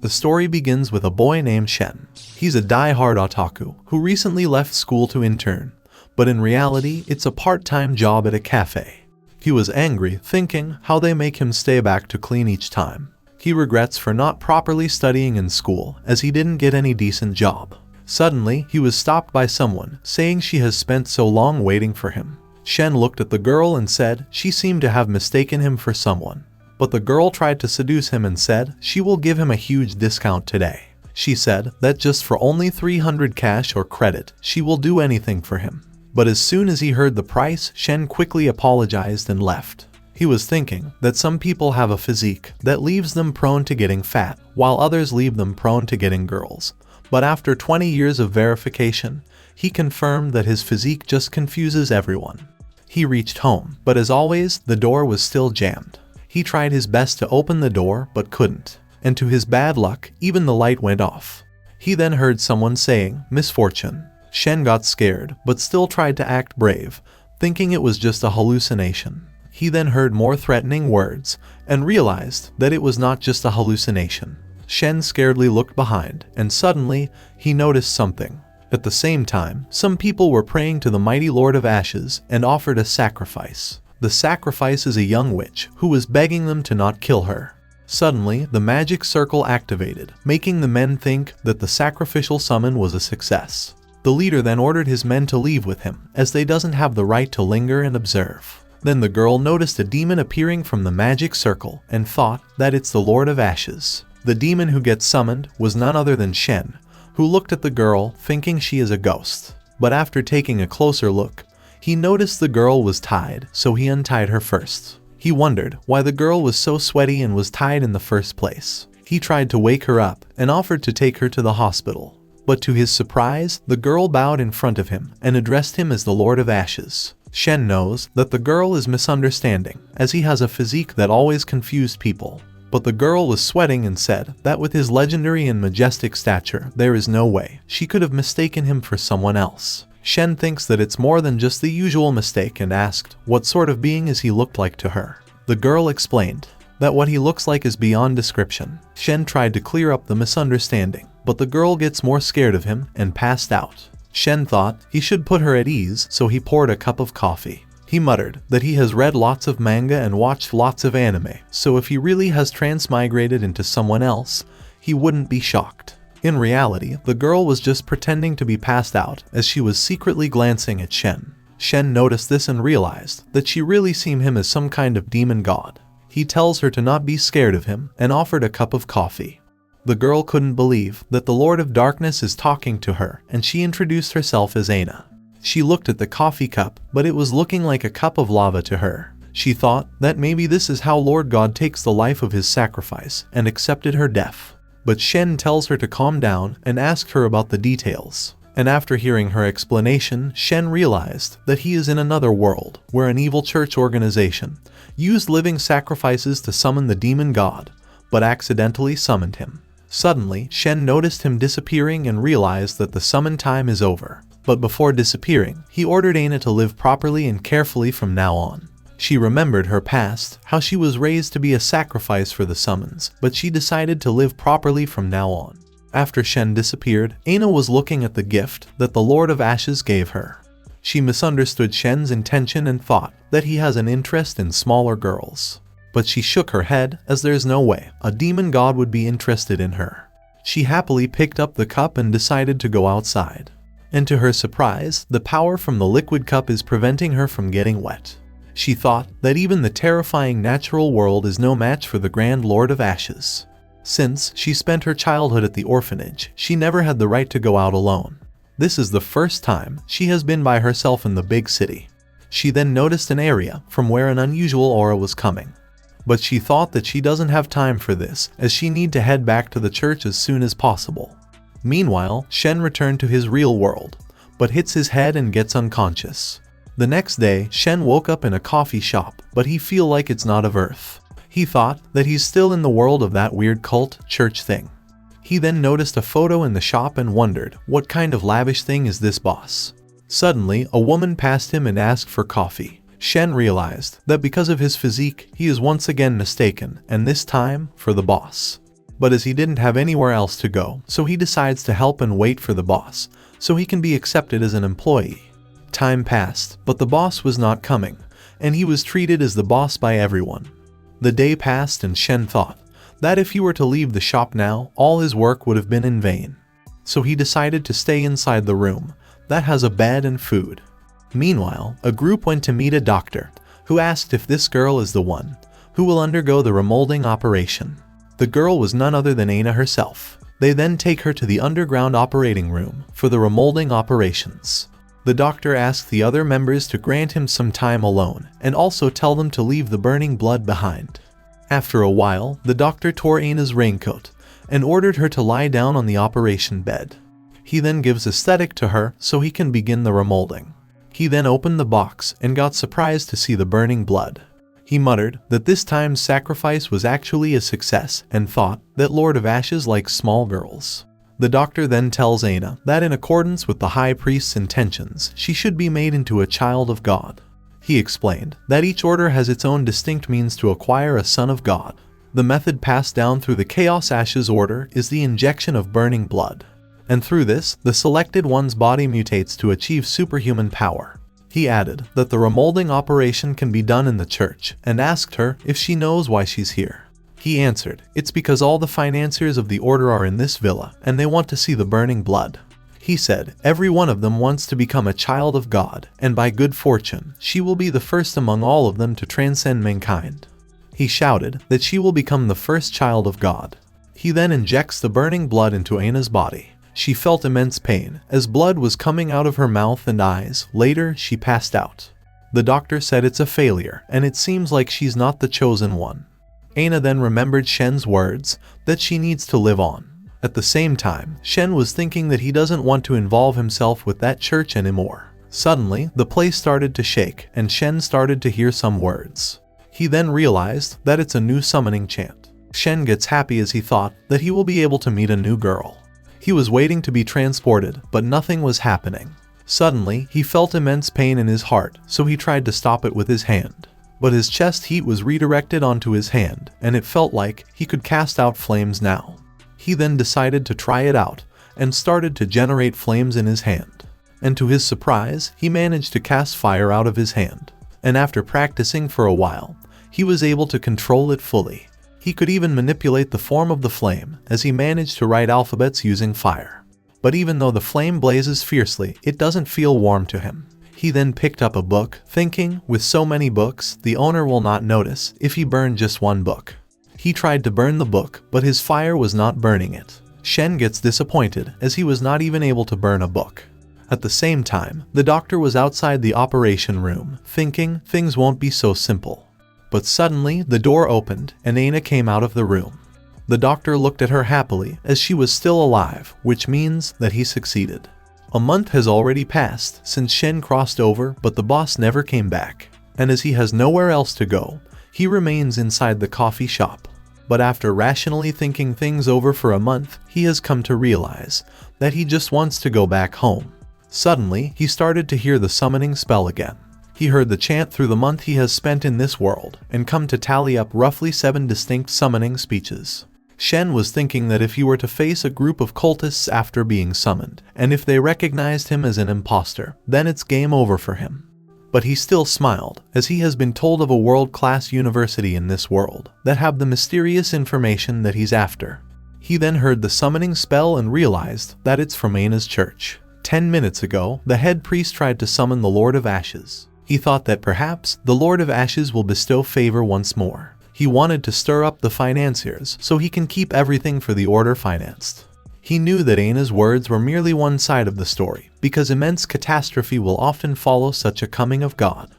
The story begins with a boy named Shen. He's a die-hard otaku who recently left school to intern, but in reality, it's a part-time job at a cafe. He was angry, thinking how they make him stay back to clean each time. He regrets for not properly studying in school as he didn't get any decent job. Suddenly, he was stopped by someone saying she has spent so long waiting for him. Shen looked at the girl and said she seemed to have mistaken him for someone. But the girl tried to seduce him and said she will give him a huge discount today. She said that just for only 300 cash or credit, she will do anything for him. But as soon as he heard the price, Shen quickly apologized and left. He was thinking that some people have a physique that leaves them prone to getting fat, while others leave them prone to getting girls. But after 20 years of verification, he confirmed that his physique just confuses everyone. He reached home, but as always, the door was still jammed. He tried his best to open the door but couldn't, and to his bad luck, even the light went off. He then heard someone saying, "Misfortune." Shen got scared but still tried to act brave, thinking it was just a hallucination. He then heard more threatening words and realized that it was not just a hallucination. Shen scaredly looked behind, and suddenly, he noticed something. At the same time, some people were praying to the mighty Lord of Ashes and offered a sacrifice. The sacrifice is a young witch who was begging them to not kill her. Suddenly, the magic circle activated, making the men think that the sacrificial summon was a success. The leader then ordered his men to leave with him, as they doesn't have the right to linger and observe. Then the girl noticed a demon appearing from the magic circle and thought that it's the Lord of Ashes. The demon who gets summoned was none other than Shen, who looked at the girl thinking she is a ghost. But after taking a closer look, he noticed the girl was tied, so he untied her first. He wondered why the girl was so sweaty and was tied in the first place. He tried to wake her up and offered to take her to the hospital. But to his surprise, the girl bowed in front of him and addressed him as the Lord of Ashes. Shen knows that the girl is misunderstanding, as he has a physique that always confused people. But the girl was sweating and said that with his legendary and majestic stature, there is no way she could have mistaken him for someone else. Shen thinks that it's more than just the usual mistake and asked what sort of being is he looked like to her. The girl explained that what he looks like is beyond description. Shen tried to clear up the misunderstanding, but the girl gets more scared of him and passed out. Shen thought he should put her at ease, so he poured a cup of coffee. He muttered that he has read lots of manga and watched lots of anime, so if he really has transmigrated into someone else, he wouldn't be shocked. In reality, the girl was just pretending to be passed out as she was secretly glancing at Shen. Shen noticed this and realized that she really seemed him as some kind of demon god. He tells her to not be scared of him and offered a cup of coffee. The girl couldn't believe that the Lord of Darkness is talking to her, and she introduced herself as Aina. She looked at the coffee cup, but it was looking like a cup of lava to her. She thought that maybe this is how Lord God takes the life of his sacrifice and accepted her death. But Shen tells her to calm down and asks her about the details. And after hearing her explanation, Shen realized that he is in another world, where an evil church organization used living sacrifices to summon the demon god, but accidentally summoned him. Suddenly, Shen noticed him disappearing and realized that the summon time is over. But before disappearing, he ordered Aina to live properly and carefully from now on. She remembered her past, how she was raised to be a sacrifice for the summons, but she decided to live properly from now on. After Shen disappeared, Aina was looking at the gift that the Lord of Ashes gave her. She misunderstood Shen's intention and thought that he has an interest in smaller girls. But she shook her head, as there's no way a demon god would be interested in her. She happily picked up the cup and decided to go outside. And to her surprise, the power from the liquid cup is preventing her from getting wet. She thought that even the terrifying natural world is no match for the Grand Lord of Ashes. Since she spent her childhood at the orphanage, she never had the right to go out alone. This is the first time she has been by herself in the big city. She then noticed an area from where an unusual aura was coming. But she thought that she doesn't have time for this, as she need to head back to the church as soon as possible. Meanwhile, Shen returned to his real world, but hits his head and gets unconscious. The next day, Shen woke up in a coffee shop, but he feel like it's not of Earth. He thought that he's still in the world of that weird cult church thing. He then noticed a photo in the shop and wondered, what kind of lavish thing is this, boss? Suddenly, a woman passed him and asked for coffee. Shen realized that because of his physique, he is once again mistaken, and this time, for the boss. But as he didn't have anywhere else to go, so he decides to help and wait for the boss, so he can be accepted as an employee. Time passed, but the boss was not coming, and he was treated as the boss by everyone. The day passed and Shen thought that if he were to leave the shop now, all his work would have been in vain. So he decided to stay inside the room that has a bed and food. Meanwhile, a group went to meet a doctor, who asked if this girl is the one who will undergo the remolding operation. The girl was none other than Aina herself. They then take her to the underground operating room for the remolding operations. The doctor asked the other members to grant him some time alone and also tell them to leave the burning blood behind. After a while, the doctor tore Aina's raincoat and ordered her to lie down on the operation bed. He then gives aesthetic to her so he can begin the remolding. He then opened the box and got surprised to see the burning blood. He muttered that this time's sacrifice was actually a success and thought that Lord of Ashes likes small girls. The doctor then tells Aina that in accordance with the high priest's intentions, she should be made into a child of God. He explained that each order has its own distinct means to acquire a son of God. The method passed down through the Chaos Ashes order is the injection of burning blood. And through this, the selected one's body mutates to achieve superhuman power. He added that the remolding operation can be done in the church and asked her if she knows why she's here. He answered, it's because all the financiers of the order are in this villa and they want to see the burning blood. He said, every one of them wants to become a child of God, and by good fortune, she will be the first among all of them to transcend mankind. He shouted that she will become the first child of God. He then injects the burning blood into Aina's body. She felt immense pain as blood was coming out of her mouth and eyes. Later, she passed out. The doctor said it's a failure, and it seems like she's not the chosen one. Aina then remembered Shen's words that she needs to live on. At the same time, Shen was thinking that he doesn't want to involve himself with that church anymore. Suddenly, the place started to shake, and Shen started to hear some words. He then realized that it's a new summoning chant. Shen gets happy as he thought that he will be able to meet a new girl. He was waiting to be transported, but nothing was happening. Suddenly, he felt immense pain in his heart, so he tried to stop it with his hand. But his chest heat was redirected onto his hand, and it felt like he could cast out flames now. He then decided to try it out, and started to generate flames in his hand. And to his surprise, he managed to cast fire out of his hand. And after practicing for a while, he was able to control it fully. He could even manipulate the form of the flame, as he managed to write alphabets using fire. But even though the flame blazes fiercely, it doesn't feel warm to him. He then picked up a book, thinking, with so many books, the owner will not notice if he burned just one book. He tried to burn the book, but his fire was not burning it. Shen gets disappointed, as he was not even able to burn a book. At the same time, the doctor was outside the operation room, thinking things won't be so simple. But suddenly, the door opened, and Aina came out of the room. The doctor looked at her happily, as she was still alive, which means that he succeeded. A month has already passed since Shen crossed over, but the boss never came back. And as he has nowhere else to go, he remains inside the coffee shop. But after rationally thinking things over for a month, he has come to realize that he just wants to go back home. Suddenly, he started to hear the summoning spell again. He heard the chant through the month he has spent in this world, and come to tally up roughly 7 distinct summoning speeches. Shen was thinking that if he were to face a group of cultists after being summoned, and if they recognized him as an imposter, then it's game over for him. But he still smiled, as he has been told of a world-class university in this world that have the mysterious information that he's after. He then heard the summoning spell and realized that it's from Aina's church. 10 minutes ago, the head priest tried to summon the Lord of Ashes. He thought that perhaps the Lord of Ashes will bestow favor once more. He wanted to stir up the financiers so he can keep everything for the order financed. He knew that Aina's words were merely one side of the story, because immense catastrophe will often follow such a coming of God.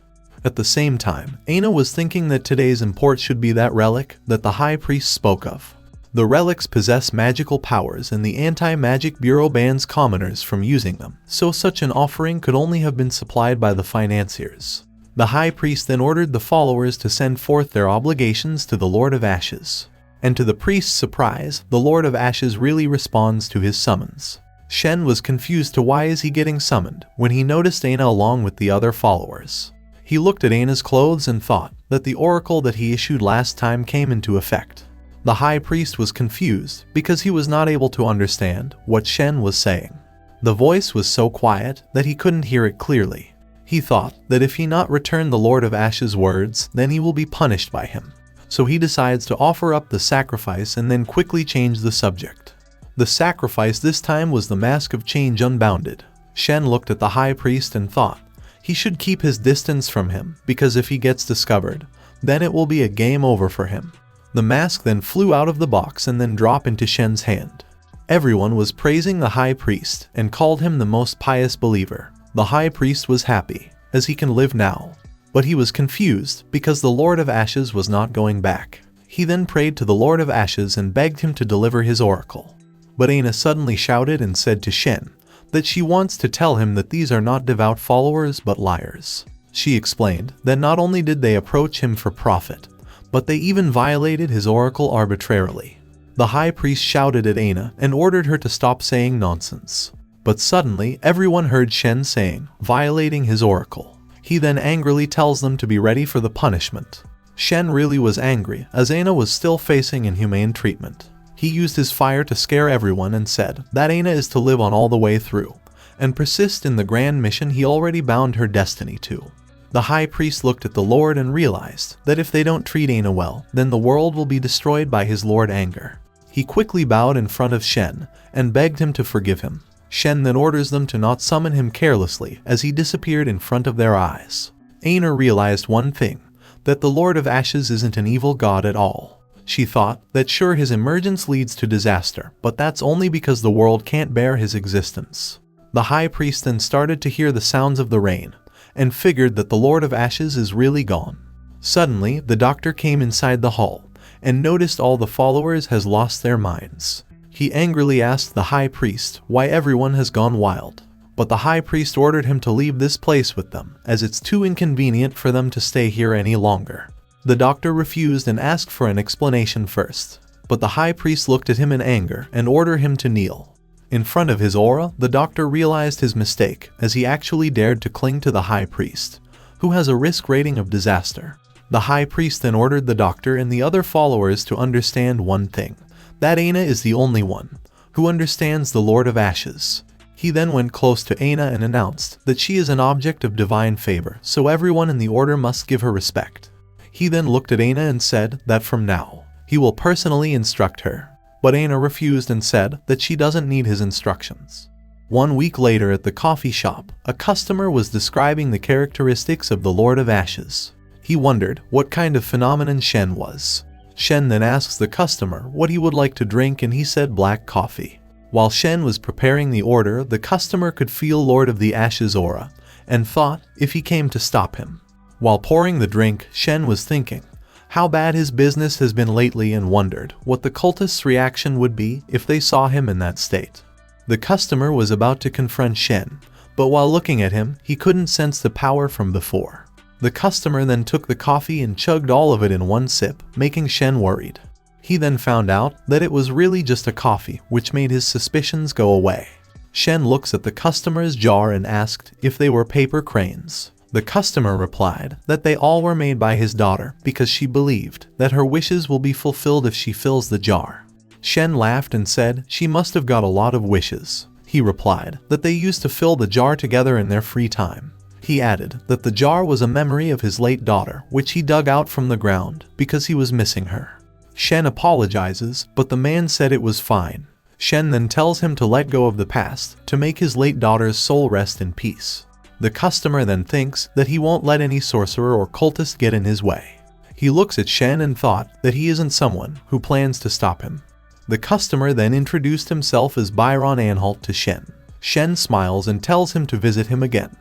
At the same time, Aina was thinking that today's import should be that relic that the high priest spoke of. The relics possess magical powers, and the Anti-Magic Bureau bans commoners from using them, so such an offering could only have been supplied by the financiers. The high priest then ordered the followers to send forth their obligations to the Lord of Ashes. And to the priest's surprise, the Lord of Ashes really responds to his summons. Shen was confused to why is he getting summoned when he noticed Aina along with the other followers. He looked at Aina's clothes and thought that the oracle that he issued last time came into effect. The high priest was confused because he was not able to understand what Shen was saying. The voice was so quiet that he couldn't hear it clearly. He thought that if he not return the Lord of Ash's words, then he will be punished by him. So he decides to offer up the sacrifice and then quickly change the subject. The sacrifice this time was the Mask of Change Unbounded. Shen looked at the high priest and thought he should keep his distance from him because if he gets discovered, then it will be a game over for him. The mask then flew out of the box and then dropped into Shen's hand. Everyone was praising the high priest and called him the most pious believer. The high priest was happy, as he can live now. But he was confused because the Lord of Ashes was not going back. He then prayed to the Lord of Ashes and begged him to deliver his oracle. But Aina suddenly shouted and said to Shen that she wants to tell him that these are not devout followers but liars. She explained that not only did they approach him for profit, but they even violated his oracle arbitrarily. The high priest shouted at Aina and ordered her to stop saying nonsense. But suddenly, everyone heard Shen saying, violating his oracle. He then angrily tells them to be ready for the punishment. Shen really was angry, as Aina was still facing inhumane treatment. He used his fire to scare everyone and said that Aina is to live on all the way through, and persist in the grand mission he already bound her destiny to. The high priest looked at the Lord and realized that if they don't treat Aina well, then the world will be destroyed by his Lord anger. He quickly bowed in front of Shen and begged him to forgive him. Shen then orders them to not summon him carelessly as he disappeared in front of their eyes. Aina realized one thing, that the Lord of Ashes isn't an evil god at all. She thought that sure his emergence leads to disaster, but that's only because the world can't bear his existence. The high priest then started to hear the sounds of the rain, and figured that the Lord of Ashes is really gone. Suddenly, the doctor came inside the hall, and noticed all the followers has lost their minds. He angrily asked the high priest why everyone has gone wild. But the high priest ordered him to leave this place with them, as it's too inconvenient for them to stay here any longer. The doctor refused and asked for an explanation first. But the high priest looked at him in anger and ordered him to kneel. In front of his aura, the doctor realized his mistake as he actually dared to cling to the high priest, who has a risk rating of disaster. The high priest then ordered the doctor and the other followers to understand one thing, that Aina is the only one who understands the Lord of Ashes. He then went close to Aina and announced that she is an object of divine favor, so everyone in the order must give her respect. He then looked at Aina and said that from now, he will personally instruct her. But Aina refused and said that she doesn't need his instructions. 1 week later at the coffee shop, a customer was describing the characteristics of the Lord of Ashes. He wondered what kind of phenomenon Shen was. Shen then asks the customer what he would like to drink and he said black coffee. While Shen was preparing the order, the customer could feel Lord of the Ashes aura and thought if he came to stop him. While pouring the drink, Shen was thinking how bad his business has been lately and wondered what the cultists' reaction would be if they saw him in that state. The customer was about to confront Shen, but while looking at him, he couldn't sense the power from before. The customer then took the coffee and chugged all of it in one sip, making Shen worried. He then found out that it was really just a coffee, which made his suspicions go away. Shen looks at the customer's jar and asked if they were paper cranes. The customer replied that they all were made by his daughter because she believed that her wishes will be fulfilled if she fills the jar. Shen laughed and said she must have got a lot of wishes. He replied that they used to fill the jar together in their free time. He added that the jar was a memory of his late daughter, which he dug out from the ground because he was missing her. Shen apologizes, but the man said it was fine. Shen then tells him to let go of the past to make his late daughter's soul rest in peace. The customer then thinks that he won't let any sorcerer or cultist get in his way. He looks at Shen and thought that he isn't someone who plans to stop him. The customer then introduced himself as Byron Anhalt to Shen. Shen smiles and tells him to visit him again.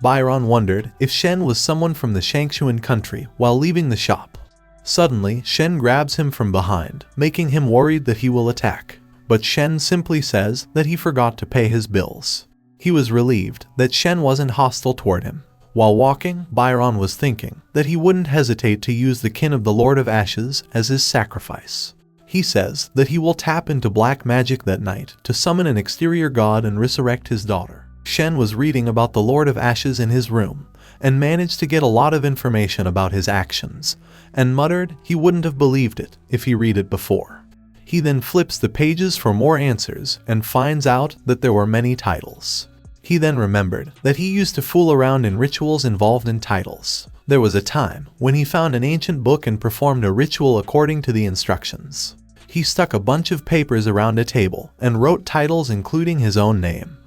Byron wondered if Shen was someone from the Shangshuan country while leaving the shop. Suddenly, Shen grabs him from behind, making him worried that he will attack. But Shen simply says that he forgot to pay his bills. He was relieved that Shen wasn't hostile toward him. While walking, Byron was thinking that he wouldn't hesitate to use the kin of the Lord of Ashes as his sacrifice. He says that he will tap into black magic that night to summon an exterior god and resurrect his daughter. Shen was reading about the Lord of Ashes in his room, and managed to get a lot of information about his actions, and muttered he wouldn't have believed it if he read it before. He then flips the pages for more answers and finds out that there were many titles. He then remembered that he used to fool around in rituals involved in titles. There was a time when he found an ancient book and performed a ritual according to the instructions. He stuck a bunch of papers around a table and wrote titles including his own name.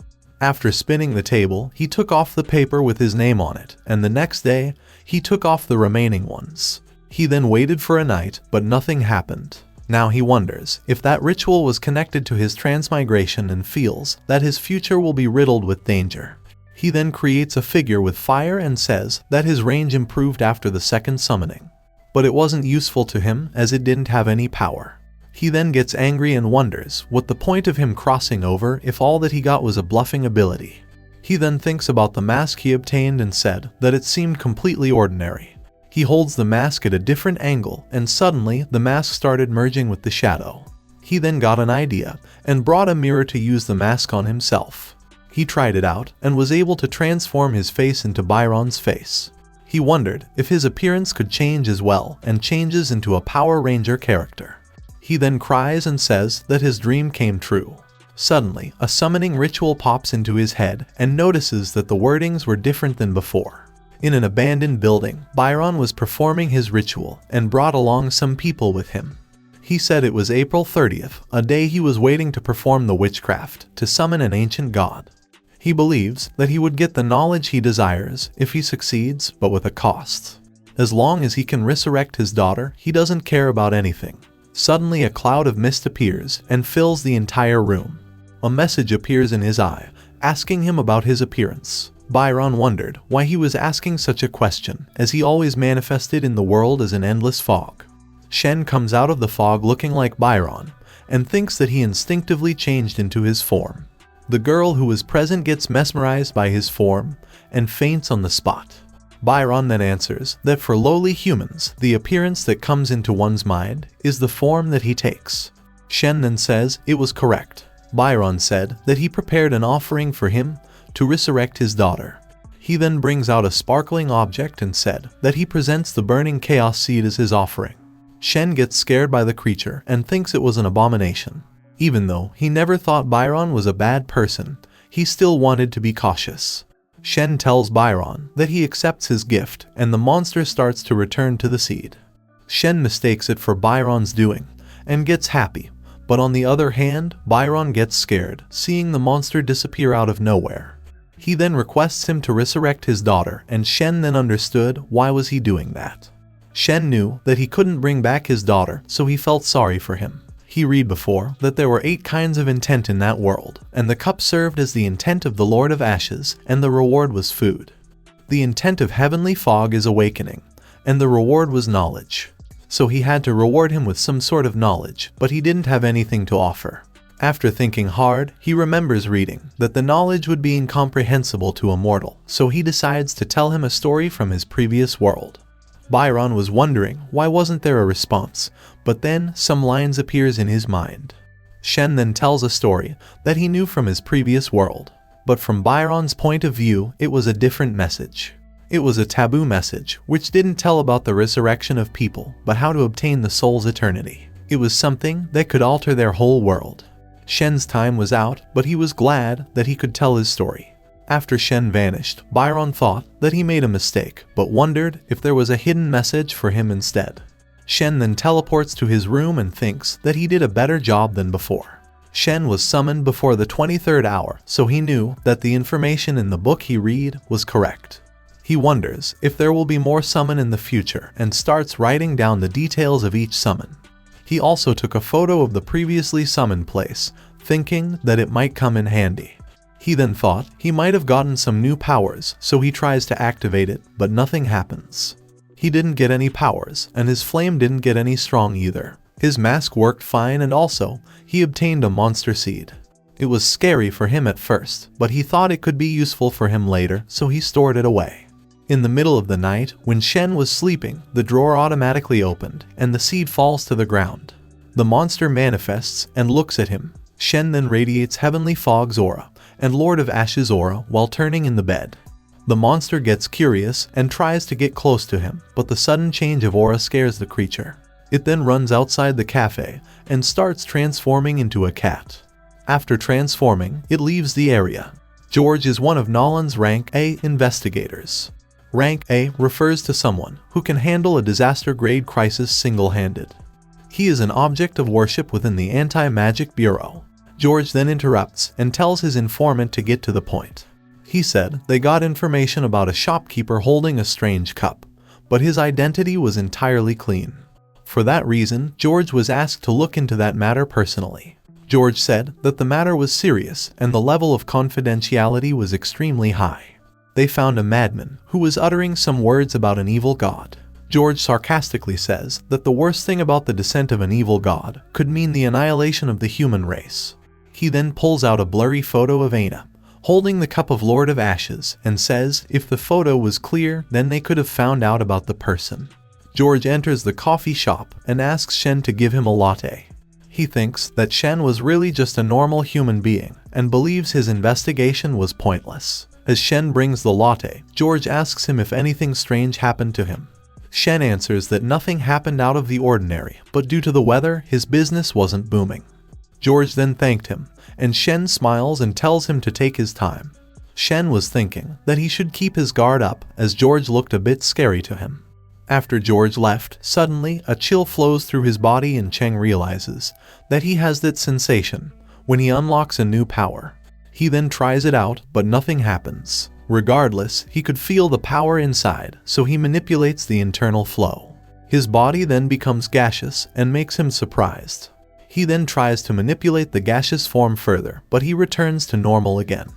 After spinning the table, he took off the paper with his name on it, and the next day, he took off the remaining ones. He then waited for a night, but nothing happened. Now he wonders if that ritual was connected to his transmigration and feels that his future will be riddled with danger. He then creates a figure with fire and says that his range improved after the second summoning. But it wasn't useful to him as it didn't have any power. He then gets angry and wonders what the point of him crossing over if all that he got was a bluffing ability. He then thinks about the mask he obtained and said that it seemed completely ordinary. He holds the mask at a different angle and suddenly the mask started merging with the shadow. He then got an idea and brought a mirror to use the mask on himself. He tried it out and was able to transform his face into Byron's face. He wondered if his appearance could change as well and changes into a Power Ranger character. He then cries and says that his dream came true. Suddenly, a summoning ritual pops into his head and notices that the wordings were different than before. In an abandoned building, Byron was performing his ritual and brought along some people with him. He said it was April 30th, a day he was waiting to perform the witchcraft to summon an ancient god. He believes that he would get the knowledge he desires if he succeeds, but with a cost. As long as he can resurrect his daughter, he doesn't care about anything. Suddenly a cloud of mist appears and fills the entire room. A message appears in his eye, asking him about his appearance. Byron wondered why he was asking such a question, as he always manifested in the world as an endless fog. Shen comes out of the fog looking like Byron, and thinks that he instinctively changed into his form. The girl who was present gets mesmerized by his form, and faints on the spot. Byron then answers that for lowly humans, the appearance that comes into one's mind is the form that he takes. Shen then says it was correct. Byron said that he prepared an offering for him to resurrect his daughter. He then brings out a sparkling object and said that he presents the burning chaos seed as his offering. Shen gets scared by the creature and thinks it was an abomination. Even though he never thought Byron was a bad person, he still wanted to be cautious. Shen tells Byron that he accepts his gift and the monster starts to return to the seed. Shen mistakes it for Byron's doing and gets happy, but on the other hand, Byron gets scared seeing the monster disappear out of nowhere. He then requests him to resurrect his daughter, and Shen then understood why was he doing that. Shen knew that he couldn't bring back his daughter, so he felt sorry for him. He read before that there were 8 kinds of intent in that world, and the cup served as the intent of the Lord of Ashes, and the reward was food. The intent of Heavenly Fog is awakening, and the reward was knowledge. So he had to reward him with some sort of knowledge, but he didn't have anything to offer. After thinking hard, he remembers reading that the knowledge would be incomprehensible to a mortal, so he decides to tell him a story from his previous world. Byron was wondering why wasn't there a response, but then some lines appears in his mind. Shen then tells a story that he knew from his previous world, but from Byron's point of view, it was a different message. It was a taboo message, which didn't tell about the resurrection of people, but how to obtain the soul's eternity. It was something that could alter their whole world. Shen's time was out, but he was glad that he could tell his story. After Shen vanished, Byron thought that he made a mistake, but wondered if there was a hidden message for him instead. Shen then teleports to his room and thinks that he did a better job than before. Shen was summoned before the 23rd hour, so he knew that the information in the book he read was correct. He wonders if there will be more summon in the future and starts writing down the details of each summon. He also took a photo of the previously summoned place, thinking that it might come in handy. He then thought he might have gotten some new powers, so he tries to activate it, but nothing happens. He didn't get any powers, and his flame didn't get any strong either. His mask worked fine, and also, he obtained a monster seed. It was scary for him at first, but he thought it could be useful for him later, so he stored it away. In the middle of the night, when Shen was sleeping, the drawer automatically opened, and the seed falls to the ground. The monster manifests and looks at him. Shen then radiates Heavenly Fog's aura and Lord of Ash's aura while turning in the bed. The monster gets curious and tries to get close to him, but the sudden change of aura scares the creature. It then runs outside the cafe and starts transforming into a cat. After transforming, it leaves the area. George is one of Nolan's Rank A investigators. Rank A refers to someone who can handle a disaster-grade crisis single-handed. He is an object of worship within the Anti-Magic Bureau. George then interrupts and tells his informant to get to the point. He said they got information about a shopkeeper holding a strange cup, but his identity was entirely clean. For that reason, George was asked to look into that matter personally. George said that the matter was serious and the level of confidentiality was extremely high. They found a madman who was uttering some words about an evil god. George sarcastically says that the worst thing about the descent of an evil god could mean the annihilation of the human race. He then pulls out a blurry photo of Aina, holding the cup of Lord of Ashes, and says if the photo was clear, then they could have found out about the person. George enters the coffee shop and asks Shen to give him a latte. He thinks that Shen was really just a normal human being and believes his investigation was pointless. As Shen brings the latte, George asks him if anything strange happened to him. Shen answers that nothing happened out of the ordinary, but due to the weather, his business wasn't booming. George then thanked him, and Shen smiles and tells him to take his time. Shen was thinking that he should keep his guard up as George looked a bit scary to him. After George left, suddenly a chill flows through his body and Cheng realizes that he has that sensation when he unlocks a new power. He then tries it out, but nothing happens. Regardless, he could feel the power inside, so he manipulates the internal flow. His body then becomes gaseous and makes him surprised. He then tries to manipulate the gaseous form further, but he returns to normal again.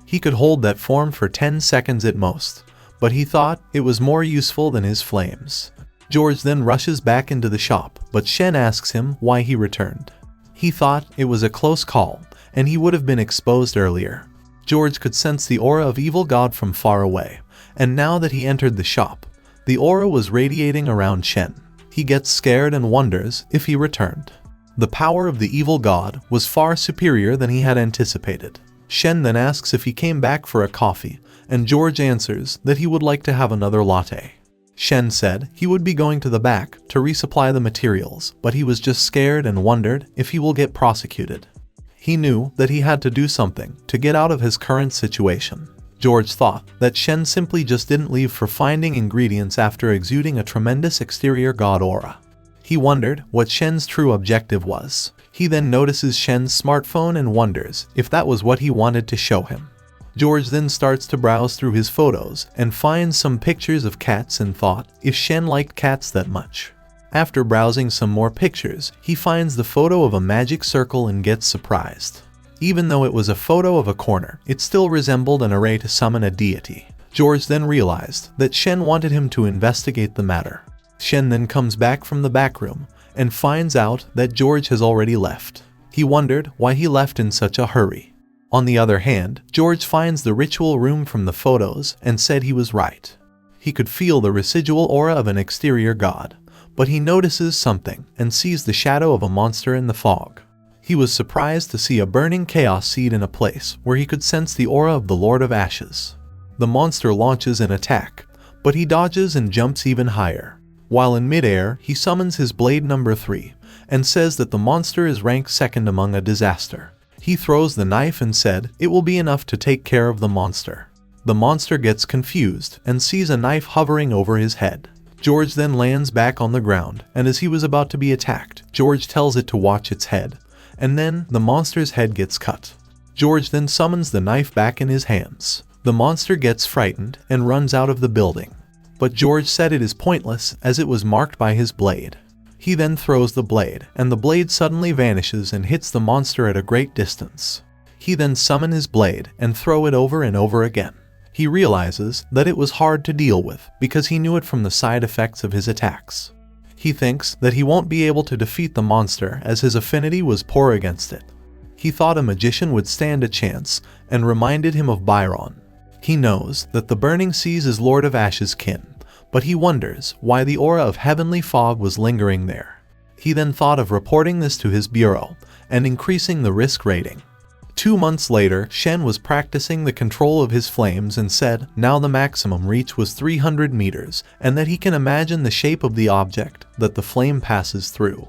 He could hold that form for 10 seconds at most, but he thought it was more useful than his flames. George then rushes back into the shop, but Shen asks him why he returned. He thought it was a close call, and he would have been exposed earlier. George could sense the aura of evil god from far away, and now that he entered the shop, the aura was radiating around Shen. He gets scared and wonders if he returned. The power of the evil god was far superior than he had anticipated. Shen then asks if he came back for a coffee, and George answers that he would like to have another latte. Shen said he would be going to the back to resupply the materials, but he was just scared and wondered if he will get prosecuted. He knew that he had to do something to get out of his current situation. George thought that Shen simply just didn't leave for finding ingredients after exuding a tremendous exterior god aura. He wondered what Shen's true objective was. He then notices Shen's smartphone and wonders if that was what he wanted to show him. George then starts to browse through his photos and finds some pictures of cats and thought if Shen liked cats that much. After browsing some more pictures, he finds the photo of a magic circle and gets surprised. Even though it was a photo of a corner, it still resembled an array to summon a deity. George then realized that Shen wanted him to investigate the matter. Shen then comes back from the back room and finds out that George has already left. He wondered why he left in such a hurry. On the other hand, George finds the ritual room from the photos and said he was right. He could feel the residual aura of an exterior god, but he notices something and sees the shadow of a monster in the fog. He was surprised to see a burning chaos seed in a place where he could sense the aura of the Lord of Ashes. The monster launches an attack, but he dodges and jumps even higher. While in midair, he summons his blade number 3 and says that the monster is ranked second among a disaster. He throws the knife and said it will be enough to take care of the monster. The monster gets confused and sees a knife hovering over his head. George then lands back on the ground, and as he was about to be attacked, George tells it to watch its head, and then the monster's head gets cut. George then summons the knife back in his hands. The monster gets frightened and runs out of the building, but George said it is pointless as it was marked by his blade. He then throws the blade, and the blade suddenly vanishes and hits the monster at a great distance. He then summons his blade and throw it over and over again. He realizes that it was hard to deal with because he knew it from the side effects of his attacks. He thinks that he won't be able to defeat the monster as his affinity was poor against it. He thought a magician would stand a chance and reminded him of Byron. He knows that the Burning Seas is Lord of Ash's kin, but he wonders why the aura of heavenly fog was lingering there. He then thought of reporting this to his bureau and increasing the risk rating. 2 months later, Shen was practicing the control of his flames and said now the maximum reach was 300 meters and that he can imagine the shape of the object that the flame passes through.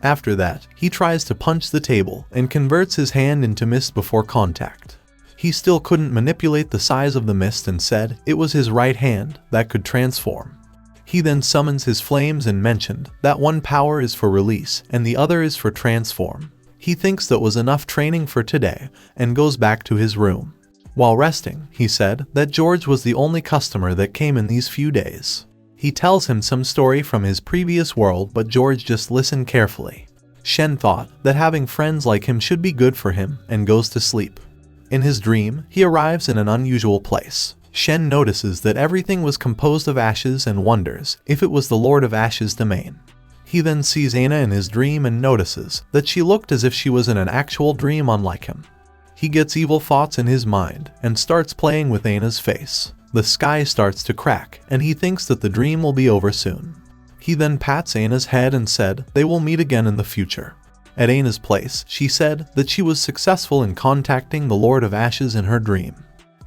After that, he tries to punch the table and converts his hand into mist before contact. He still couldn't manipulate the size of the mist and said it was his right hand that could transform. He then summons his flames and mentioned that one power is for release and the other is for transform. He thinks that was enough training for today and goes back to his room. While resting, he said that George was the only customer that came in these few days. He tells him some story from his previous world, but George just listened carefully. Shen thought that having friends like him should be good for him and goes to sleep. In his dream, he arrives in an unusual place. Shen notices that everything was composed of ashes and wonders if it was the Lord of Ashes' domain. He then sees Aina in his dream and notices that she looked as if she was in an actual dream unlike him. He gets evil thoughts in his mind and starts playing with Aina's face. The sky starts to crack and he thinks that the dream will be over soon. He then pats Aina's head and said they will meet again in the future. At Aina's place, she said that she was successful in contacting the Lord of Ashes in her dream.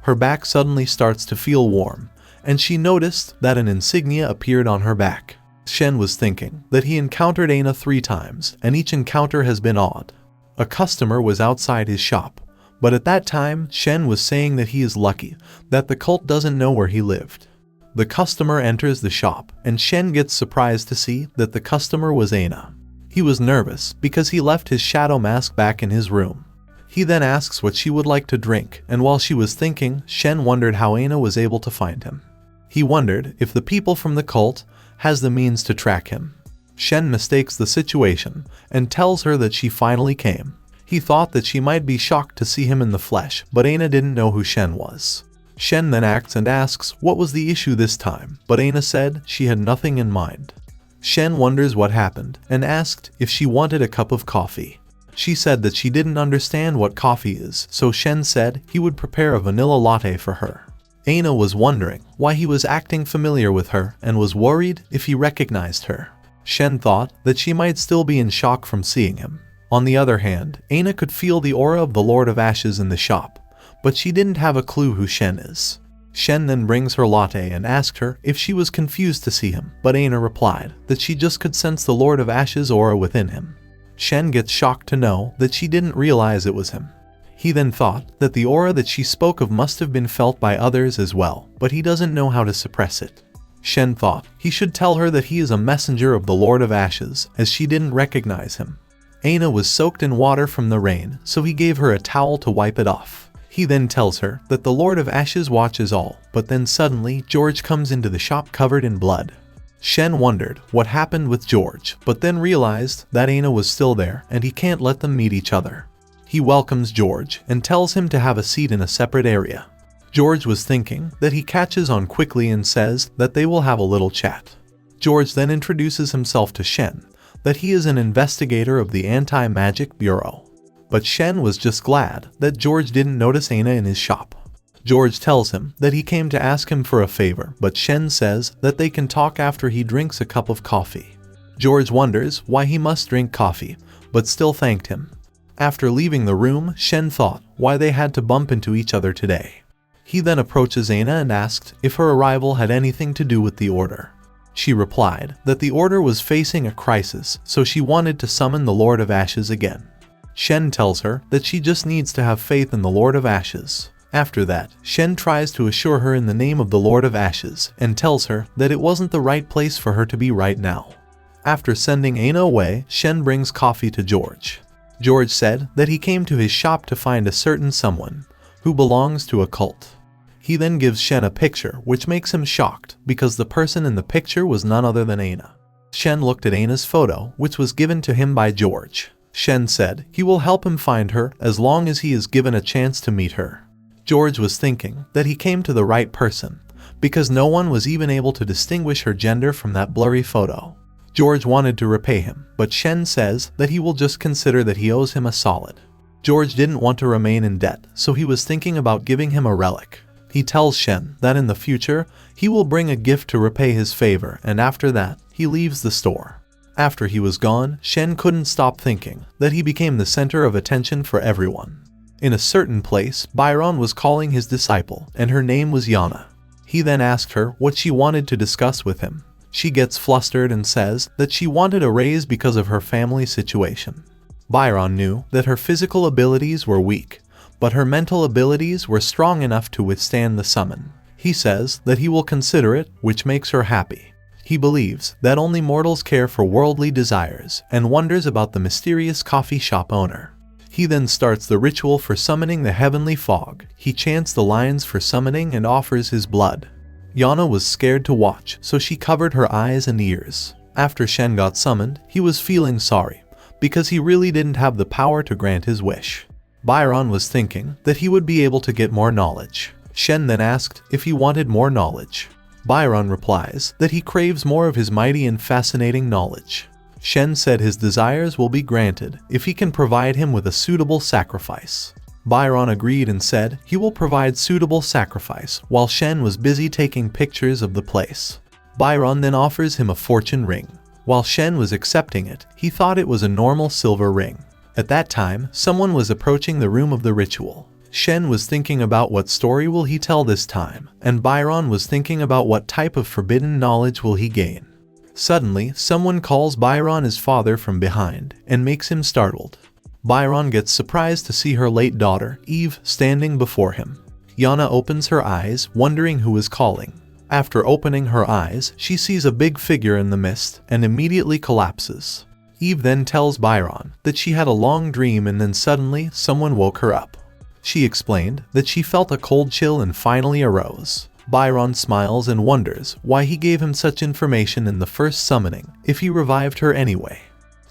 Her back suddenly starts to feel warm and she noticed that an insignia appeared on her back. Shen was thinking that he encountered Aina 3 times and each encounter has been odd. A customer was outside his shop, but at that time Shen was saying that he is lucky that the cult doesn't know where he lived. The customer enters the shop and Shen gets surprised to see that the customer was Aina. He was nervous because he left his shadow mask back in his room. He then asks what she would like to drink, and while she was thinking, Shen wondered how Aina was able to find him. He wondered if the people from the cult has the means to track him. Shen mistakes the situation and tells her that she finally came. He thought that she might be shocked to see him in the flesh, but Aina didn't know who Shen was. Shen then acts and asks what was the issue this time, but Aina said she had nothing in mind. Shen wonders what happened and asked if she wanted a cup of coffee. She said that she didn't understand what coffee is, so Shen said he would prepare a vanilla latte for her. Aina was wondering why he was acting familiar with her and was worried if he recognized her. Shen thought that she might still be in shock from seeing him. On the other hand, Aina could feel the aura of the Lord of Ashes in the shop, but she didn't have a clue who Shen is. Shen then brings her latte and asked her if she was confused to see him, but Aina replied that she just could sense the Lord of Ashes aura within him. Shen gets shocked to know that she didn't realize it was him. He then thought that the aura that she spoke of must have been felt by others as well, but he doesn't know how to suppress it. Shen thought he should tell her that he is a messenger of the Lord of Ashes, as she didn't recognize him. Aina was soaked in water from the rain, so he gave her a towel to wipe it off. He then tells her that the Lord of Ashes watches all, but then suddenly George comes into the shop covered in blood. Shen wondered what happened with George, but then realized that Aina was still there and he can't let them meet each other. He welcomes George and tells him to have a seat in a separate area. George was thinking that he catches on quickly and says that they will have a little chat. George then introduces himself to Shen, that he is an investigator of the Anti-Magic Bureau. But Shen was just glad that George didn't notice Aina in his shop. George tells him that he came to ask him for a favor, but Shen says that they can talk after he drinks a cup of coffee. George wonders why he must drink coffee, but still thanked him. After leaving the room, Shen thought why they had to bump into each other today. He then approaches Aina and asked if her arrival had anything to do with the order. She replied that the order was facing a crisis, so she wanted to summon the Lord of Ashes again. Shen tells her that she just needs to have faith in the Lord of Ashes. After that, Shen tries to assure her in the name of the Lord of Ashes and tells her that it wasn't the right place for her to be right now. After sending Aina away, Shen brings coffee to George. George said that he came to his shop to find a certain someone who belongs to a cult. He then gives Shen a picture, which makes him shocked because the person in the picture was none other than Aina. Shen looked at Aina's photo, which was given to him by George. Shen said he will help him find her as long as he is given a chance to meet her. George was thinking that he came to the right person because no one was even able to distinguish her gender from that blurry photo. George wanted to repay him, but Shen says that he will just consider that he owes him a solid. George didn't want to remain in debt, so he was thinking about giving him a relic. He tells Shen that in the future, he will bring a gift to repay his favor, and after that, he leaves the store. After he was gone, Shen couldn't stop thinking that he became the center of attention for everyone. In a certain place, Byron was calling his disciple, and her name was Yana. He then asked her what she wanted to discuss with him. She gets flustered and says that she wanted a raise because of her family situation. Byron knew that her physical abilities were weak, but her mental abilities were strong enough to withstand the summon. He says that he will consider it, which makes her happy. He believes that only mortals care for worldly desires and wonders about the mysterious coffee shop owner. He then starts the ritual for summoning the heavenly fog. He chants the lines for summoning and offers his blood. Yana was scared to watch, so she covered her eyes and ears. After Shen got summoned, he was feeling sorry, because he really didn't have the power to grant his wish. Byron was thinking that he would be able to get more knowledge. Shen then asked if he wanted more knowledge. Byron replies that he craves more of his mighty and fascinating knowledge. Shen said his desires will be granted if he can provide him with a suitable sacrifice. Byron agreed and said he will provide suitable sacrifice while Shen was busy taking pictures of the place. Byron then offers him a fortune ring. While Shen was accepting it, he thought it was a normal silver ring. At that time, someone was approaching the room of the ritual. Shen was thinking about what story will he tell this time, and Byron was thinking about what type of forbidden knowledge will he gain. Suddenly, someone calls Byron his father from behind and makes him startled. Byron gets surprised to see her late daughter, Eve, standing before him. Yana opens her eyes, wondering who is calling. After opening her eyes, she sees a big figure in the mist and immediately collapses. Eve then tells Byron that she had a long dream and then suddenly someone woke her up. She explained that she felt a cold chill and finally arose. Byron smiles and wonders why he gave him such information in the first summoning if he revived her anyway.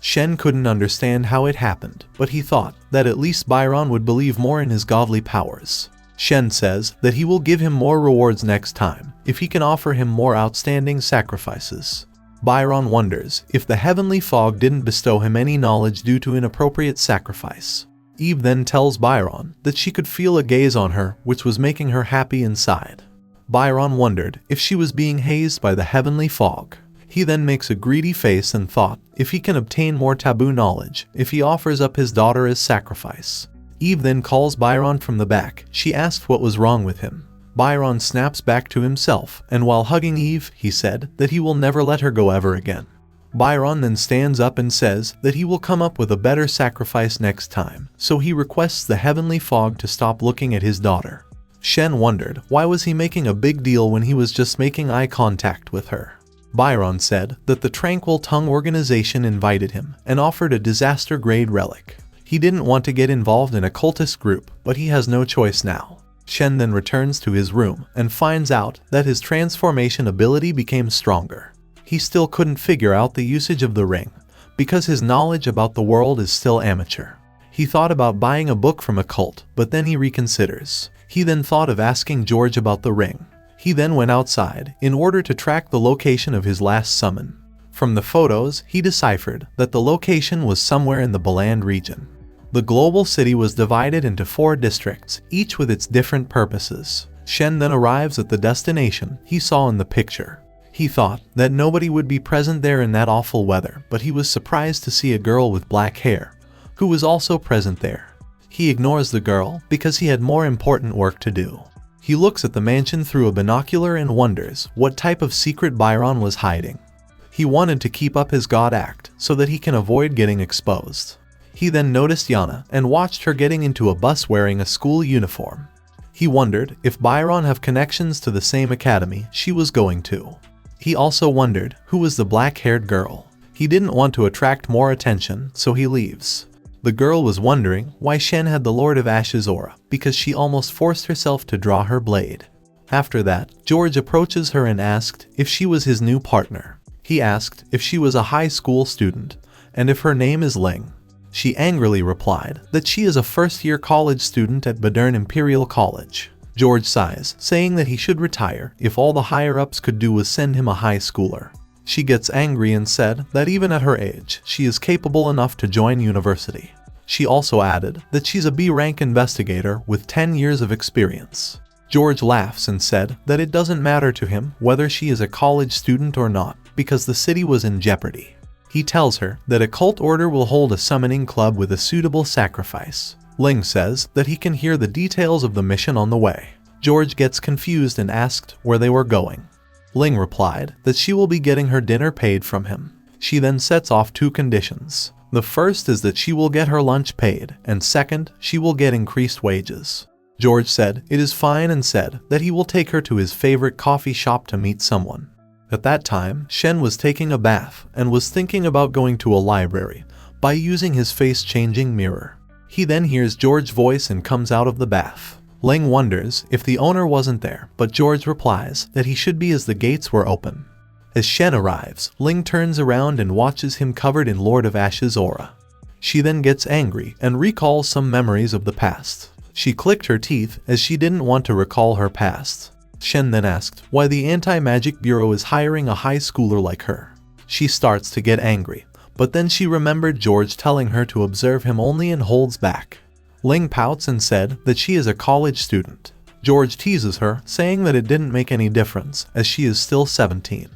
Shen couldn't understand how it happened, but he thought that at least Byron would believe more in his godly powers. Shen says that he will give him more rewards next time if he can offer him more outstanding sacrifices. Byron wonders if the heavenly fog didn't bestow him any knowledge due to inappropriate sacrifice. Eve then tells Byron that she could feel a gaze on her which was making her happy inside. Byron wondered if she was being hazed by the heavenly fog. He then makes a greedy face and thought if he can obtain more taboo knowledge if he offers up his daughter as sacrifice. Eve then calls Byron from the back. She asked what was wrong with him. Byron snaps back to himself, and while hugging Eve, he said that he will never let her go ever again. Byron then stands up and says that he will come up with a better sacrifice next time, so he requests the heavenly fog to stop looking at his daughter. Shen wondered why was he making a big deal when he was just making eye contact with her. Byron said that the Tranquil Tongue organization invited him and offered a disaster-grade relic. He didn't want to get involved in a cultist group, but he has no choice now. Shen then returns to his room and finds out that his transformation ability became stronger. He still couldn't figure out the usage of the ring, because his knowledge about the world is still amateur. He thought about buying a book from a cult, but then he reconsiders. He then thought of asking George about the ring. He then went outside in order to track the location of his last summon. From the photos, he deciphered that the location was somewhere in the Baland region. The global city was divided into 4 districts, each with its different purposes. Shen then arrives at the destination he saw in the picture. He thought that nobody would be present there in that awful weather, but he was surprised to see a girl with black hair, who was also present there. He ignores the girl because he had more important work to do. He looks at the mansion through a binocular and wonders what type of secret Byron was hiding. He wanted to keep up his God act so that he can avoid getting exposed. He then noticed Yana and watched her getting into a bus wearing a school uniform. He wondered if Byron have connections to the same academy she was going to. He also wondered who was the black-haired girl. He didn't want to attract more attention, so he leaves. The girl was wondering why Shen had the Lord of Ashes aura, because she almost forced herself to draw her blade. After that, George approaches her and asked if she was his new partner. He asked if she was a high school student, and if her name is Ling. She angrily replied that she is a first-year college student at Badern Imperial College. George sighs, saying that he should retire if all the higher-ups could do was send him a high schooler. She gets angry and said that even at her age, she is capable enough to join university. She also added that she's a B-rank investigator with 10 years of experience. George laughs and said that it doesn't matter to him whether she is a college student or not, because the city was in jeopardy. He tells her that a cult order will hold a summoning club with a suitable sacrifice. Ling says that he can hear the details of the mission on the way. George gets confused and asked where they were going. Ling replied that she will be getting her dinner paid from him. She then sets off 2 conditions. The first is that she will get her lunch paid, and second, she will get increased wages. George said it is fine and said that he will take her to his favorite coffee shop to meet someone. At that time, Shen was taking a bath and was thinking about going to a library by using his face-changing mirror. He then hears George's voice and comes out of the bath. Ling wonders if the owner wasn't there, but George replies that he should be as the gates were open. As Shen arrives, Ling turns around and watches him covered in Lord of Ash's aura. She then gets angry and recalls some memories of the past. She clicked her teeth as she didn't want to recall her past. Shen then asked why the Anti-Magic Bureau is hiring a high schooler like her. She starts to get angry, but then she remembered George telling her to observe him only and holds back. Ling pouts and said that she is a college student. George teases her, saying that it didn't make any difference as she is still 17.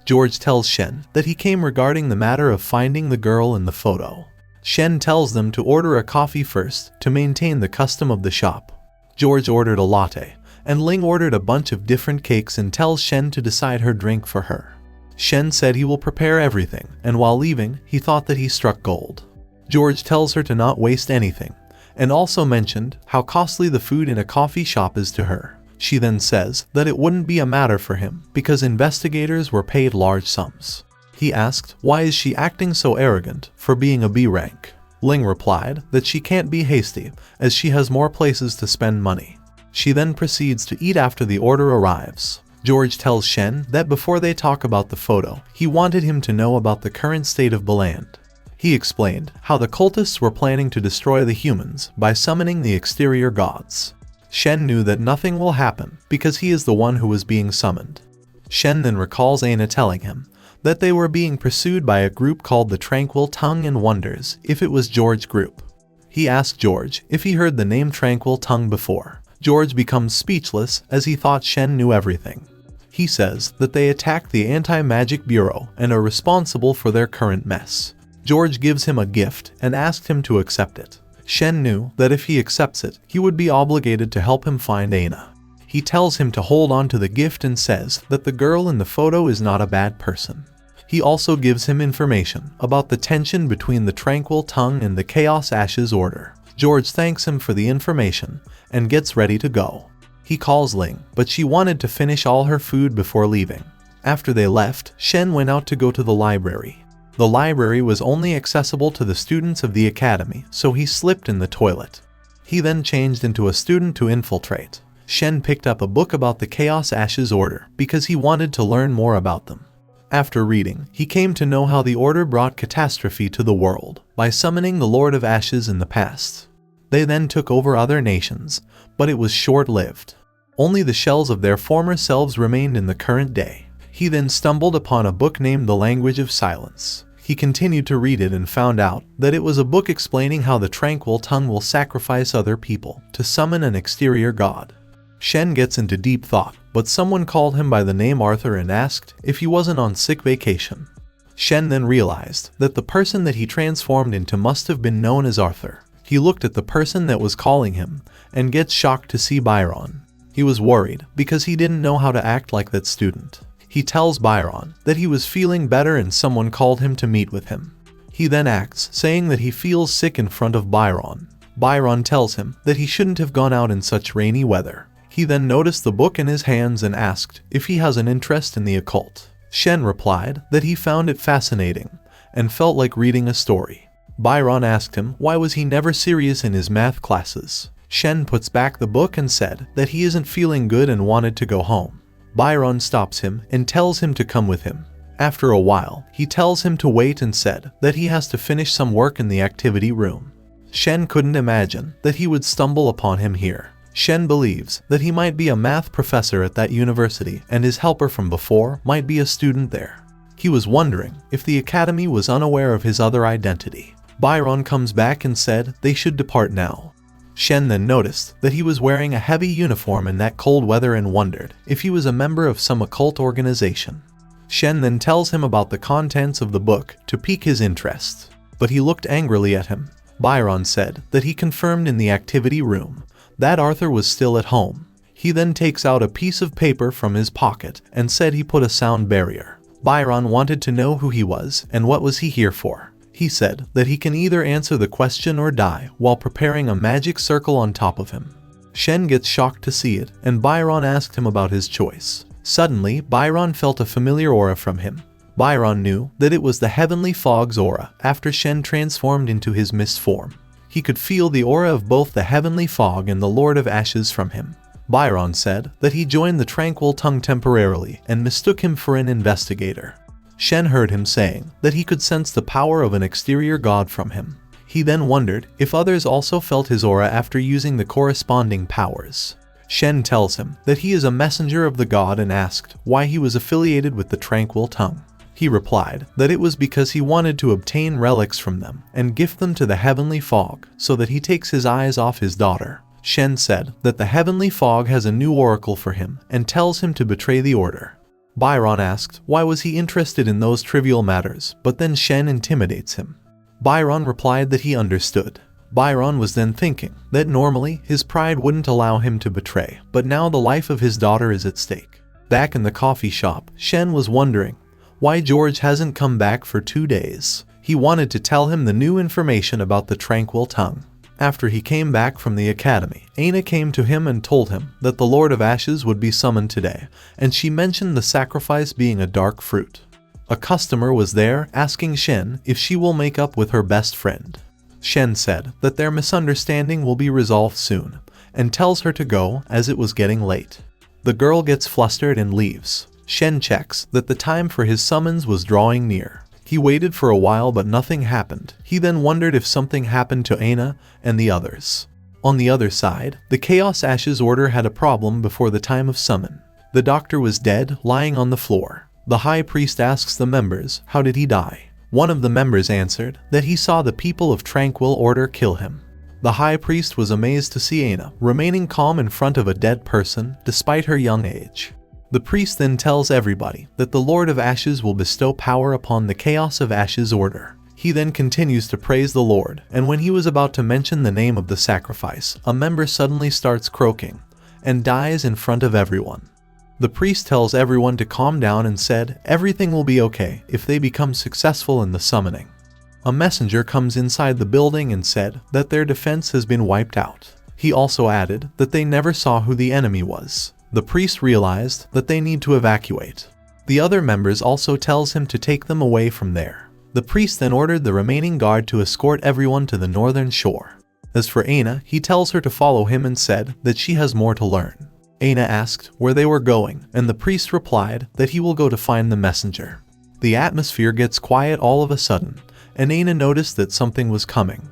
George tells Shen that he came regarding the matter of finding the girl in the photo. Shen tells them to order a coffee first to maintain the custom of the shop. George ordered a latte, and Ling ordered a bunch of different cakes and tells Shen to decide her drink for her. Shen said he will prepare everything, and while leaving, he thought that he struck gold. George tells her to not waste anything, and also mentioned how costly the food in a coffee shop is to her. She then says that it wouldn't be a matter for him because investigators were paid large sums. He asked why is she acting so arrogant for being a B rank. Ling replied that she can't be hasty as she has more places to spend money. She then proceeds to eat after the order arrives. George tells Shen that before they talk about the photo, he wanted him to know about the current state of Baland. He explained how the cultists were planning to destroy the humans by summoning the exterior gods. Shen knew that nothing will happen because he is the one who was being summoned. Shen then recalls Aina telling him that they were being pursued by a group called the Tranquil Tongue and wonders if it was George's group. He asked George if he heard the name Tranquil Tongue before. George becomes speechless as he thought Shen knew everything. He says that they attacked the Anti-Magic Bureau and are responsible for their current mess. George gives him a gift and asked him to accept it. Shen knew that if he accepts it, he would be obligated to help him find Aina. He tells him to hold on to the gift and says that the girl in the photo is not a bad person. He also gives him information about the tension between the Tranquil Tongue and the Chaos Ashes Order. George thanks him for the information and gets ready to go. He calls Ling, but she wanted to finish all her food before leaving. After they left, Shen went out to go to the library. The library was only accessible to the students of the academy, so he slipped in the toilet. He then changed into a student to infiltrate. Shen picked up a book about the Chaos Ashes Order because he wanted to learn more about them. After reading, he came to know how the Order brought catastrophe to the world by summoning the Lord of Ashes in the past. They then took over other nations, but it was short-lived. Only the shells of their former selves remained in the current day. He then stumbled upon a book named The Language of Silence. He continued to read it and found out that it was a book explaining how the Tranquil Tongue will sacrifice other people to summon an exterior god. Shen gets into deep thought, but someone called him by the name Arthur and asked if he wasn't on sick vacation. Shen then realized that the person that he transformed into must have been known as Arthur. He looked at the person that was calling him and gets shocked to see Byron. He was worried because he didn't know how to act like that student. He tells Byron that he was feeling better and someone called him to meet with him. He then acts, saying that he feels sick in front of Byron. Byron tells him that he shouldn't have gone out in such rainy weather. He then noticed the book in his hands and asked if he has an interest in the occult. Shen replied that he found it fascinating and felt like reading a story. Byron asked him why was he never serious in his math classes. Shen puts back the book and said that he isn't feeling good and wanted to go home. Byron stops him and tells him to come with him. After a while, he tells him to wait and said that he has to finish some work in the activity room. Shen couldn't imagine that he would stumble upon him here. Shen believes that he might be a math professor at that university and his helper from before might be a student there. He was wondering if the academy was unaware of his other identity. Byron comes back and said they should depart now. Shen then noticed that he was wearing a heavy uniform in that cold weather and wondered if he was a member of some occult organization. Shen then tells him about the contents of the book to pique his interest, but he looked angrily at him. Byron said that he confirmed in the activity room that Arthur was still at home. He then takes out a piece of paper from his pocket and said he put a sound barrier. Byron wanted to know who he was and what was he here for. He said that he can either answer the question or die while preparing a magic circle on top of him. Shen gets shocked to see it, and Byron asked him about his choice. Suddenly, Byron felt a familiar aura from him. Byron knew that it was the Heavenly Fog's aura after Shen transformed into his mist form. He could feel the aura of both the Heavenly Fog and the Lord of Ashes from him. Byron said that he joined the Tranquil Tongue temporarily and mistook him for an investigator. Shen heard him saying that he could sense the power of an exterior god from him. He then wondered if others also felt his aura after using the corresponding powers. Shen tells him that he is a messenger of the god and asked why he was affiliated with the Tranquil Tongue. He replied that it was because he wanted to obtain relics from them and gift them to the Heavenly Fog so that he takes his eyes off his daughter. Shen said that the Heavenly Fog has a new oracle for him and tells him to betray the order. Byron asked why was he interested in those trivial matters, but then Shen intimidates him. Byron replied that he understood. Byron was then thinking that normally his pride wouldn't allow him to betray, but now the life of his daughter is at stake. Back in the coffee shop, Shen was wondering why George hasn't come back for 2 days. He wanted to tell him the new information about the Tranquil Tongue. After he came back from the academy, Aina came to him and told him that the Lord of Ashes would be summoned today, and she mentioned the sacrifice being a dark fruit. A customer was there asking Shen if she will make up with her best friend. Shen said that their misunderstanding will be resolved soon, and tells her to go as it was getting late. The girl gets flustered and leaves. Shen checks that the time for his summons was drawing near. He waited for a while but nothing happened. He then wondered if something happened to Aina and the others. On the other side, the Chaos Ashes Order had a problem before the time of summon. The doctor was dead, lying on the floor. The high priest asks the members, how did he die? One of the members answered that he saw the people of Tranquil Order kill him. The high priest was amazed to see Aina remaining calm in front of a dead person despite her young age. The priest then tells everybody that the Lord of Ashes will bestow power upon the Chaos of Ashes Order. He then continues to praise the Lord, and when he was about to mention the name of the sacrifice, a member suddenly starts croaking and dies in front of everyone. The priest tells everyone to calm down and said everything will be okay if they become successful in the summoning. A messenger comes inside the building and said that their defense has been wiped out. He also added that they never saw who the enemy was. The priest realized that they need to evacuate. The other members also tells him to take them away from there. The priest then ordered the remaining guard to escort everyone to the northern shore. As for Aina, he tells her to follow him and said that she has more to learn. Aina asked where they were going, and the priest replied that he will go to find the messenger. The atmosphere gets quiet all of a sudden, and Aina noticed that something was coming.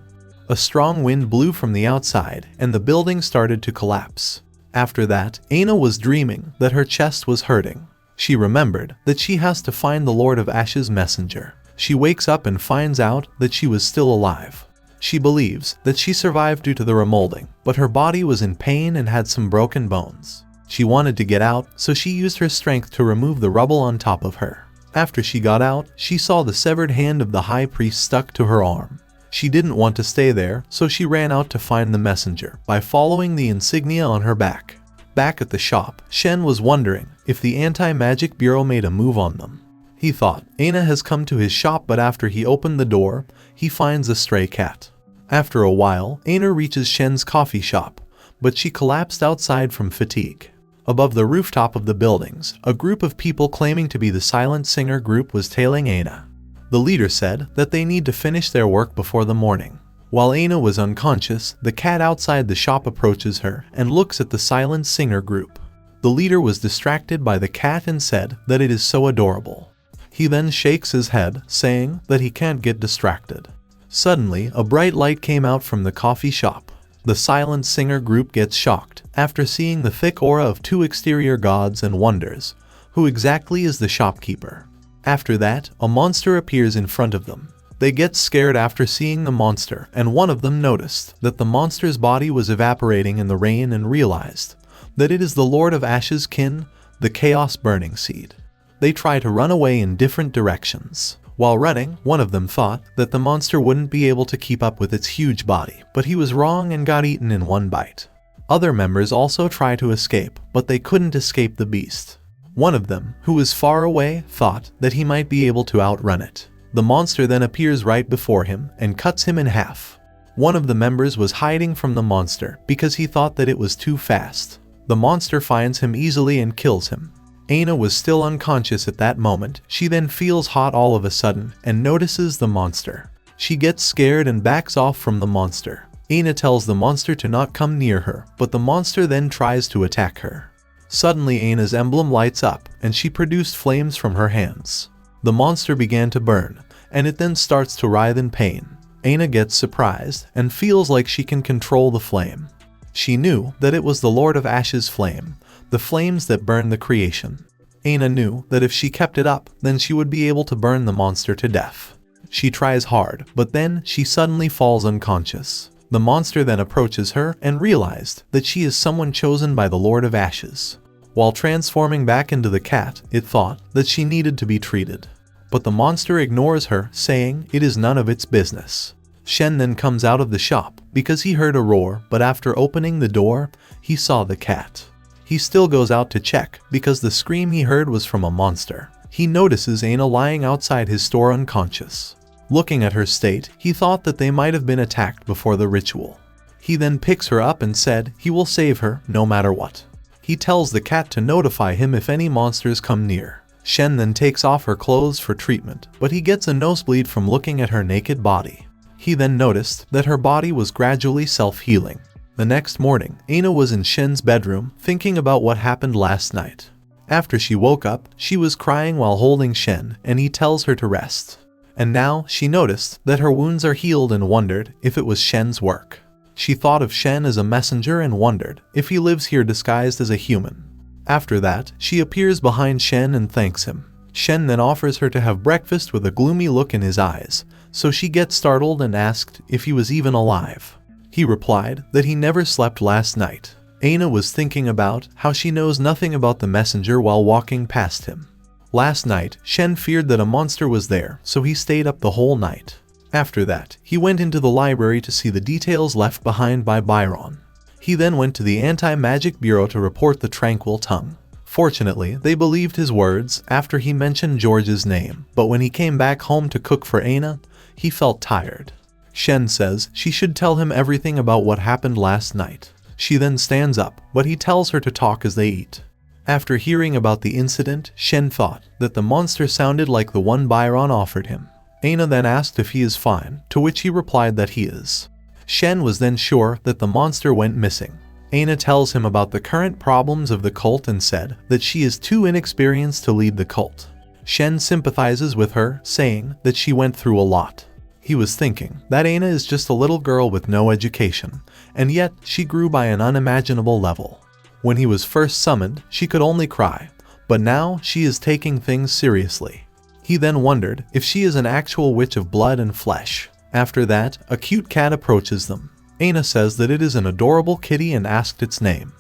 A strong wind blew from the outside, and the building started to collapse. After that, Aina was dreaming that her chest was hurting. She remembered that she has to find the Lord of Ashes messenger. She wakes up and finds out that she was still alive. She believes that she survived due to the remolding, but her body was in pain and had some broken bones. She wanted to get out, so she used her strength to remove the rubble on top of her. After she got out, she saw the severed hand of the high priest stuck to her arm. She didn't want to stay there, so she ran out to find the messenger by following the insignia on her back. Back at the shop, Shen was wondering if the anti-magic bureau made a move on them. He thought Aina has come to his shop, but after he opened the door, he finds a stray cat. After a while, Aina reaches Shen's coffee shop, but she collapsed outside from fatigue. Above the rooftop of the buildings, a group of people claiming to be the Silent Singer group was tailing Aina. The leader said that they need to finish their work before the morning. While Aina was unconscious, the cat outside the shop approaches her and looks at the Silent Singer group. The leader was distracted by the cat and said that it is so adorable. He then shakes his head, saying that he can't get distracted. Suddenly, a bright light came out from the coffee shop. The Silent Singer group gets shocked after seeing the thick aura of 2 exterior gods and wonders who exactly is the shopkeeper. After that, a monster appears in front of them. They get scared after seeing the monster, and one of them noticed that the monster's body was evaporating in the rain and realized that it is the Lord of Ashes' kin, the Chaos Burning Seed. they try to run away in different directions. While running, one of them thought that the monster wouldn't be able to keep up with its huge body, but he was wrong and got eaten in one bite. Other members also try to escape, but they couldn't escape the beast. One of them, who was far away, thought that he might be able to outrun it. The monster then appears right before him and cuts him in half. One of the members was hiding from the monster because he thought that it was too fast. The monster finds him easily and kills him. Aina was still unconscious at that moment. She then feels hot all of a sudden and notices the monster. She gets scared and backs off from the monster. Aina tells the monster to not come near her, but the monster then tries to attack her. Suddenly Aina's emblem lights up and she produced flames from her hands. The monster began to burn, and it then starts to writhe in pain. Aina gets surprised and feels like she can control the flame. She knew that it was the Lord of Ash's flame, the flames that burn the creation. Aina knew that if she kept it up, then she would be able to burn the monster to death. She tries hard, but then she suddenly falls unconscious. The monster then approaches her and realized that she is someone chosen by the Lord of Ashes. While transforming back into the cat, it thought that she needed to be treated. But the monster ignores her, saying it is none of its business. Shen then comes out of the shop because he heard a roar, but after opening the door, he saw the cat. He still goes out to check because the scream he heard was from a monster. He notices Aina lying outside his store unconscious. Looking at her state, he thought that they might have been attacked before the ritual. He then picks her up and said he will save her no matter what. He tells the cat to notify him if any monsters come near. Shen then takes off her clothes for treatment, but he gets a nosebleed from looking at her naked body. He then noticed that her body was gradually self-healing. The next morning, Aina was in Shen's bedroom thinking about what happened last night. After she woke up, she was crying while holding Shen, and he tells her to rest. And now she noticed that her wounds are healed and wondered if it was Shen's work. She thought of Shen as a messenger and wondered if he lives here disguised as a human. After that, she appears behind Shen and thanks him. Shen then offers her to have breakfast with a gloomy look in his eyes, so she gets startled and asked if he was even alive. He replied that he never slept last night. Aina was thinking about how she knows nothing about the messenger while walking past him. Last night, Shen feared that a monster was there, so he stayed up the whole night. After that, he went into the library to see the details left behind by Byron. He then went to the Anti-Magic Bureau to report the Tranquil Tongue. Fortunately, they believed his words after he mentioned George's name, but when he came back home to cook for Aina, he felt tired. Shen says she should tell him everything about what happened last night. She then stands up, but he tells her to talk as they eat. After hearing about the incident, Shen thought that the monster sounded like the one Byron offered him. Aina then asked if he is fine, to which he replied that he is. Shen was then sure that the monster went missing. Aina tells him about the current problems of the cult and said that she is too inexperienced to lead the cult. Shen sympathizes with her, saying that she went through a lot. He was thinking that Aina is just a little girl with no education, and yet she grew by an unimaginable level. When he was first summoned, she could only cry, but now she is taking things seriously. He then wondered if she is an actual witch of blood and flesh. After that, a cute cat approaches them. Aina says that it is an adorable kitty and asked its name.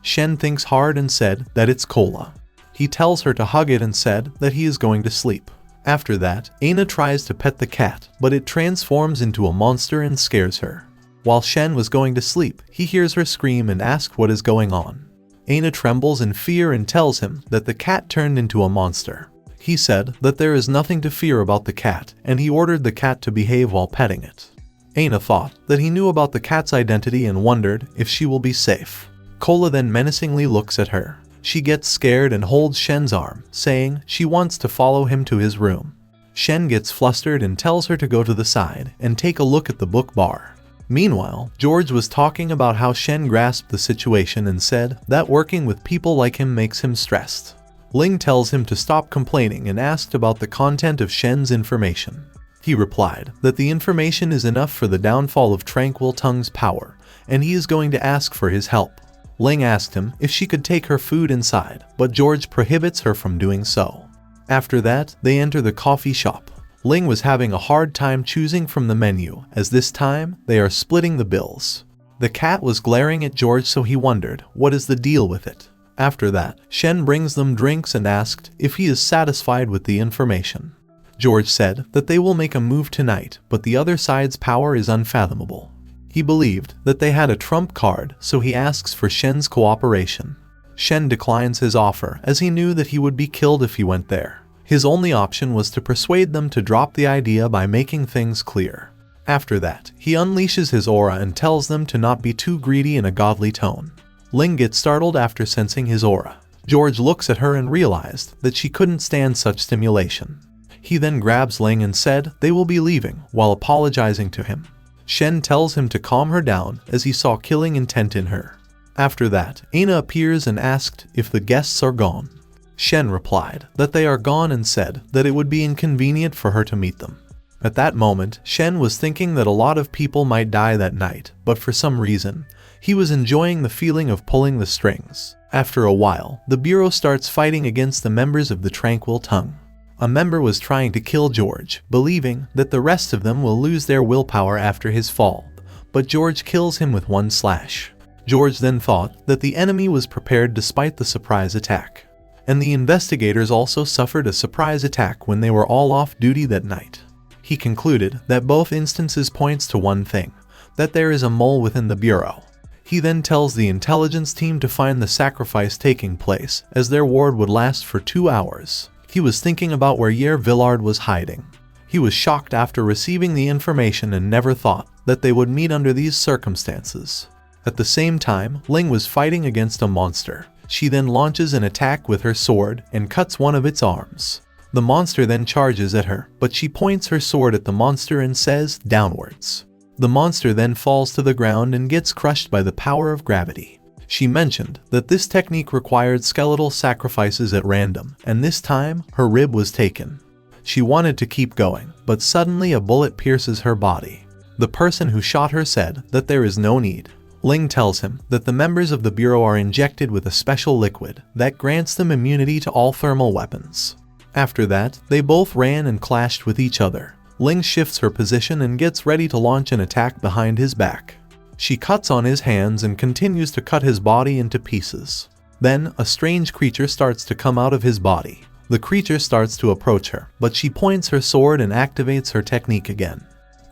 Shen thinks hard and said that it's Cola. He tells her to hug it and said that he is going to sleep. After that, Aina tries to pet the cat, but it transforms into a monster and scares her. While Shen was going to sleep, he hears her scream and asks what is going on. Aina trembles in fear and tells him that the cat turned into a monster. He said that there is nothing to fear about the cat, and he ordered the cat to behave while petting it. Aina thought that he knew about the cat's identity and wondered if she will be safe. Cola then menacingly looks at her. She gets scared and holds Shen's arm, saying she wants to follow him to his room. Shen gets flustered and tells her to go to the side and take a look at the book bar. Meanwhile, George was talking about how Shen grasped the situation and said that working with people like him makes him stressed. Ling tells him to stop complaining and asked about the content of Shen's information. He replied that the information is enough for the downfall of Tranquil Tongue's power, and he is going to ask for his help. Ling asked him if she could take her food inside, but George prohibits her from doing so. After that, they enter the coffee shop. Ling was having a hard time choosing from the menu, as this time, they are splitting the bills. The cat was glaring at George, so he wondered, what is the deal with it? After that, Shen brings them drinks and asked if he is satisfied with the information. George said that they will make a move tonight, but the other side's power is unfathomable. He believed that they had a trump card, so he asks for Shen's cooperation. Shen declines his offer as he knew that he would be killed if he went there. His only option was to persuade them to drop the idea by making things clear. After that, he unleashes his aura and tells them to not be too greedy in a godly tone. Ling gets startled after sensing his aura. George looks at her and realized that she couldn't stand such stimulation. He then grabs Ling and said they will be leaving while apologizing to him. Shen tells him to calm her down as he saw killing intent in her. After that, Aina appears and asked if the guests are gone. Shen replied that they are gone and said that it would be inconvenient for her to meet them. At that moment, Shen was thinking that a lot of people might die that night, but for some reason, he was enjoying the feeling of pulling the strings. After a while, the Bureau starts fighting against the members of the Tranquil Tongue. A member was trying to kill George, believing that the rest of them will lose their willpower after his fall, but George kills him with one slash. George then thought that the enemy was prepared despite the surprise attack. And the investigators also suffered a surprise attack when they were all off duty that night. He concluded that both instances points to one thing, that there is a mole within the Bureau. He then tells the intelligence team to find the sacrifice taking place, as their ward would last for 2 hours. He was thinking about where Yer Villard was hiding. He was shocked after receiving the information and never thought that they would meet under these circumstances. At the same time, Ling was fighting against a monster. She then launches an attack with her sword and cuts one of its arms. The monster then charges at her, but she points her sword at the monster and says, "Downwards." The monster then falls to the ground and gets crushed by the power of gravity. She mentioned that this technique required skeletal sacrifices at random, and this time, her rib was taken. She wanted to keep going, but suddenly a bullet pierces her body. The person who shot her said that there is no need. Ling tells him that the members of the Bureau are injected with a special liquid that grants them immunity to all thermal weapons. After that, they both ran and clashed with each other. Ling shifts her position and gets ready to launch an attack behind his back. She cuts on his hands and continues to cut his body into pieces. Then, a strange creature starts to come out of his body. The creature starts to approach her, but she points her sword and activates her technique again.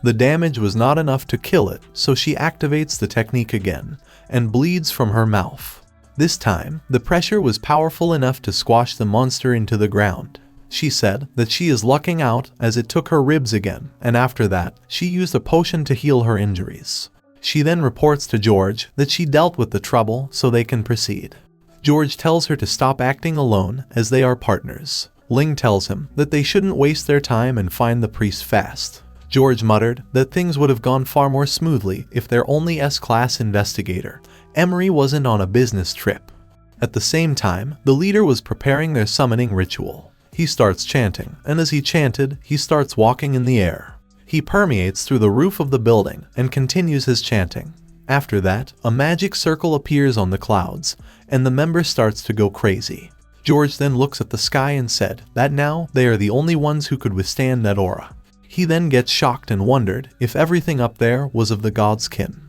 The damage was not enough to kill it, so she activates the technique again, and bleeds from her mouth. This time, the pressure was powerful enough to squash the monster into the ground. She said that she is lucking out as it took her ribs again, and after that, she used a potion to heal her injuries. She then reports to George that she dealt with the trouble so they can proceed. George tells her to stop acting alone as they are partners. Ling tells him that they shouldn't waste their time and find the priest fast. George muttered that things would have gone far more smoothly if their only S-class investigator, Emery, wasn't on a business trip. At the same time, the leader was preparing their summoning ritual. He starts chanting, and as he chanted, he starts walking in the air. He permeates through the roof of the building and continues his chanting. After that, a magic circle appears on the clouds, and the member starts to go crazy. George then looks at the sky and said that now they are the only ones who could withstand that aura. He then gets shocked and wondered if everything up there was of the god's kin.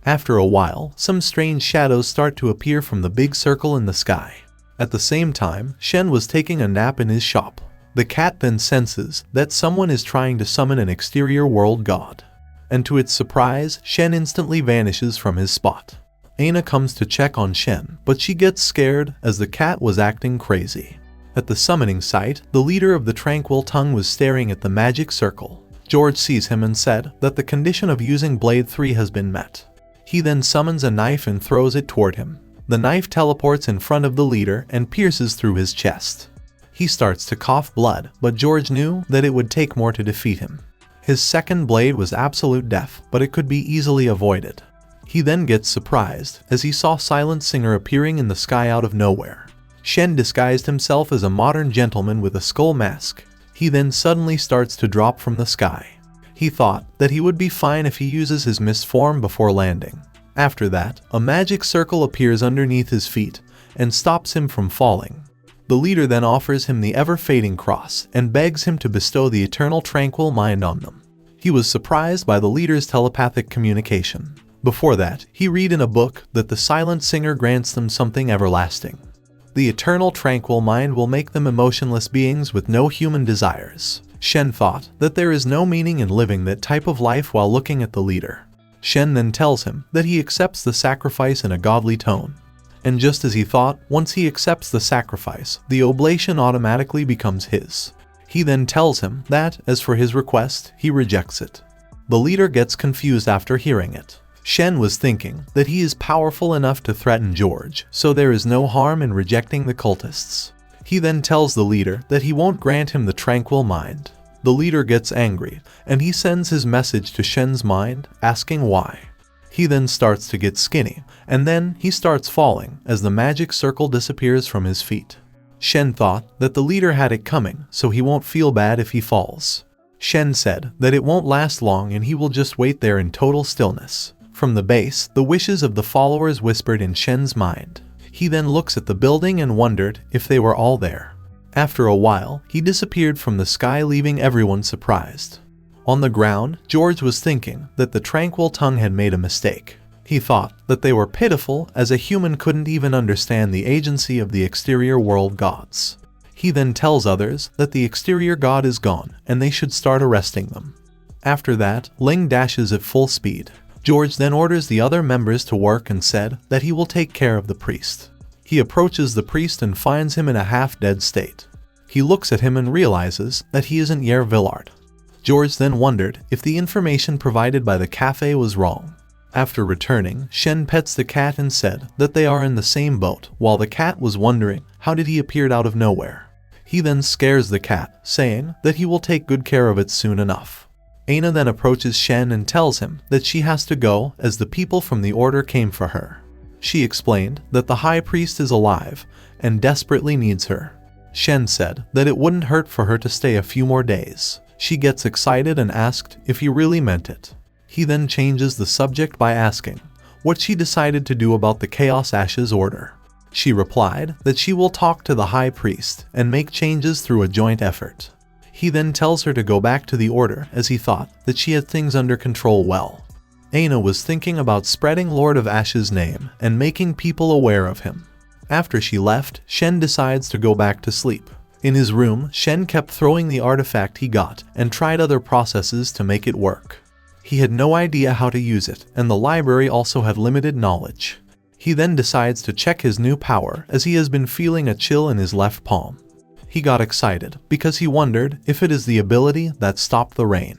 After a while, some strange shadows start to appear from the big circle in the sky. At the same time, Shen was taking a nap in his shop. The cat then senses that someone is trying to summon an exterior world god. And to its surprise, Shen instantly vanishes from his spot. Aina comes to check on Shen, but she gets scared as the cat was acting crazy. At the summoning site, the leader of the Tranquil Tongue was staring at the magic circle. George sees him and said that the condition of using Blade 3 has been met. He then summons a knife and throws it toward him. The knife teleports in front of the leader and pierces through his chest. He starts to cough blood, but George knew that it would take more to defeat him. His second blade was absolute death, but it could be easily avoided. He then gets surprised as he saw Silent Singer appearing in the sky out of nowhere. Shen disguised himself as a modern gentleman with a skull mask. He then suddenly starts to drop from the sky. He thought that he would be fine if he uses his mist form before landing. After that, a magic circle appears underneath his feet and stops him from falling. The leader then offers him the ever-fading cross and begs him to bestow the eternal tranquil mind on them. He was surprised by the leader's telepathic communication. Before that, he read in a book that the Silent Singer grants them something everlasting. The eternal tranquil mind will make them emotionless beings with no human desires. Shen thought that there is no meaning in living that type of life while looking at the leader. Shen then tells him that he accepts the sacrifice in a godly tone. And just as he thought, once he accepts the sacrifice, the oblation automatically becomes his. He then tells him that, as for his request, he rejects it. The leader gets confused after hearing it. Shen was thinking that he is powerful enough to threaten George, so there is no harm in rejecting the cultists. He then tells the leader that he won't grant him the tranquil mind. The leader gets angry, and he sends his message to Shen's mind, asking why. He then starts to get skinny, and then he starts falling as the magic circle disappears from his feet. Shen thought that the leader had it coming, so he won't feel bad if he falls. Shen said that it won't last long and he will just wait there in total stillness. From the base, the wishes of the followers whispered in Shen's mind. He then looks at the building and wondered if they were all there. After a while, he disappeared from the sky, leaving everyone surprised. On the ground, George was thinking that the tranquil tongue had made a mistake. He thought that they were pitiful, as a human couldn't even understand the agency of the exterior world gods. He then tells others that the exterior god is gone and they should start arresting them. After that, Ling dashes at full speed. George then orders the other members to work and said that he will take care of the priest. He approaches the priest and finds him in a half-dead state. He looks at him and realizes that he isn't Yer Villard. George then wondered if the information provided by the cafe was wrong. After returning, Shen pets the cat and said that they are in the same boat, while the cat was wondering how did he appear out of nowhere. He then scares the cat, saying that he will take good care of it soon enough. Aina then approaches Shen and tells him that she has to go as the people from the order came for her. She explained that the high priest is alive and desperately needs her. Shen said that it wouldn't hurt for her to stay a few more days. She gets excited and asked if he really meant it. He then changes the subject by asking what she decided to do about the Chaos Ashes order. She replied that she will talk to the high priest and make changes through a joint effort. He then tells her to go back to the order as he thought that she had things under control well. Aina was thinking about spreading Lord of Ash's name and making people aware of him. After she left, Shen decides to go back to sleep. In his room, Shen kept throwing the artifact he got and tried other processes to make it work. He had no idea how to use it, and the library also had limited knowledge. He then decides to check his new power as he has been feeling a chill in his left palm. He got excited because he wondered if it is the ability that stopped the rain.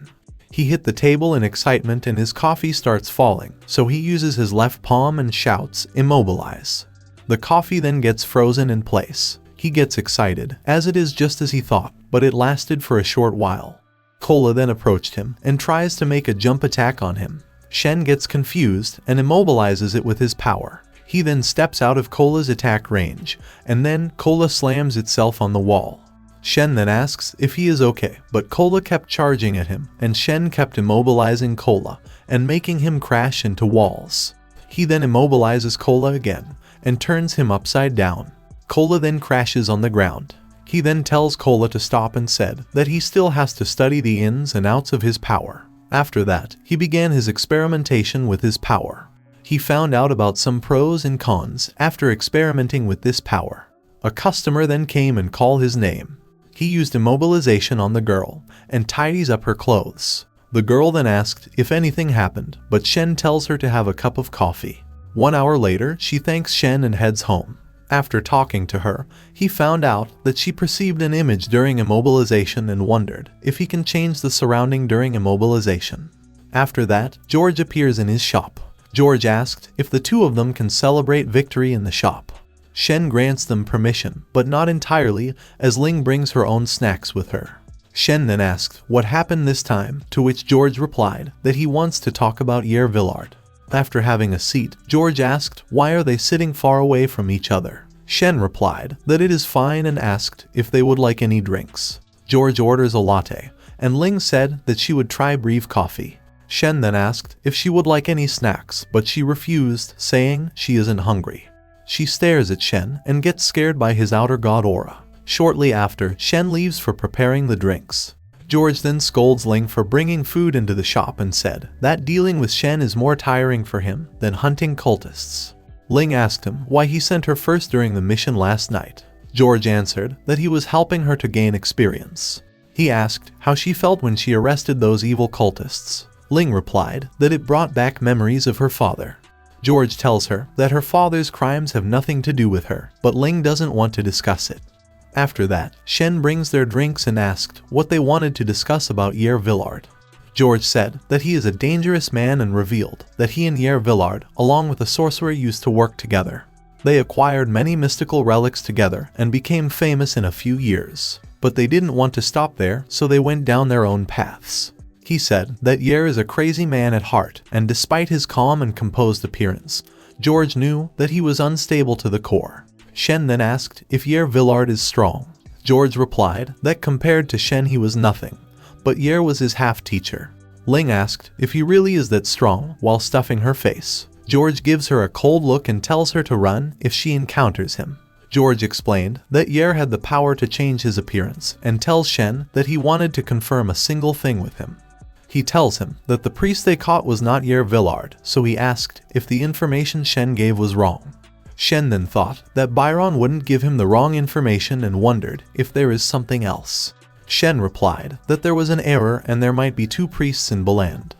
He hit the table in excitement and his coffee starts falling, so he uses his left palm and shouts, "Immobilize." The coffee then gets frozen in place. He gets excited, as it is just as he thought, but it lasted for a short while. Cola then approached him and tries to make a jump attack on him. Shen gets confused and immobilizes it with his power. He then steps out of Cola's attack range, and then Cola slams itself on the wall. Shen then asks if he is okay, but Cola kept charging at him, and Shen kept immobilizing Cola and making him crash into walls. He then immobilizes Cola again and turns him upside down. Cola then crashes on the ground. He then tells Cola to stop and said that he still has to study the ins and outs of his power. After that, he began his experimentation with his power. He found out about some pros and cons after experimenting with this power. A customer then came and called his name. He used immobilization on the girl and tidies up her clothes. The girl then asked if anything happened, but Shen tells her to have a cup of coffee. 1 hour later, she thanks Shen and heads home. After talking to her, he found out that she perceived an image during immobilization and wondered if he can change the surrounding during immobilization. After that, George appears in his shop. George asked if the two of them can celebrate victory in the shop. Shen grants them permission, but not entirely, as Ling brings her own snacks with her. Shen then asked what happened this time, to which George replied that he wants to talk about Yer Villard. After having a seat, George asked why are they sitting far away from each other. Shen replied that it is fine and asked if they would like any drinks. George orders a latte, and Ling said that she would try brief coffee. Shen then asked if she would like any snacks, but she refused, saying she isn't hungry. She stares at Shen and gets scared by his outer god aura. Shortly after, Shen leaves for preparing the drinks. George then scolds Ling for bringing food into the shop and said that dealing with Shen is more tiring for him than hunting cultists. Ling asked him why he sent her first during the mission last night. George answered that he was helping her to gain experience. He asked how she felt when she arrested those evil cultists. Ling replied that it brought back memories of her father. George tells her that her father's crimes have nothing to do with her, but Ling doesn't want to discuss it. After that, Shen brings their drinks and asked what they wanted to discuss about Yer Villard. George said that he is a dangerous man and revealed that he and Yer Villard, along with a sorcerer, used to work together. They acquired many mystical relics together and became famous in a few years. But they didn't want to stop there, so they went down their own paths. He said that Yer is a crazy man at heart, and despite his calm and composed appearance, George knew that he was unstable to the core. Shen then asked if Yer Villard is strong. George replied that compared to Shen he was nothing, but Yer was his half-teacher. Ling asked if he really is that strong while stuffing her face. George gives her a cold look and tells her to run if she encounters him. George explained that Yer had the power to change his appearance and tells Shen that he wanted to confirm a single thing with him. He tells him that the priest they caught was not Yer Villard, so he asked if the information Shen gave was wrong. Shen then thought that Byron wouldn't give him the wrong information and wondered if there is something else. Shen replied that there was an error and there might be two priests in Beland.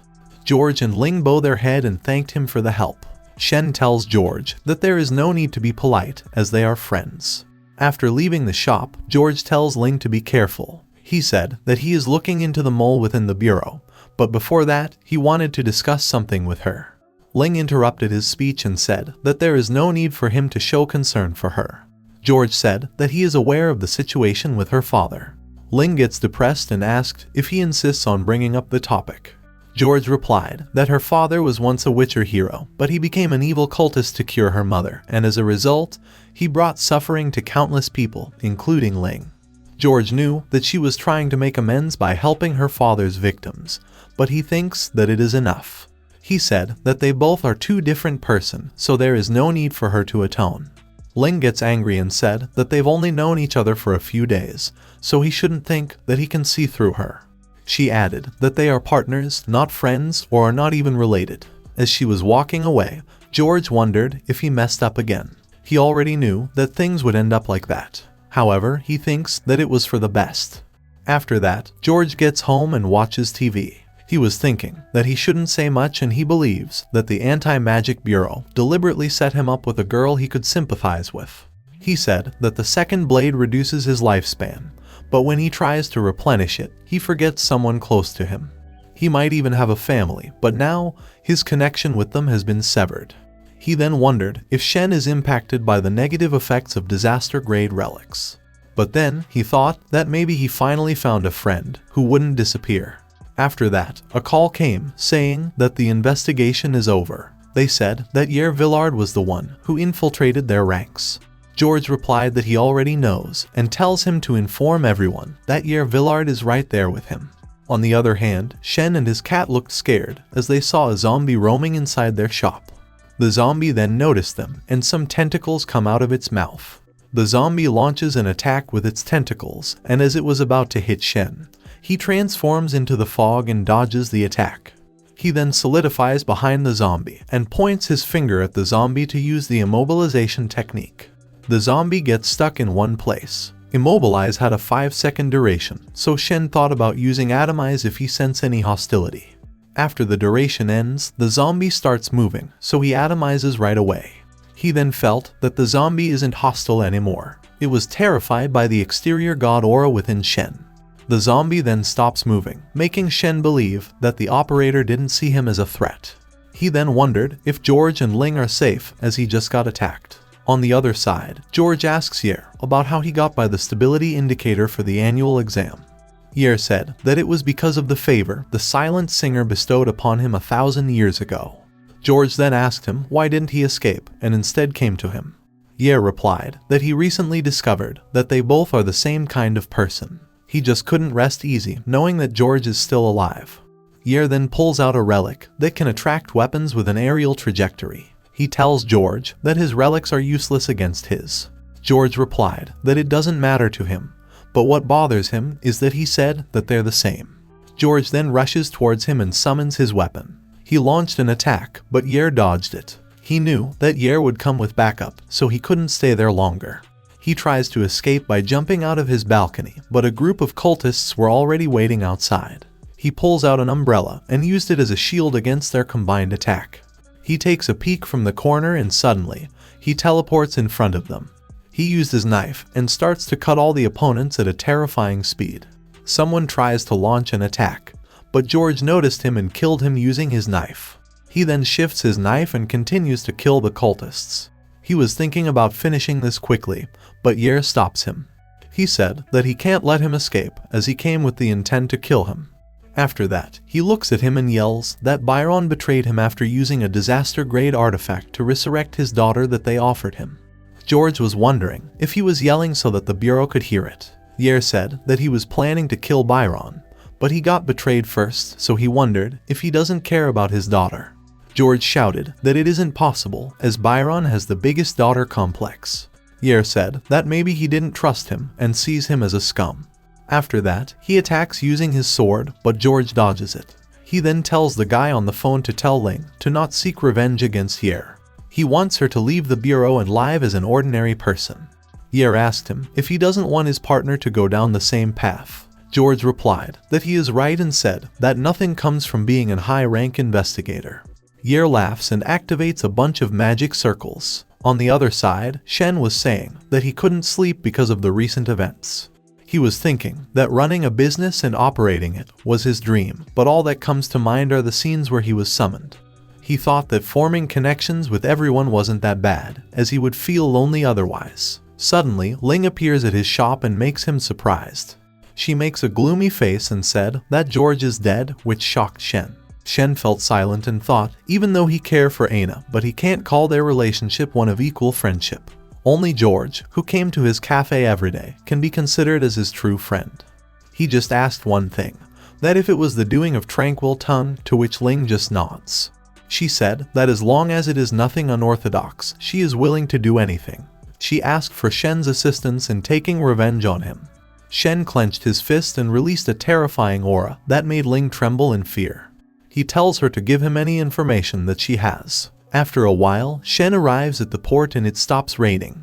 George and Ling bow their head and thanked him for the help. Shen tells George that there is no need to be polite as they are friends. After leaving the shop, George tells Ling to be careful. He said that he is looking into the mole within the bureau, but before that, he wanted to discuss something with her. Ling interrupted his speech and said that there is no need for him to show concern for her. George said that he is aware of the situation with her father. Ling gets depressed and asked if he insists on bringing up the topic. George replied that her father was once a Witcher hero, but he became an evil cultist to cure her mother, and as a result, he brought suffering to countless people, including Ling. George knew that she was trying to make amends by helping her father's victims, but he thinks that it is enough. He said that they both are two different persons, so there is no need for her to atone. Ling gets angry and said that they've only known each other for a few days, so he shouldn't think that he can see through her. She added that they are partners, not friends, or are not even related. As she was walking away, George wondered if he messed up again. He already knew that things would end up like that. However, he thinks that it was for the best. After that, George gets home and watches TV. He was thinking that he shouldn't say much, and he believes that the Anti-Magic Bureau deliberately set him up with a girl he could sympathize with. He said that the second blade reduces his lifespan, but when he tries to replenish it, he forgets someone close to him. He might even have a family, but now his connection with them has been severed. He then wondered if Shen is impacted by the negative effects of disaster-grade relics. But then he thought that maybe he finally found a friend who wouldn't disappear. After that, a call came saying that the investigation is over. They said that Yer Villard was the one who infiltrated their ranks. George replied that he already knows and tells him to inform everyone that Yer Villard is right there with him. On the other hand, Shen and his cat looked scared as they saw a zombie roaming inside their shop. The zombie then noticed them and some tentacles come out of its mouth. The zombie launches an attack with its tentacles, and as it was about to hit Shen, he transforms into the fog and dodges the attack. He then solidifies behind the zombie and points his finger at the zombie to use the immobilization technique. The zombie gets stuck in one place. Immobilize had a 5-second duration, so Shen thought about using Atomize if he senses any hostility. After the duration ends, the zombie starts moving, so he atomizes right away. He then felt that the zombie isn't hostile anymore. It was terrified by the exterior god aura within Shen. The zombie then stops moving, making Shen believe that the operator didn't see him as a threat. He then wondered if George and Ling are safe as he just got attacked. On the other side, George asks Yer about how he got by the stability indicator for the annual exam. Yer said that it was because of the favor the silent singer bestowed upon him 1,000 years ago. George then asked him why didn't he escape and instead came to him. Yer replied that he recently discovered that they both are the same kind of person. He just couldn't rest easy knowing that George is still alive. Yer then pulls out a relic that can attract weapons with an aerial trajectory. He tells George that his relics are useless against his. George replied that it doesn't matter to him, but what bothers him is that he said that they're the same. George then rushes towards him and summons his weapon. He launched an attack, but Yer dodged it. He knew that Yer would come with backup, so he couldn't stay there longer. He tries to escape by jumping out of his balcony, but a group of cultists were already waiting outside. He pulls out an umbrella and used it as a shield against their combined attack. He takes a peek from the corner and suddenly, he teleports in front of them. He used his knife and starts to cut all the opponents at a terrifying speed. Someone tries to launch an attack, but George noticed him and killed him using his knife. He then shifts his knife and continues to kill the cultists. He was thinking about finishing this quickly, but Yer stops him. He said that he can't let him escape as he came with the intent to kill him. After that, he looks at him and yells that Byron betrayed him after using a disaster-grade artifact to resurrect his daughter that they offered him. George was wondering if he was yelling so that the Bureau could hear it. Yer said that he was planning to kill Byron, but he got betrayed first, so he wondered if he doesn't care about his daughter. George shouted that it isn't possible as Byron has the biggest daughter complex. Yer said that maybe he didn't trust him and sees him as a scum. After that, he attacks using his sword, but George dodges it. He then tells the guy on the phone to tell Ling to not seek revenge against Yer. He wants her to leave the Bureau and live as an ordinary person. Yer asked him if he doesn't want his partner to go down the same path. George replied that he is right and said that nothing comes from being a high-rank investigator. Yer laughs and activates a bunch of magic circles. On the other side, Shen was saying that he couldn't sleep because of the recent events. He was thinking that running a business and operating it was his dream, but all that comes to mind are the scenes where he was summoned. He thought that forming connections with everyone wasn't that bad, as he would feel lonely otherwise. Suddenly, Ling appears at his shop and makes him surprised. She makes a gloomy face and said that George is dead, which shocked Shen. Shen felt silent and thought, even though he cared for Aina, but he can't call their relationship one of equal friendship. Only George, who came to his cafe every day, can be considered as his true friend. He just asked one thing, that if it was the doing of Tranquil Tongue, to which Ling just nods. She said that as long as it is nothing unorthodox, she is willing to do anything. She asked for Shen's assistance in taking revenge on him. Shen clenched his fist and released a terrifying aura that made Ling tremble in fear. He tells her to give him any information that she has. After a while, Shen arrives at the port and it stops raining.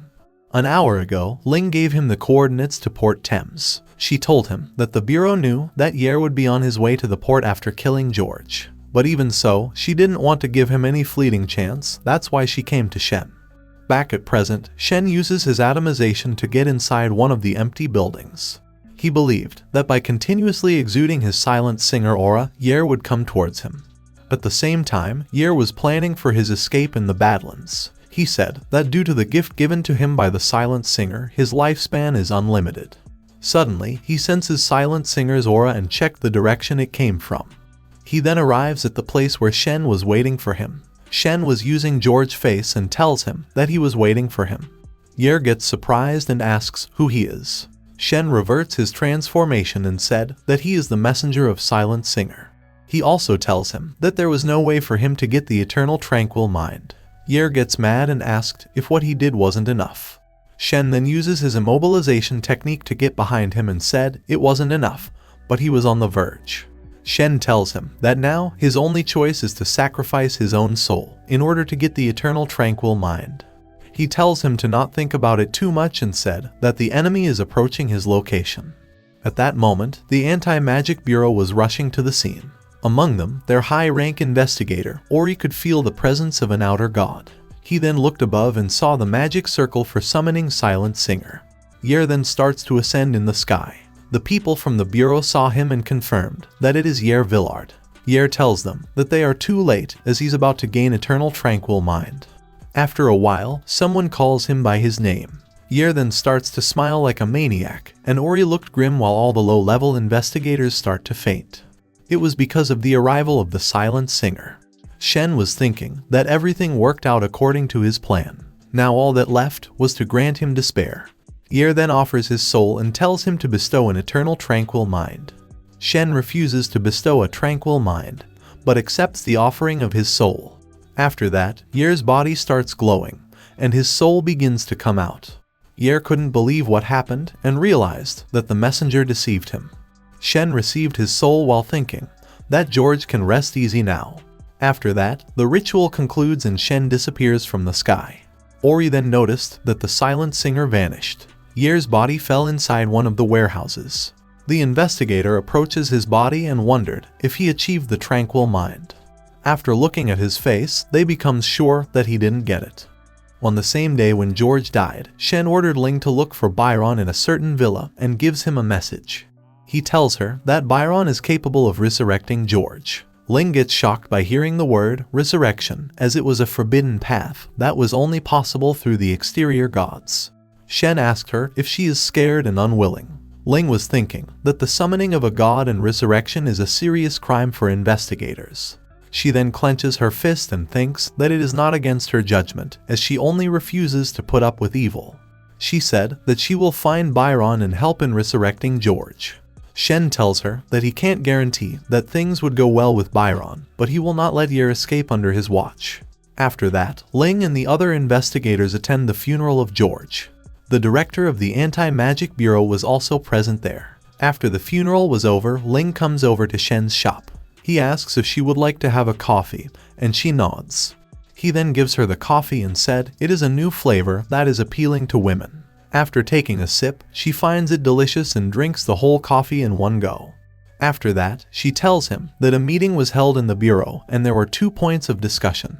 An hour ago, Ling gave him the coordinates to Port Thames. She told him that the Bureau knew that Yer would be on his way to the port after killing George. But even so, she didn't want to give him any fleeting chance, that's why she came to Shen. Back at present, Shen uses his atomization to get inside one of the empty buildings. He believed that by continuously exuding his silent singer aura, Yer would come towards him. At the same time, Yer was planning for his escape in the Badlands. He said that due to the gift given to him by the silent singer, his lifespan is unlimited. Suddenly, he senses silent singer's aura and checked the direction it came from. He then arrives at the place where Shen was waiting for him. Shen was using George's face and tells him that he was waiting for him. Yer gets surprised and asks who he is. Shen reverts his transformation and said that he is the messenger of Silent Singer. He also tells him that there was no way for him to get the eternal tranquil mind. Yer gets mad and asked if what he did wasn't enough. Shen then uses his immobilization technique to get behind him and said it wasn't enough, but he was on the verge. Shen tells him that now his only choice is to sacrifice his own soul in order to get the eternal tranquil mind. He tells him to not think about it too much and said that the enemy is approaching his location. At that moment, the Anti-Magic Bureau was rushing to the scene. Among them, their high-rank investigator, Ori, could feel the presence of an outer god. He then looked above and saw the magic circle for summoning Silent Singer. Yer then starts to ascend in the sky. The people from the Bureau saw him and confirmed that it is Yer Villard. Yer tells them that they are too late as he's about to gain eternal tranquil mind. After a while, someone calls him by his name. Yer then starts to smile like a maniac, and Ori looked grim while all the low-level investigators start to faint. It was because of the arrival of the Silent Singer. Shen was thinking that everything worked out according to his plan. Now all that left was to grant him despair. Yer then offers his soul and tells him to bestow an eternal tranquil mind. Shen refuses to bestow a tranquil mind, but accepts the offering of his soul. After that, Yer's body starts glowing, and his soul begins to come out. Yer couldn't believe what happened and realized that the messenger deceived him. Shen received his soul while thinking that George can rest easy now. After that, the ritual concludes and Shen disappears from the sky. Ori then noticed that the silent singer vanished. Ye's body fell inside one of the warehouses. The investigator approaches his body and wondered if he achieved the tranquil mind. After looking at his face, they become sure that he didn't get it. On the same day when George died, Shen ordered Ling to look for Byron in a certain villa and gives him a message. He tells her that Byron is capable of resurrecting George. Ling gets shocked by hearing the word resurrection, as it was a forbidden path that was only possible through the exterior gods. Shen asked her if she is scared and unwilling. Ling was thinking that the summoning of a god and resurrection is a serious crime for investigators. She then clenches her fist and thinks that it is not against her judgment, as she only refuses to put up with evil. She said that she will find Byron and help in resurrecting George. Shen tells her that he can't guarantee that things would go well with Byron, but he will not let Ye escape under his watch. After that, Ling and the other investigators attend the funeral of George. The director of the Anti-Magic Bureau was also present there. After the funeral was over, Ling comes over to Shen's shop. He asks if she would like to have a coffee, and she nods. He then gives her the coffee and said it is a new flavor that is appealing to women. After taking a sip, she finds it delicious and drinks the whole coffee in one go. After that, she tells him that a meeting was held in the bureau and there were 2 points of discussion.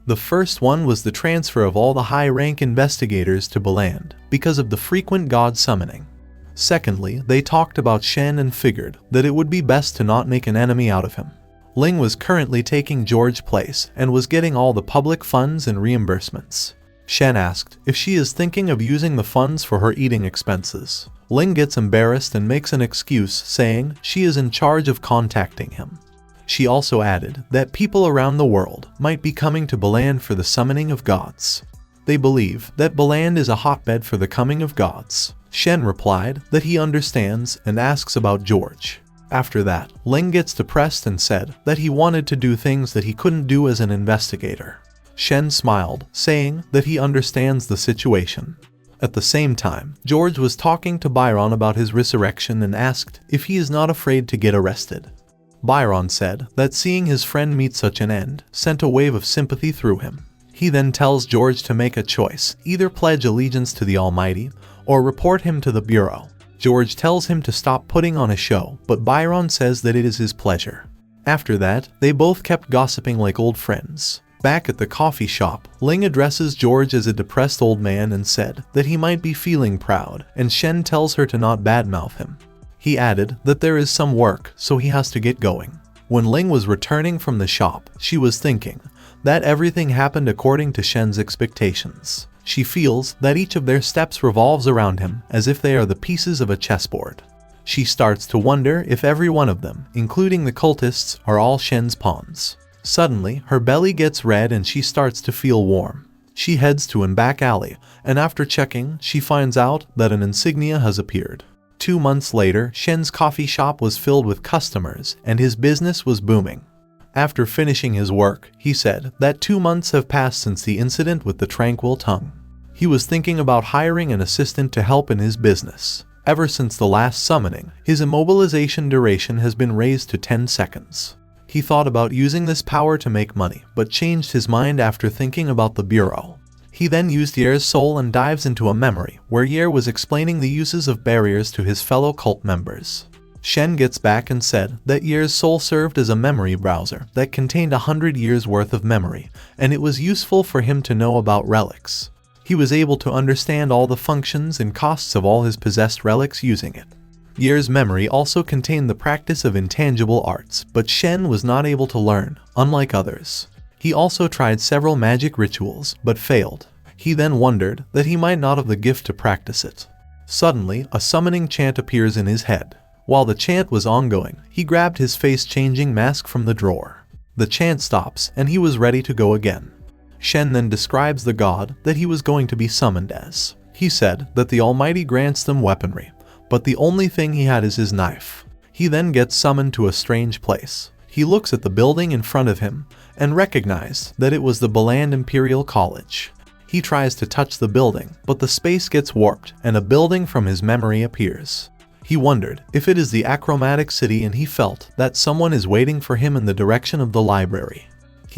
The first one was the transfer of all the high-rank investigators to Beland because of the frequent god summoning. Secondly, they talked about Shen and figured that it would be best to not make an enemy out of him. Ling was currently taking George's place and was getting all the public funds and reimbursements. Shen asked if she is thinking of using the funds for her eating expenses. Ling gets embarrassed and makes an excuse, saying she is in charge of contacting him. She also added that people around the world might be coming to Beland for the summoning of gods. They believe that Beland is a hotbed for the coming of gods. Shen replied that he understands and asks about George. After that, Ling gets depressed and said that he wanted to do things that he couldn't do as an investigator. Shen smiled, saying that he understands the situation. At the same time, George was talking to Byron about his resurrection and asked if he is not afraid to get arrested. Byron said that seeing his friend meet such an end sent a wave of sympathy through him. He then tells George to make a choice, either pledge allegiance to the Almighty or report him to the Bureau. George tells him to stop putting on a show, but Byron says that it is his pleasure. After that, they both kept gossiping like old friends. Back at the coffee shop, Ling addresses George as a depressed old man and said that he might be feeling proud, and Shen tells her to not badmouth him. He added that there is some work, so he has to get going. When Ling was returning from the shop, she was thinking that everything happened according to Shen's expectations. She feels that each of their steps revolves around him as if they are the pieces of a chessboard. She starts to wonder if every one of them, including the cultists, are all Shen's pawns. Suddenly, her belly gets red and she starts to feel warm. She heads to an back alley, and after checking, she finds out that an insignia has appeared. 2 months later, Shen's coffee shop was filled with customers, and his business was booming. After finishing his work, he said that 2 months have passed since the incident with the tranquil tongue. He was thinking about hiring an assistant to help in his business. Ever since the last summoning, his immobilization duration has been raised to 10 seconds. He thought about using this power to make money, but changed his mind after thinking about the Bureau. He then used Ye's soul and dives into a memory, where Ye was explaining the uses of barriers to his fellow cult members. Shen gets back and said that Ye's soul served as a memory browser that contained 100 years worth of memory, and it was useful for him to know about relics. He was able to understand all the functions and costs of all his possessed relics using it. Ye's memory also contained the practice of intangible arts, but Shen was not able to learn, unlike others. He also tried several magic rituals, but failed. He then wondered that he might not have the gift to practice it. Suddenly, a summoning chant appears in his head. While the chant was ongoing, he grabbed his face-changing mask from the drawer. The chant stops, and he was ready to go again. Shen then describes the god that he was going to be summoned as. He said that the Almighty grants them weaponry, but the only thing he had is his knife. He then gets summoned to a strange place. He looks at the building in front of him and recognized that it was the Beland Imperial College. He tries to touch the building, but the space gets warped and a building from his memory appears. He wondered if it is the Achromatic City, and he felt that someone is waiting for him in the direction of the library.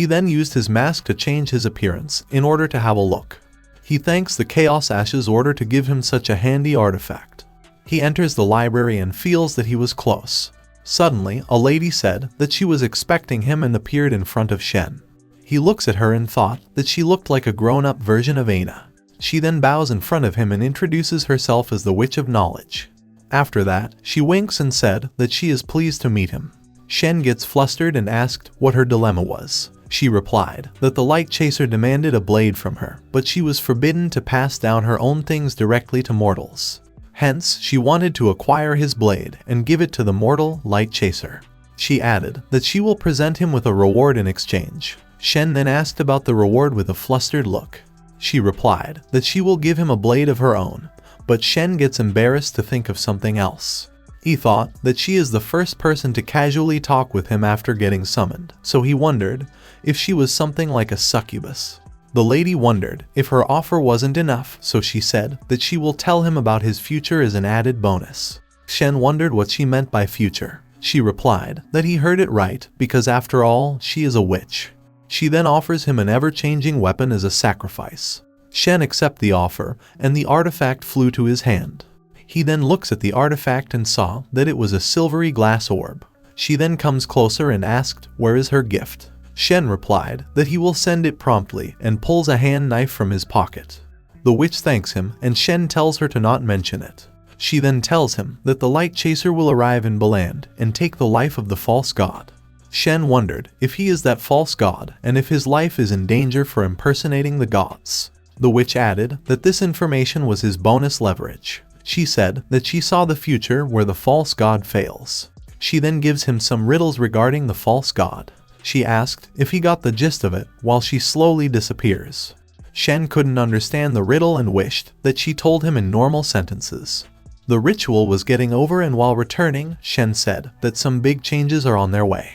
He then used his mask to change his appearance in order to have a look. He thanks the Chaos Ash's order to give him such a handy artifact. He enters the library and feels that he was close. Suddenly, a lady said that she was expecting him and appeared in front of Shen. He looks at her and thought that she looked like a grown-up version of Aina. She then bows in front of him and introduces herself as the Witch of Knowledge. After that, she winks and said that she is pleased to meet him. Shen gets flustered and asked what her dilemma was. She replied that the Light Chaser demanded a blade from her, but she was forbidden to pass down her own things directly to mortals. Hence, she wanted to acquire his blade and give it to the mortal Light Chaser. She added that she will present him with a reward in exchange. Shen then asked about the reward with a flustered look. She replied that she will give him a blade of her own, but Shen gets embarrassed to think of something else. He thought that she is the first person to casually talk with him after getting summoned, so he wondered if she was something like a succubus. The lady wondered if her offer wasn't enough, so she said that she will tell him about his future as an added bonus. Shen wondered what she meant by future. She replied that he heard it right because after all, she is a witch. She then offers him an ever-changing weapon as a sacrifice. Shen accepts the offer, and the artifact flew to his hand. He then looks at the artifact and saw that it was a silvery glass orb. She then comes closer and asked where is her gift. Shen replied that he will send it promptly and pulls a hand knife from his pocket. The witch thanks him and Shen tells her to not mention it. She then tells him that the Light Chaser will arrive in Baland and take the life of the false god. Shen wondered if he is that false god and if his life is in danger for impersonating the gods. The witch added that this information was his bonus leverage. She said that she saw the future where the false god fails. She then gives him some riddles regarding the false god. She asked if he got the gist of it while she slowly disappears. Shen couldn't understand the riddle and wished that she told him in normal sentences. The ritual was getting over and while returning, Shen said that some big changes are on their way.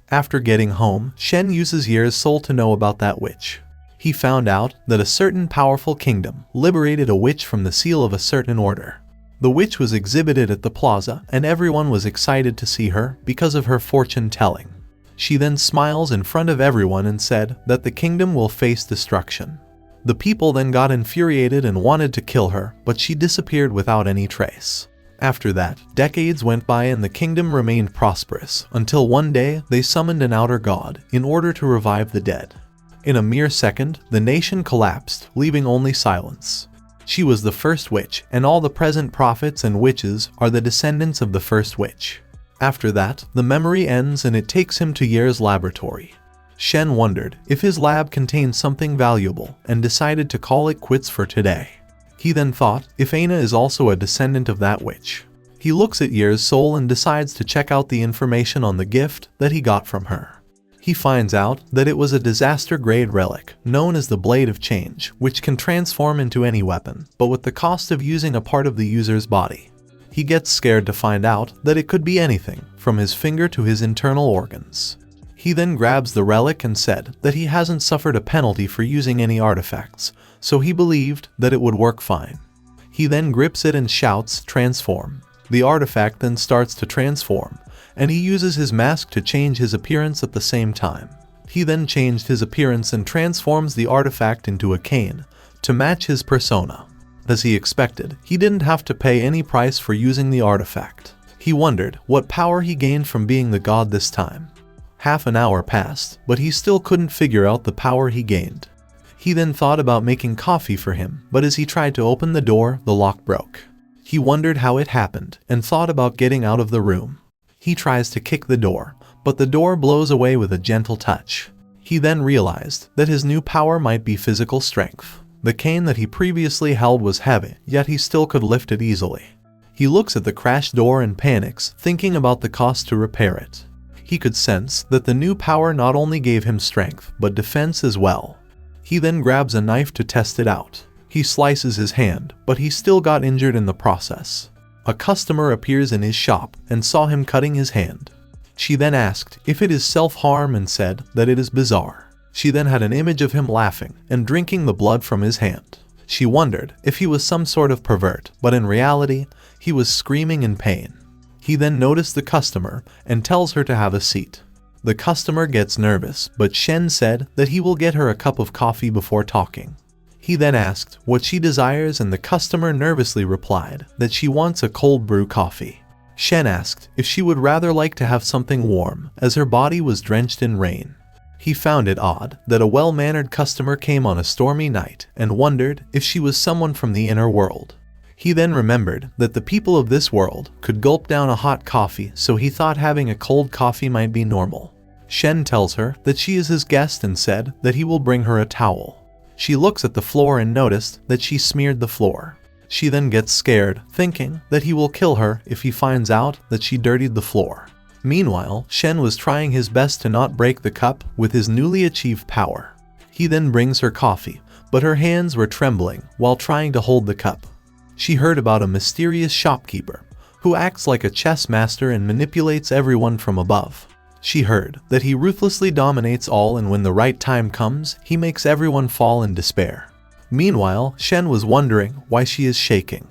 After getting home, Shen uses Ye's soul to know about that witch. He found out that a certain powerful kingdom liberated a witch from the seal of a certain order. The witch was exhibited at the plaza and everyone was excited to see her because of her fortune-telling. She then smiles in front of everyone and said that the kingdom will face destruction. The people then got infuriated and wanted to kill her, but she disappeared without any trace. After that, decades went by and the kingdom remained prosperous, until one day they summoned an outer god in order to revive the dead. In a mere second, the nation collapsed, leaving only silence. She was the first witch, and all the present prophets and witches are the descendants of the first witch. After that, the memory ends and it takes him to Ye's laboratory. Shen wondered if his lab contained something valuable and decided to call it quits for today. He then thought if Aina is also a descendant of that witch. He looks at Ye's soul and decides to check out the information on the gift that he got from her. He finds out that it was a disaster-grade relic, known as the Blade of Change, which can transform into any weapon, but with the cost of using a part of the user's body. He gets scared to find out that it could be anything, from his finger to his internal organs. He then grabs the relic and said that he hasn't suffered a penalty for using any artifacts, so he believed that it would work fine. He then grips it and shouts, "Transform." The artifact then starts to transform, and he uses his mask to change his appearance at the same time. He then changed his appearance and transforms the artifact into a cane to match his persona. As he expected, he didn't have to pay any price for using the artifact. He wondered what power he gained from being the god this time. Half an hour passed, but he still couldn't figure out the power he gained. He then thought about making coffee for him, but as he tried to open the door, the lock broke. He wondered how it happened and thought about getting out of the room. He tries to kick the door, but the door blows away with a gentle touch. He then realized that his new power might be physical strength. The cane that he previously held was heavy, yet he still could lift it easily. He looks at the crashed door and panics, thinking about the cost to repair it. He could sense that the new power not only gave him strength, but defense as well. He then grabs a knife to test it out. He slices his hand, but he still got injured in the process. A customer appears in his shop and saw him cutting his hand. She then asked if it is self-harm and said that it is bizarre. She then had an image of him laughing and drinking the blood from his hand. She wondered if he was some sort of pervert, but in reality, he was screaming in pain. He then noticed the customer and tells her to have a seat. The customer gets nervous, but Shen said that he will get her a cup of coffee before talking. He then asked what she desires, and the customer nervously replied that she wants a cold brew coffee. Shen asked if she would rather like to have something warm, as her body was drenched in rain. He found it odd that a well-mannered customer came on a stormy night and wondered if she was someone from the inner world. He then remembered that the people of this world could gulp down a hot coffee, so he thought having a cold coffee might be normal. Shen tells her that she is his guest and said that he will bring her a towel. She looks at the floor and noticed that she smeared the floor. She then gets scared, thinking that he will kill her if he finds out that she dirtied the floor. Meanwhile, Shen was trying his best to not break the cup with his newly achieved power. He then brings her coffee, but her hands were trembling while trying to hold the cup. She heard about a mysterious shopkeeper who acts like a chess master and manipulates everyone from above. She heard that he ruthlessly dominates all, and when the right time comes, he makes everyone fall in despair. Meanwhile, Shen was wondering why she is shaking.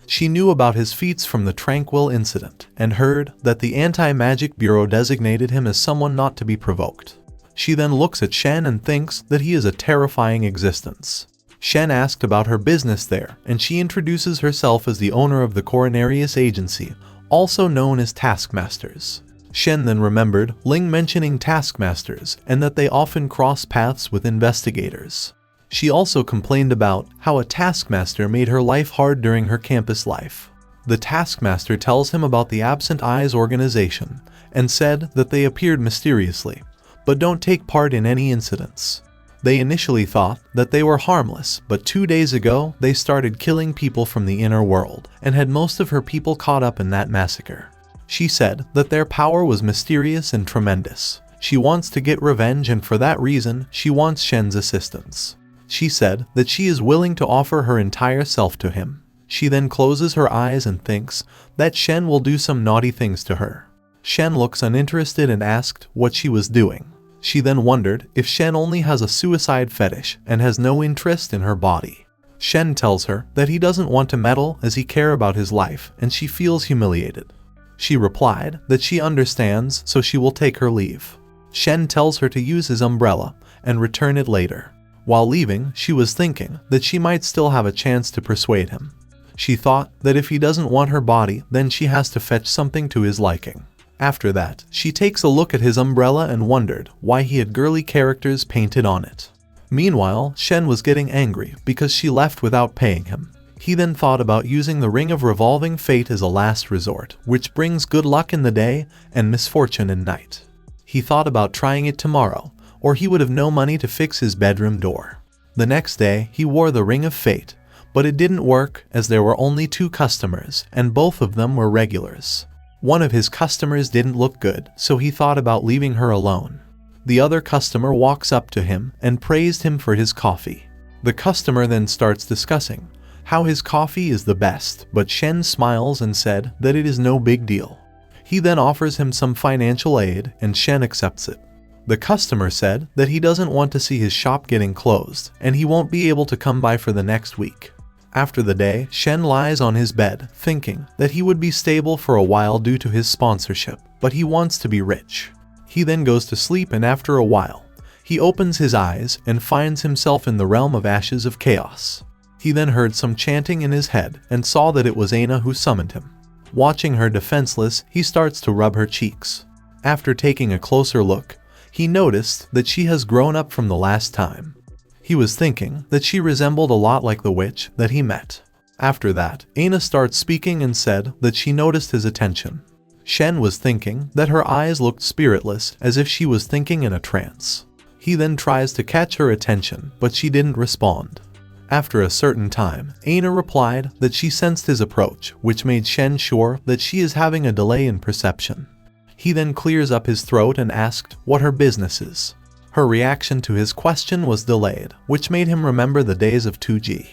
She knew about his feats from the Tranquil incident and heard that the Anti-Magic Bureau designated him as someone not to be provoked. She then looks at Shen and thinks that he is a terrifying existence. Shen asked about her business there, and she introduces herself as the owner of the Coronarius Agency, also known as Taskmasters. Shen then remembered Ling mentioning Taskmasters and that they often cross paths with investigators. She also complained about how a taskmaster made her life hard during her campus life. The taskmaster tells him about the Absent Eyes organization and said that they appeared mysteriously, but don't take part in any incidents. They initially thought that they were harmless, but 2 days ago they started killing people from the inner world and had most of her people caught up in that massacre. She said that their power was mysterious and tremendous. She wants to get revenge, and for that reason she wants Shen's assistance. She said that she is willing to offer her entire self to him. She then closes her eyes and thinks that Shen will do some naughty things to her. Shen looks uninterested and asked what she was doing. She then wondered if Shen only has a suicide fetish and has no interest in her body. Shen tells her that he doesn't want to meddle as he cares about his life, and she feels humiliated. She replied that she understands, so she will take her leave. Shen tells her to use his umbrella and return it later. While leaving, she was thinking that she might still have a chance to persuade him. She thought that if he doesn't want her body, then she has to fetch something to his liking. After that, she takes a look at his umbrella and wondered why he had girly characters painted on it. Meanwhile, Shen was getting angry because she left without paying him. He then thought about using the Ring of Revolving Fate as a last resort, which brings good luck in the day and misfortune in night. He thought about trying it tomorrow, or he would have no money to fix his bedroom door. The next day, he wore the Ring of Fate, but it didn't work as there were only 2 customers, and both of them were regulars. One of his customers didn't look good, so he thought about leaving her alone. The other customer walks up to him and praised him for his coffee. The customer then starts discussing how his coffee is the best, but Shen smiles and said that it is no big deal. He then offers him some financial aid, and Shen accepts it. The customer said that he doesn't want to see his shop getting closed, and he won't be able to come by for the next week. After the day, Shen lies on his bed, thinking that he would be stable for a while due to his sponsorship, but he wants to be rich. He then goes to sleep, and after a while, he opens his eyes and finds himself in the realm of ashes of chaos. He then heard some chanting in his head and saw that it was Aina who summoned him. Watching her defenseless, he starts to rub her cheeks. After taking a closer look, he noticed that she has grown up from the last time. He was thinking that she resembled a lot like the witch that he met. After that, Aina starts speaking and said that she noticed his attention. Shen was thinking that her eyes looked spiritless, as if she was thinking in a trance. He then tries to catch her attention, but she didn't respond. After a certain time, Aina replied that she sensed his approach, which made Shen sure that she is having a delay in perception. He then clears up his throat and asked what her business is. Her reaction to his question was delayed, which made him remember the days of 2G.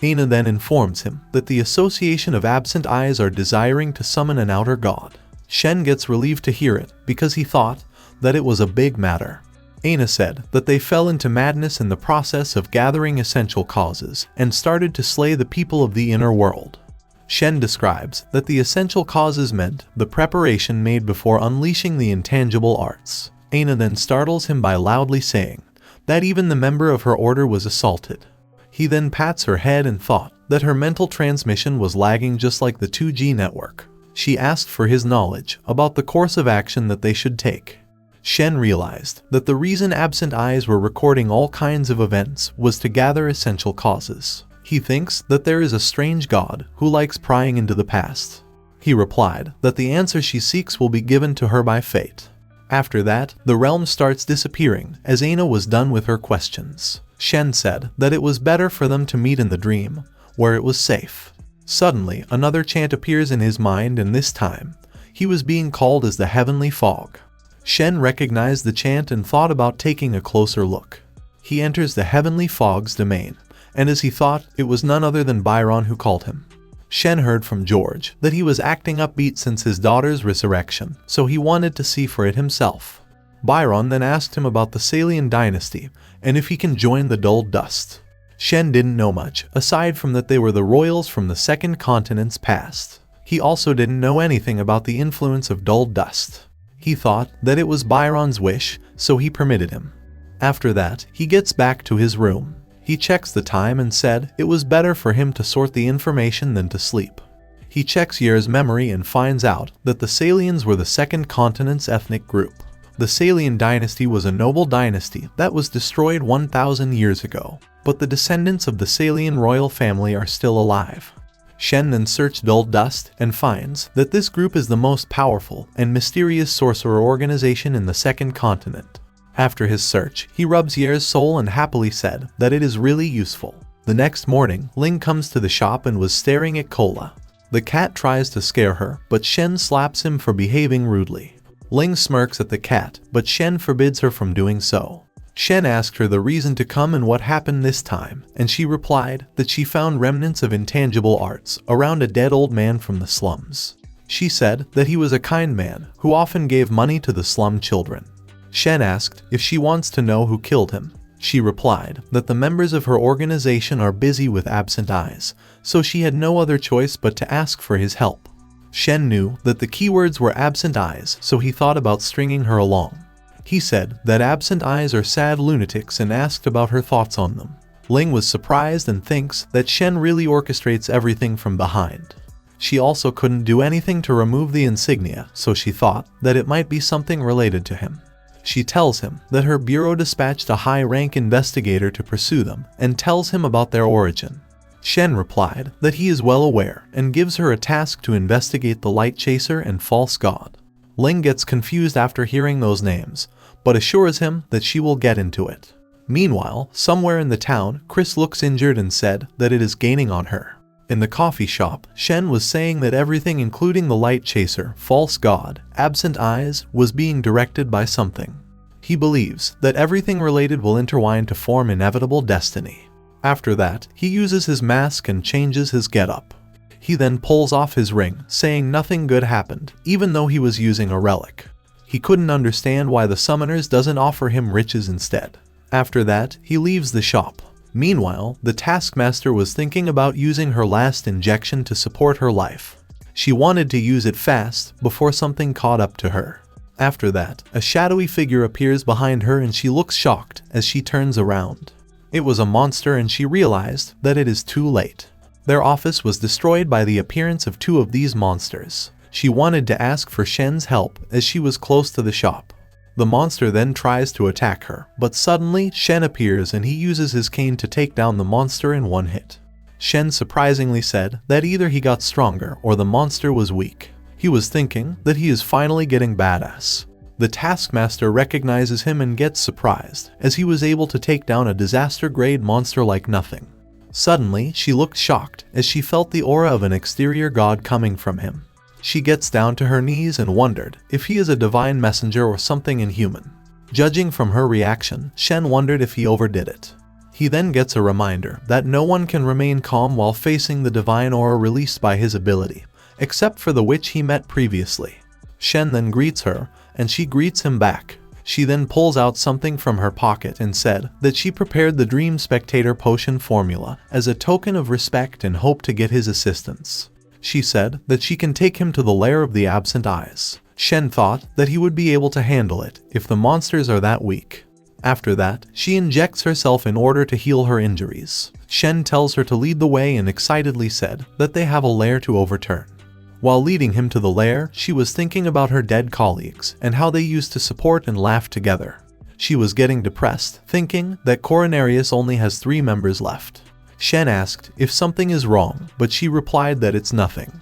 Aina then informs him that the Association of Absent Eyes are desiring to summon an outer god. Shen gets relieved to hear it because he thought that it was a big matter. Aina said that they fell into madness in the process of gathering essential causes and started to slay the people of the inner world. Shen describes that the essential causes meant the preparation made before unleashing the intangible arts. Aina then startles him by loudly saying that even the member of her order was assaulted. He then pats her head and thought that her mental transmission was lagging just like the 2G network. She asked for his knowledge about the course of action that they should take. Shen realized that the reason absent eyes were recording all kinds of events was to gather essential causes. He thinks that there is a strange god who likes prying into the past. He replied that the answer she seeks will be given to her by fate. After that, the realm starts disappearing as Aina was done with her questions. Shen said that it was better for them to meet in the dream, where it was safe. Suddenly, another chant appears in his mind, and this time, he was being called as the Heavenly Fog. Shen recognized the chant and thought about taking a closer look. He enters the Heavenly Fog's domain, and as he thought, it was none other than Byron who called him. Shen heard from George that he was acting upbeat since his daughter's resurrection, so he wanted to see for it himself. Byron then asked him about the Salian dynasty and if he can join the Dull Dust. Shen didn't know much, aside from that they were the royals from the second continent's past. He also didn't know anything about the influence of Dull Dust. He thought that it was Byron's wish, so he permitted him. After that, he gets back to his room. He checks the time and said it was better for him to sort the information than to sleep. He checks Yer's memory and finds out that the Salians were the second continent's ethnic group. The Salian dynasty was a noble dynasty that was destroyed 1,000 years ago, but the descendants of the Salian royal family are still alive. Shen then searched Dull Dust and finds that this group is the most powerful and mysterious sorcerer organization in the second continent. After his search, he rubs Yer's soul and happily said that it is really useful. The next morning, Ling comes to the shop and was staring at Cola. The cat tries to scare her, but Shen slaps him for behaving rudely. Ling smirks at the cat, but Shen forbids her from doing so. Shen asked her the reason to come and what happened this time, and she replied that she found remnants of intangible arts around a dead old man from the slums. She said that he was a kind man who often gave money to the slum children. Shen asked if she wants to know who killed him. She replied that the members of her organization are busy with absent eyes, so she had no other choice but to ask for his help. Shen knew that the keywords were absent eyes, so he thought about stringing her along. He said that absent eyes are sad lunatics and asked about her thoughts on them. Ling was surprised and thinks that Shen really orchestrates everything from behind. She also couldn't do anything to remove the insignia, so she thought that it might be something related to him. She tells him that her bureau dispatched a high-rank investigator to pursue them and tells him about their origin. Shen replied that he is well aware and gives her a task to investigate the Light Chaser and False God. Ling gets confused after hearing those names, but assures him that she will get into it. Meanwhile, somewhere in the town, Chris looks injured and said that it is gaining on her. In the coffee shop, Shen was saying that everything including the Light Chaser, False God, Absent Eyes, was being directed by something. He believes that everything related will intertwine to form inevitable destiny. After that, he uses his mask and changes his getup. He then pulls off his ring, saying nothing good happened, even though he was using a relic. He couldn't understand why the summoners doesn't offer him riches instead. After that, he leaves the shop. Meanwhile, the taskmaster was thinking about using her last injection to support her life. She wanted to use it fast before something caught up to her. After that, a shadowy figure appears behind her and she looks shocked as she turns around. It was a monster and she realized that it is too late. Their office was destroyed by the appearance of two of these monsters. She wanted to ask for Shen's help as she was close to the shop. The monster then tries to attack her, but suddenly Shen appears and he uses his cane to take down the monster in one hit. Shen surprisingly said that either he got stronger or the monster was weak. He was thinking that he is finally getting badass. The taskmaster recognizes him and gets surprised, as he was able to take down a disaster-grade monster like nothing. Suddenly, she looked shocked as she felt the aura of an exterior god coming from him. She gets down to her knees and wondered if he is a divine messenger or something inhuman. Judging from her reaction, Shen wondered if he overdid it. He then gets a reminder that no one can remain calm while facing the divine aura released by his ability, except for the witch he met previously. Shen then greets her, and she greets him back. She then pulls out something from her pocket and said that she prepared the Dream Spectator potion formula as a token of respect and hoped to get his assistance. She said that she can take him to the lair of the absent eyes. Shen thought that he would be able to handle it if the monsters are that weak. After that, she injects herself in order to heal her injuries. Shen tells her to lead the way and excitedly said that they have a lair to overturn. While leading him to the lair, she was thinking about her dead colleagues and how they used to support and laugh together. She was getting depressed, thinking that Coronarius only has 3 members left. Shen asked if something is wrong, but she replied that it's nothing.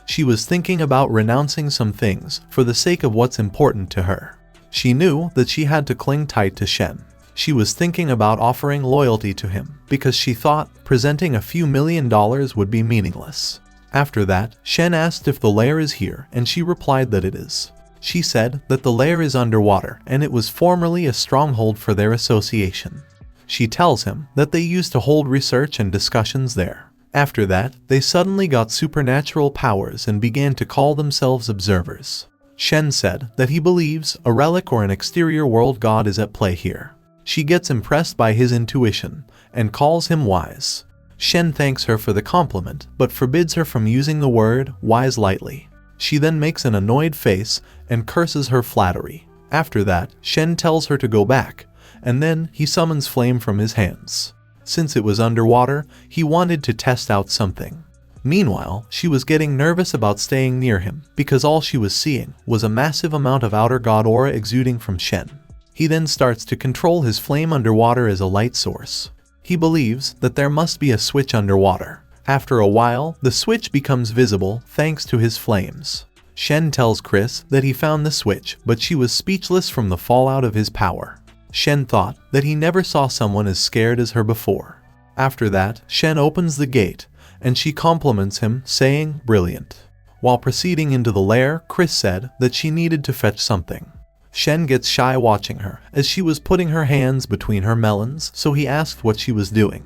She was thinking about renouncing some things for the sake of what's important to her. She knew that she had to cling tight to Shen. She was thinking about offering loyalty to him because she thought presenting a few $1,000,000 would be meaningless. After that, Shen asked if the lair is here and she replied that it is. She said that the lair is underwater and it was formerly a stronghold for their association. She tells him that they used to hold research and discussions there. After that, they suddenly got supernatural powers and began to call themselves observers. Shen said that he believes a relic or an exterior world god is at play here. She gets impressed by his intuition and calls him wise. Shen thanks her for the compliment but forbids her from using the word wise lightly. She then makes an annoyed face and curses her flattery. After that, Shen tells her to go back, and then he summons flame from his hands. Since it was underwater, he wanted to test out something. Meanwhile, she was getting nervous about staying near him because all she was seeing was a massive amount of outer god aura exuding from Shen. He then starts to control his flame underwater as a light source. He believes that there must be a switch underwater. After a while, the switch becomes visible thanks to his flames. Shen tells Chris that he found the switch, but she was speechless from the fallout of his power. Shen thought that he never saw someone as scared as her before. After that, Shen opens the gate, and she compliments him, saying, "Brilliant." While proceeding into the lair, Chris said that she needed to fetch something. Shen gets shy watching her, as she was putting her hands between her melons, so he asked what she was doing.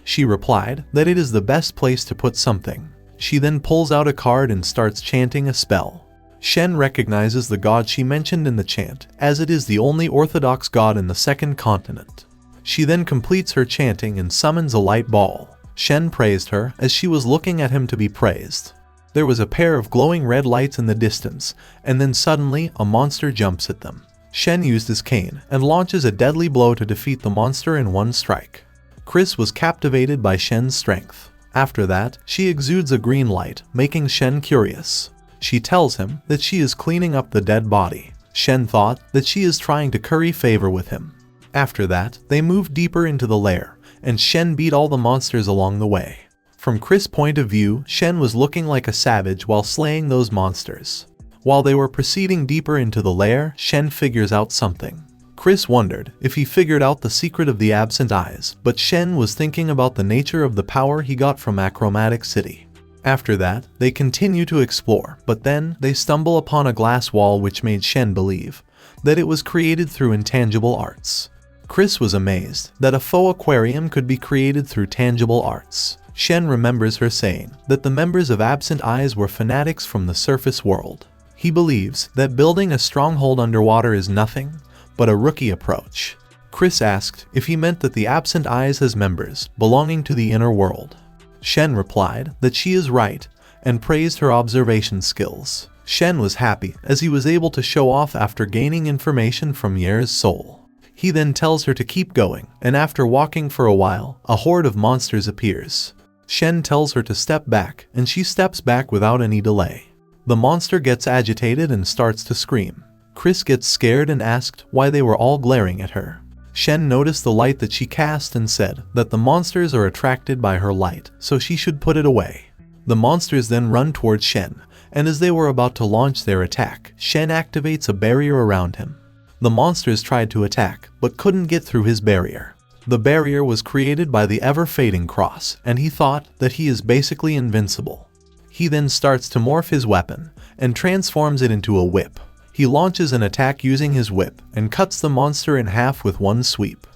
She replied that it is the best place to put something. She then pulls out a card and starts chanting a spell. Shen recognizes the god she mentioned in the chant, as it is the only orthodox god in the second continent. She then completes her chanting and summons a light ball. Shen praised her as she was looking at him to be praised. There was a pair of glowing red lights in the distance, and then suddenly a monster jumps at them. Shen used his cane and launches a deadly blow to defeat the monster in one strike. Chris was captivated by Shen's strength. After that, she exudes a green light, making Shen curious. She tells him that she is cleaning up the dead body. Shen thought that she is trying to curry favor with him. After that, they moved deeper into the lair, and Shen beat all the monsters along the way. From Chris' point of view, Shen was looking like a savage while slaying those monsters. While they were proceeding deeper into the lair, Shen figures out something. Chris wondered if he figured out the secret of the absent eyes, but Shen was thinking about the nature of the power he got from Achromatic City. After that, they continue to explore, but then they stumble upon a glass wall which made Shen believe that it was created through intangible arts. Chris was amazed that a faux aquarium could be created through tangible arts. Shen remembers her saying that the members of Absent Eyes were fanatics from the surface world. He believes that building a stronghold underwater is nothing but a rookie approach. Chris asked if he meant that the Absent Eyes has members belonging to the inner world. Shen replied that she is right and praised her observation skills. Shen was happy as he was able to show off after gaining information from Yer's soul. He then tells her to keep going, and after walking for a while, a horde of monsters appears. Shen tells her to step back, and she steps back without any delay. The monster gets agitated and starts to scream. Chris gets scared and asked why they were all glaring at her. Shen noticed the light that she cast and said that the monsters are attracted by her light, so she should put it away. The monsters then run towards Shen, and as they were about to launch their attack, Shen activates a barrier around him. The monsters tried to attack, but couldn't get through his barrier. The barrier was created by the ever-fading cross, and he thought that he is basically invincible. He then starts to morph his weapon, and transforms it into a whip. He launches an attack using his whip, and cuts the monster in half with one sweep.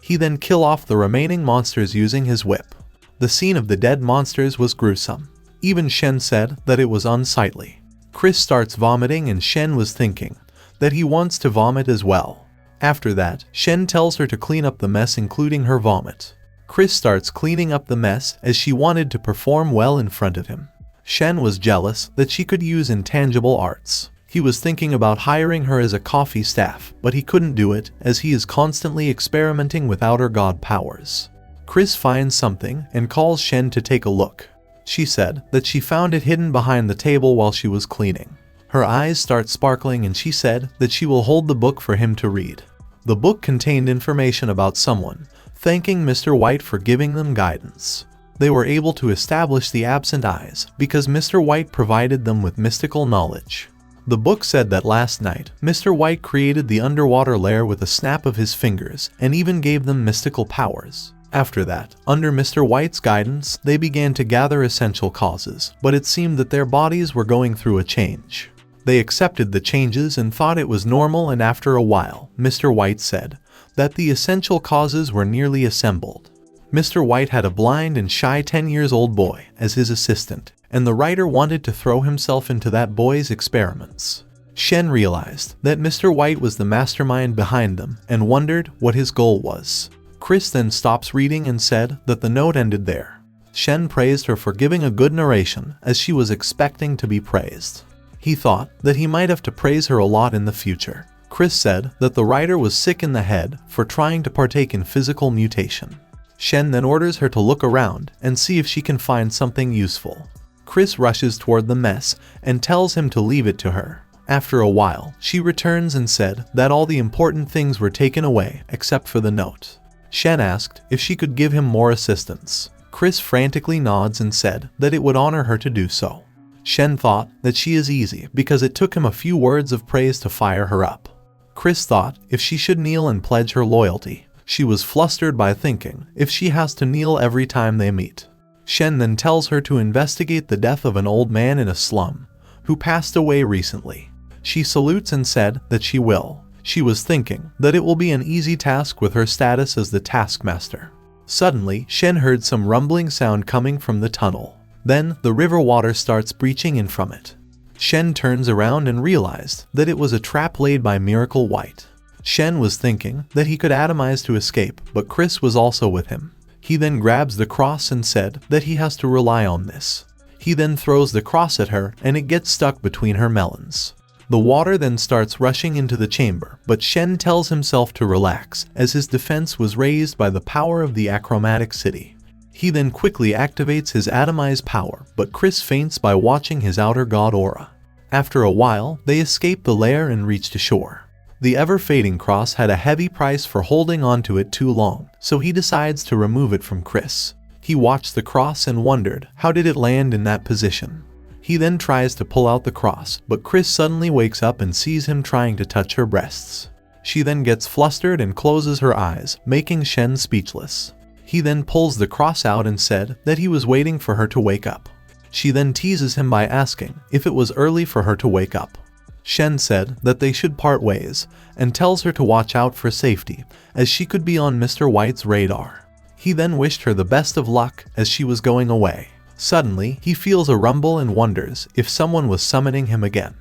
He then kills off the remaining monsters using his whip. The scene of the dead monsters was gruesome. Even Shen said that it was unsightly. Chris starts vomiting and Shen was thinking that he wants to vomit as well. After that, Shen tells her to clean up the mess including her vomit. Chris starts cleaning up the mess as she wanted to perform well in front of him. Shen was jealous that she could use intangible arts. He was thinking about hiring her as a coffee staff, but he couldn't do it as he is constantly experimenting with outer god powers. Chris finds something and calls Shen to take a look. She said that she found it hidden behind the table while she was cleaning. Her eyes start sparkling and she said that she will hold the book for him to read. The book contained information about someone, thanking Mr. White for giving them guidance. They were able to establish the absent eyes because Mr. White provided them with mystical knowledge. The book said that last night, Mr. White created the underwater lair with a snap of his fingers and even gave them mystical powers. After that, under Mr. White's guidance, they began to gather essential causes, but it seemed that their bodies were going through a change. They accepted the changes and thought it was normal, and after a while, Mr. White said that the essential causes were nearly assembled. Mr. White had a blind and shy 10-year-old boy as his assistant, and the writer wanted to throw himself into that boy's experiments. Shen realized that Mr. White was the mastermind behind them and wondered what his goal was. Chris then stops reading and said that the note ended there. Shen praised her for giving a good narration as she was expecting to be praised. He thought that he might have to praise her a lot in the future. Chris said that the writer was sick in the head for trying to partake in physical mutation. Shen then orders her to look around and see if she can find something useful. Chris rushes toward the mess and tells him to leave it to her. After a while, she returns and said that all the important things were taken away except for the note. Shen asked if she could give him more assistance. Chris frantically nods and said that it would honor her to do so. Shen thought that she is easy because it took him a few words of praise to fire her up. Chris thought if she should kneel and pledge her loyalty. She was flustered by thinking if she has to kneel every time they meet. Shen then tells her to investigate the death of an old man in a slum who passed away recently. She salutes and said that she will. She was thinking that it will be an easy task with her status as the taskmaster. Suddenly, Shen heard some rumbling sound coming from the tunnel. Then, the river water starts breaching in from it. Shen turns around and realized that it was a trap laid by Miracle White. Shen was thinking that he could atomize to escape, but Chris was also with him. He then grabs the cross and said that he has to rely on this. He then throws the cross at her and it gets stuck between her melons. The water then starts rushing into the chamber, but Shen tells himself to relax as his defense was raised by the power of the achromatic city. He then quickly activates his atomized power, but Chris faints by watching his outer god aura. After a while, they escape the lair and reach to shore. The ever-fading cross had a heavy price for holding onto it too long, so he decides to remove it from Chris. He watched the cross and wondered how did it land in that position. He then tries to pull out the cross, but Chris suddenly wakes up and sees him trying to touch her breasts. She then gets flustered and closes her eyes, making Shen speechless. He then pulls the cross out and said that he was waiting for her to wake up. She then teases him by asking if it was early for her to wake up. Shen said that they should part ways and tells her to watch out for safety as she could be on Mr. White's radar. He then wished her the best of luck as she was going away. Suddenly, he feels a rumble and wonders if someone was summoning him again.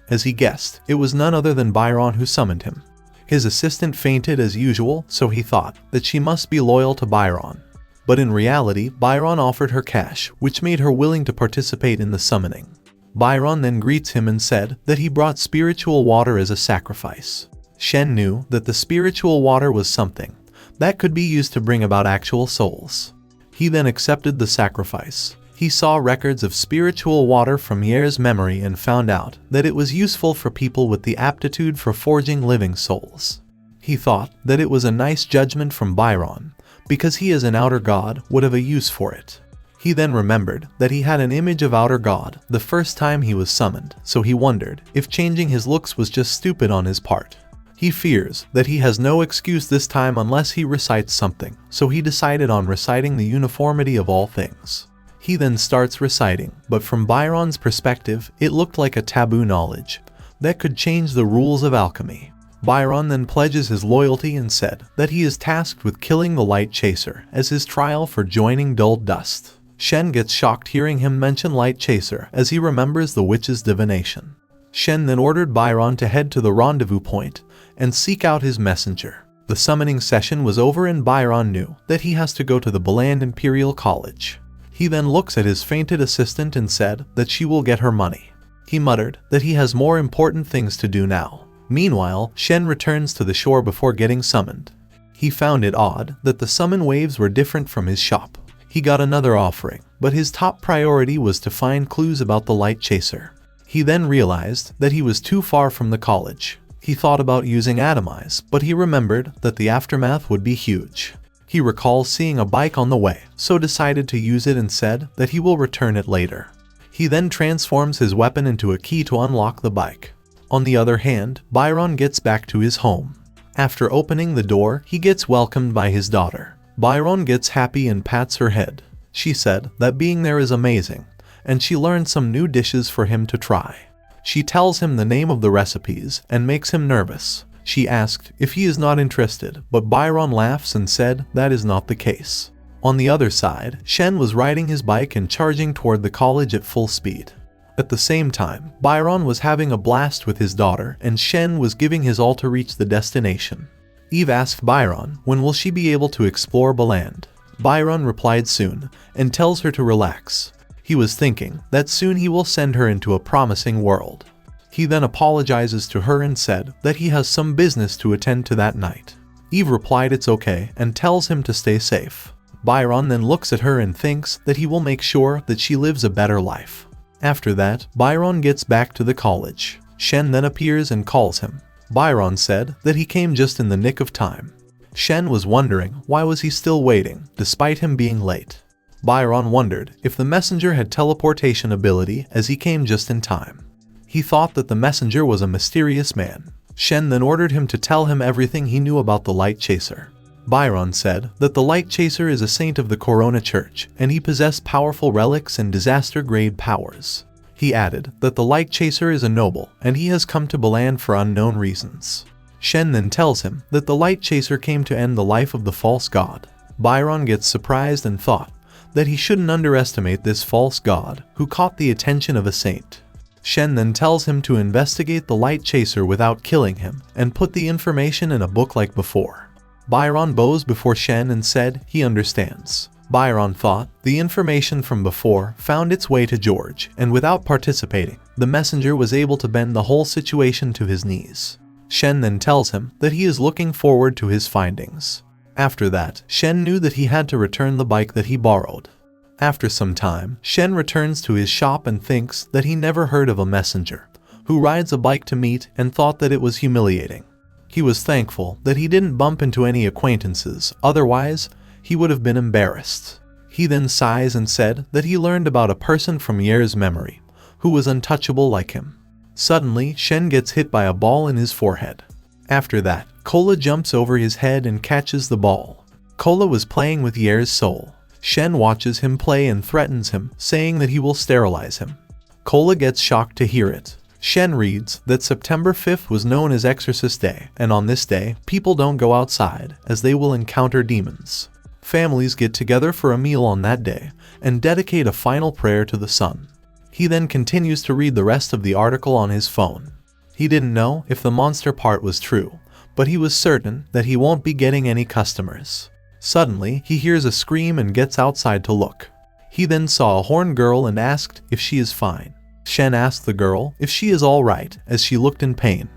As he guessed, it was none other than Byron who summoned him. His assistant fainted as usual, so he thought that she must be loyal to Byron. But in reality, Byron offered her cash, which made her willing to participate in the summoning. Byron then greets him and said that he brought spiritual water as a sacrifice. Shen knew that the spiritual water was something that could be used to bring about actual souls. He then accepted the sacrifice. He saw records of spiritual water from Year's memory and found out that it was useful for people with the aptitude for forging living souls. He thought that it was a nice judgment from Byron, because he as an outer god would have a use for it. He then remembered that he had an image of outer god the first time he was summoned, so he wondered if changing his looks was just stupid on his part. He fears that he has no excuse this time unless he recites something, so he decided on reciting the uniformity of all things. He then starts reciting, but from Byron's perspective, it looked like a taboo knowledge that could change the rules of alchemy. Byron then pledges his loyalty and said that he is tasked with killing the Light Chaser as his trial for joining Dull Dust. Shen gets shocked hearing him mention Light Chaser as he remembers the witch's divination. Shen then ordered Byron to head to the rendezvous point and seek out his messenger. The summoning session was over and Byron knew that he has to go to the Beland Imperial College. He then looks at his fainted assistant and said that she will get her money. He muttered that he has more important things to do now. Meanwhile, Shen returns to the shore before getting summoned. He found it odd that the summon waves were different from his shop. He got another offering, but his top priority was to find clues about the light chaser. He then realized that he was too far from the college. He thought about using Atomize, but he remembered that the aftermath would be huge. He recalls seeing a bike on the way, so decided to use it and said that he will return it later. He then transforms his weapon into a key to unlock the bike. On the other hand, Byron gets back to his home. After opening the door, he gets welcomed by his daughter. Byron gets happy and pats her head. She said that being there is amazing, and she learned some new dishes for him to try. She tells him the name of the recipes and makes him nervous. She asked if he is not interested, but Byron laughs and said that is not the case. On the other side, Shen was riding his bike and charging toward the college at full speed. At the same time, Byron was having a blast with his daughter and Shen was giving his all to reach the destination. Eve asked Byron when will she be able to explore Baland. Byron replied soon and tells her to relax. He was thinking that soon he will send her into a promising world. He then apologizes to her and said that he has some business to attend to that night. Eve replied it's okay and tells him to stay safe. Byron then looks at her and thinks that he will make sure that she lives a better life. After that, Byron gets back to the college. Shen then appears and calls him. Byron said that he came just in the nick of time. Shen was wondering why was he still waiting, despite him being late. Byron wondered if the messenger had teleportation ability as he came just in time. He thought that the messenger was a mysterious man. Shen then ordered him to tell him everything he knew about the light chaser. Byron said that the light chaser is a saint of the Corona Church and he possessed powerful relics and disaster-grade powers. He added that the light chaser is a noble and he has come to Baland for unknown reasons. Shen then tells him that the light chaser came to end the life of the false god. Byron gets surprised and thought that he shouldn't underestimate this false god who caught the attention of a saint. Shen then tells him to investigate the light chaser without killing him and put the information in a book like before. Byron bows before Shen and said he understands. Byron thought the information from before found its way to George, and without participating, the messenger was able to bend the whole situation to his knees. Shen then tells him that he is looking forward to his findings. After that, Shen knew that he had to return the bike that he borrowed. After some time, Shen returns to his shop and thinks that he never heard of a messenger who rides a bike to meet and thought that it was humiliating. He was thankful that he didn't bump into any acquaintances, otherwise he would have been embarrassed. He then sighs and said that he learned about a person from Year's memory who was untouchable like him. Suddenly, Shen gets hit by a ball in his forehead. After that, Cola jumps over his head and catches the ball. Cola was playing with Year's soul. Shen watches him play and threatens him, saying that he will sterilize him. Cola gets shocked to hear it. Shen reads that September 5th was known as Exorcist Day, and on this day, people don't go outside, as they will encounter demons. Families get together for a meal on that day, and dedicate a final prayer to the sun. He then continues to read the rest of the article on his phone. He didn't know if the monster part was true, but he was certain that he won't be getting any customers. Suddenly, he hears a scream and gets outside to look. He then saw a horned girl and asked if she is fine. Shen asked the girl if she is all right, as she looked in pain.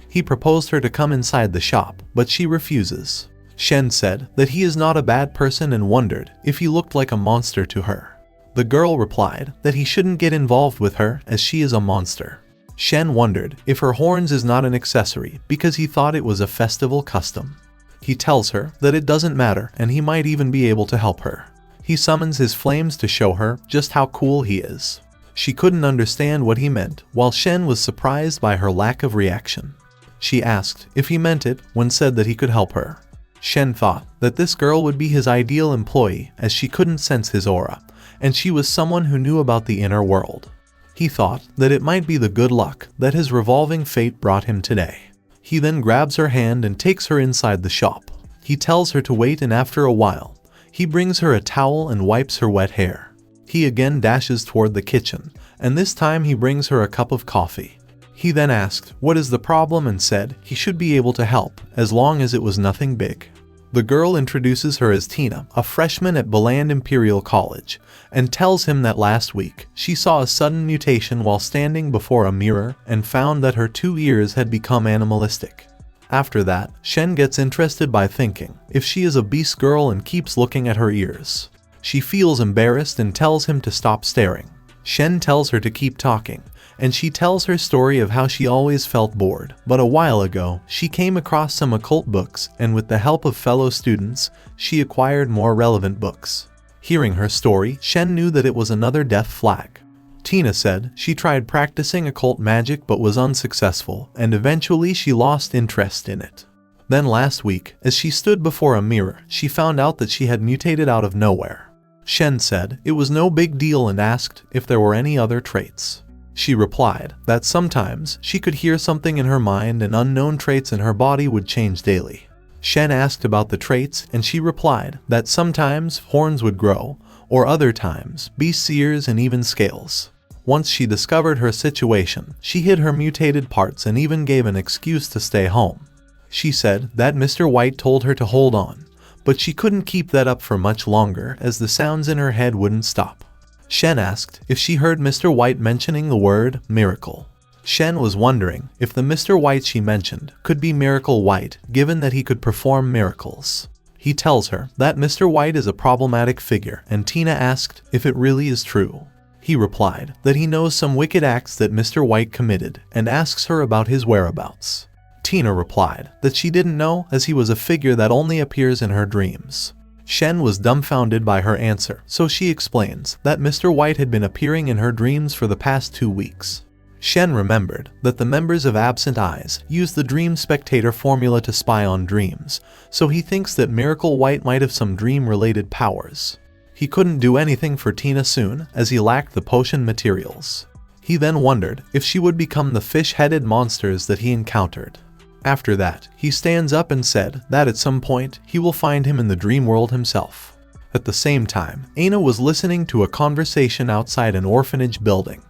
He proposed her to come inside the shop, but she refuses. Shen said that he is not a bad person and wondered if he looked like a monster to her. The girl replied that he shouldn't get involved with her as she is a monster. Shen wondered if her horns is not an accessory because he thought it was a festival custom. He tells her that it doesn't matter and he might even be able to help her. He summons his flames to show her just how cool he is. She couldn't understand what he meant, while Shen was surprised by her lack of reaction. She asked if he meant it when said that he could help her. Shen thought that this girl would be his ideal employee as she couldn't sense his aura, and she was someone who knew about the inner world. He thought that it might be the good luck that his revolving fate brought him today. He then grabs her hand and takes her inside the shop. He tells her to wait, and after a while, he brings her a towel and wipes her wet hair. He again dashes toward the kitchen, and this time he brings her a cup of coffee. He then asked what is the problem and said he should be able to help as long as it was nothing big. The girl introduces her as Tina, a freshman at Beland Imperial College, and tells him that last week she saw a sudden mutation while standing before a mirror and found that her 2 ears had become animalistic. After that, Shen gets interested by thinking if she is a beast girl and keeps looking at her ears. She feels embarrassed and tells him to stop staring. Shen tells her to keep talking, and she tells her story of how she always felt bored, but a while ago, she came across some occult books, and with the help of fellow students, she acquired more relevant books. Hearing her story, Shen knew that it was another death flag. Tina said she tried practicing occult magic but was unsuccessful, and eventually she lost interest in it. Then last week, as she stood before a mirror, she found out that she had mutated out of nowhere. Shen said it was no big deal and asked if there were any other traits. She replied that sometimes she could hear something in her mind and unknown traits in her body would change daily. Shen asked about the traits and she replied that sometimes horns would grow, or other times beast's ears and even scales. Once she discovered her situation, she hid her mutated parts and even gave an excuse to stay home. She said that Mr. White told her to hold on, but she couldn't keep that up for much longer as the sounds in her head wouldn't stop. Shen asked if she heard Mr. White mentioning the word miracle. Shen was wondering if the Mr. White she mentioned could be Miracle White, given that he could perform miracles. He tells her that Mr. White is a problematic figure, and Tina asked if it really is true. He replied that he knows some wicked acts that Mr. White committed and asks her about his whereabouts. Tina replied that she didn't know as he was a figure that only appears in her dreams. Shen was dumbfounded by her answer, so she explains that Mr. White had been appearing in her dreams for the past 2 weeks. Shen remembered that the members of Absent Eyes use the Dream Spectator formula to spy on dreams, so he thinks that Miracle White might have some dream-related powers. He couldn't do anything for Tina soon, as he lacked the potion materials. He then wondered if she would become the fish-headed monsters that he encountered. After that, he stands up and said that at some point, he will find him in the dream world himself. At the same time, Aina was listening to a conversation outside an orphanage building.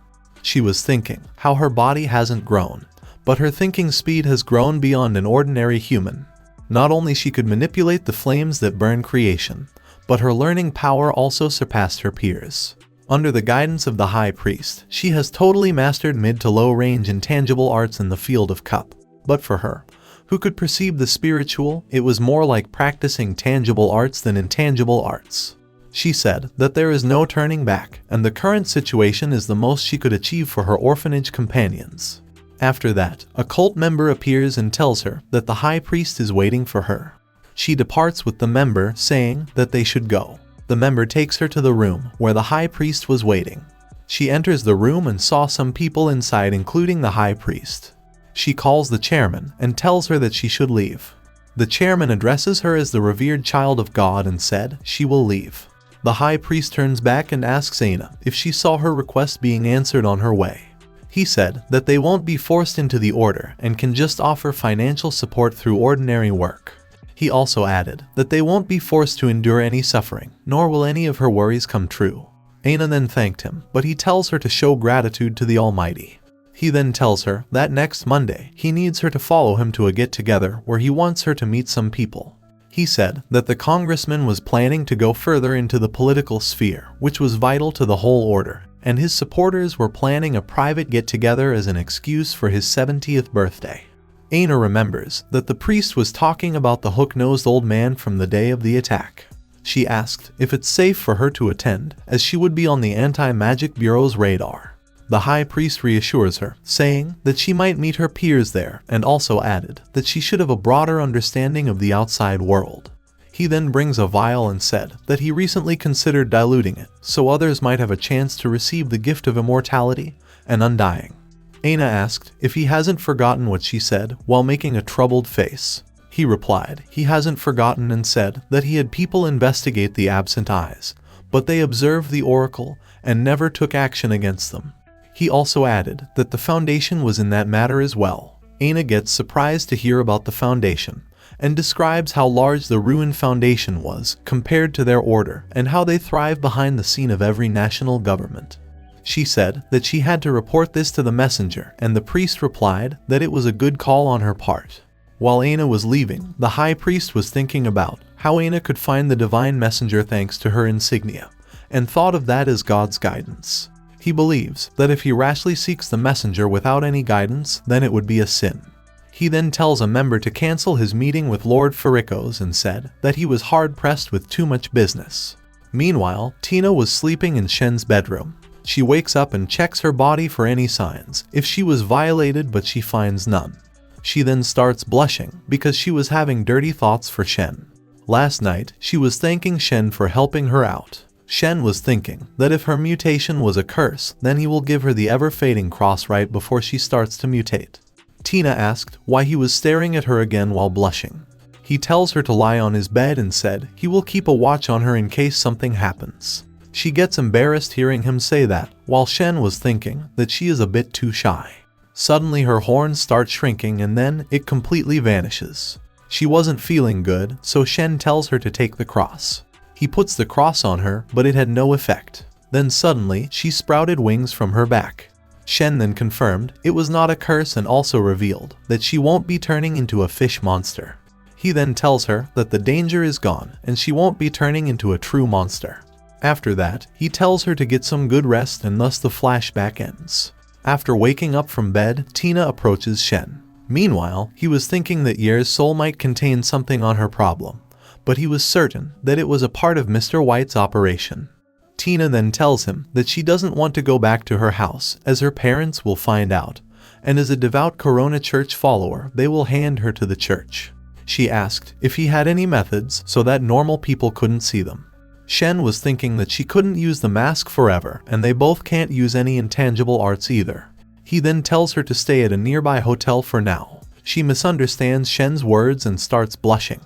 She was thinking how her body hasn't grown, but her thinking speed has grown beyond an ordinary human. Not only she could manipulate the flames that burn creation, but her learning power also surpassed her peers. Under the guidance of the High Priest, she has totally mastered mid to low range intangible arts in the field of cup. But for her, who could perceive the spiritual, it was more like practicing tangible arts than intangible arts. She said that there is no turning back, and the current situation is the most she could achieve for her orphanage companions. After that, a cult member appears and tells her that the High Priest is waiting for her. She departs with the member, saying that they should go. The member takes her to the room where the High Priest was waiting. She enters the room and saw some people inside, including the High Priest. She calls the chairman and tells her that she should leave. The chairman addresses her as the revered child of God and said she will leave. The High Priest turns back and asks Aina if she saw her request being answered on her way. He said that they won't be forced into the order and can just offer financial support through ordinary work. He also added that they won't be forced to endure any suffering, nor will any of her worries come true. Aina then thanked him, but he tells her to show gratitude to the Almighty. He then tells her that next Monday, he needs her to follow him to a get-together where he wants her to meet some people. He said that the congressman was planning to go further into the political sphere, which was vital to the whole order, and his supporters were planning a private get-together as an excuse for his 70th birthday. Aina remembers that the priest was talking about the hook-nosed old man from the day of the attack. She asked if it's safe for her to attend, as she would be on the Anti-Magic Bureau's radar. The High Priest reassures her, saying that she might meet her peers there, and also added that she should have a broader understanding of the outside world. He then brings a vial and said that he recently considered diluting it, so others might have a chance to receive the gift of immortality and undying. Aina asked if he hasn't forgotten what she said while making a troubled face. He replied he hasn't forgotten and said that he had people investigate the Absent Eyes, but they observed the oracle and never took action against them. He also added that the Foundation was in that matter as well. Aina gets surprised to hear about the Foundation, and describes how large the ruined Foundation was compared to their order and how they thrive behind the scene of every national government. She said that she had to report this to the messenger, and the priest replied that it was a good call on her part. While Aina was leaving, the high priest was thinking about how Aina could find the divine messenger thanks to her insignia, and thought of that as God's guidance. He believes that if he rashly seeks the messenger without any guidance, then it would be a sin. He then tells a member to cancel his meeting with Lord Farikos and said that he was hard-pressed with too much business. Meanwhile, Tina was sleeping in Shen's bedroom. She wakes up and checks her body for any signs if she was violated, but she finds none. She then starts blushing because she was having dirty thoughts for Shen. Last night, she was thanking Shen for helping her out. Shen was thinking that if her mutation was a curse, then he will give her the ever-fading cross right before she starts to mutate. Tina asked why he was staring at her again while blushing. He tells her to lie on his bed and said he will keep a watch on her in case something happens. She gets embarrassed hearing him say that, while Shen was thinking that she is a bit too shy. Suddenly her horns start shrinking and then it completely vanishes. She wasn't feeling good, so Shen tells her to take the cross. He puts the cross on her, but it had no effect. Then suddenly, she sprouted wings from her back. Shen then confirmed it was not a curse and also revealed that she won't be turning into a fish monster. He then tells her that the danger is gone and she won't be turning into a true monster. After that, he tells her to get some good rest and thus the flashback ends. After waking up from bed, Tina approaches Shen. Meanwhile, he was thinking that Ye's soul might contain something on her problem, but he was certain that it was a part of Mr. White's operation. Tina then tells him that she doesn't want to go back to her house as her parents will find out, and as a devout Corona Church follower, they will hand her to the church. She asked if he had any methods so that normal people couldn't see them. Shen was thinking that she couldn't use the mask forever and they both can't use any intangible arts either. He then tells her to stay at a nearby hotel for now. She misunderstands Shen's words and starts blushing.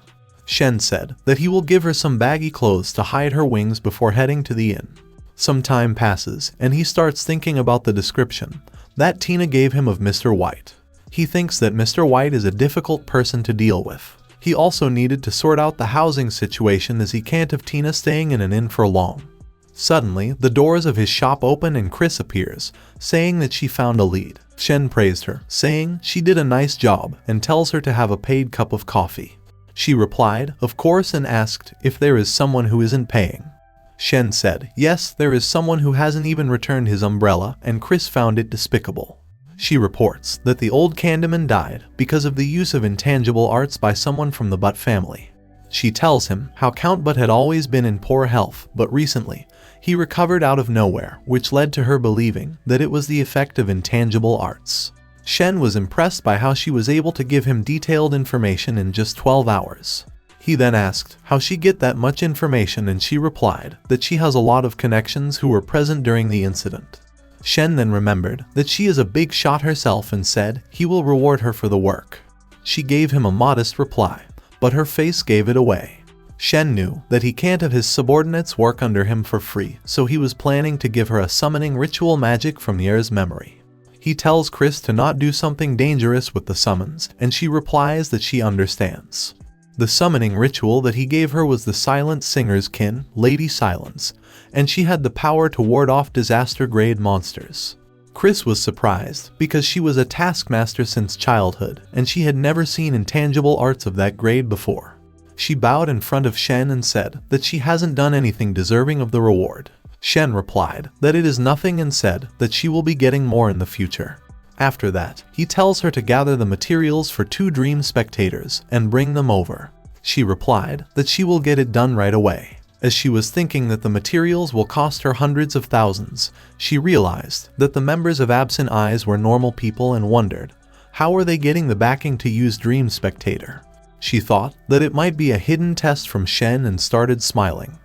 Shen said that he will give her some baggy clothes to hide her wings before heading to the inn. Some time passes and he starts thinking about the description that Tina gave him of Mr. White. He thinks that Mr. White is a difficult person to deal with. He also needed to sort out the housing situation as he can't have Tina staying in an inn for long. Suddenly, the doors of his shop open and Chris appears, saying that she found a lead. Shen praised her, saying she did a nice job and tells her to have a paid cup of coffee. She replied, of course, and asked if there is someone who isn't paying. Shen said, yes, there is someone who hasn't even returned his umbrella, and Chris found it despicable. She reports that the old Candyman died because of the use of intangible arts by someone from the Butt family. She tells him how Count Butt had always been in poor health, but recently, he recovered out of nowhere, which led to her believing that it was the effect of intangible arts. Shen was impressed by how she was able to give him detailed information in just 12 hours. He then asked how she get that much information and she replied that she has a lot of connections who were present during the incident. Shen then remembered that she is a big shot herself and said he will reward her for the work. She gave him a modest reply, but her face gave it away. Shen knew that he can't have his subordinates work under him for free, so he was planning to give her a summoning ritual magic from Ye's memory. He tells Chris to not do something dangerous with the summons, and she replies that she understands. The summoning ritual that he gave her was the Silent Singer's kin, Lady Silence, and she had the power to ward off disaster-grade monsters. Chris was surprised because she was a taskmaster since childhood, and she had never seen intangible arts of that grade before. She bowed in front of Shen and said that she hasn't done anything deserving of the reward. Shen replied that it is nothing and said that she will be getting more in the future. After that, he tells her to gather the materials for 2 dream spectators and bring them over. She replied that she will get it done right away. As she was thinking that the materials will cost her hundreds of thousands, she realized that the members of Absent Eyes were normal people and wondered, how were they getting the backing to use Dream Spectator? She thought that it might be a hidden test from Shen and started smiling.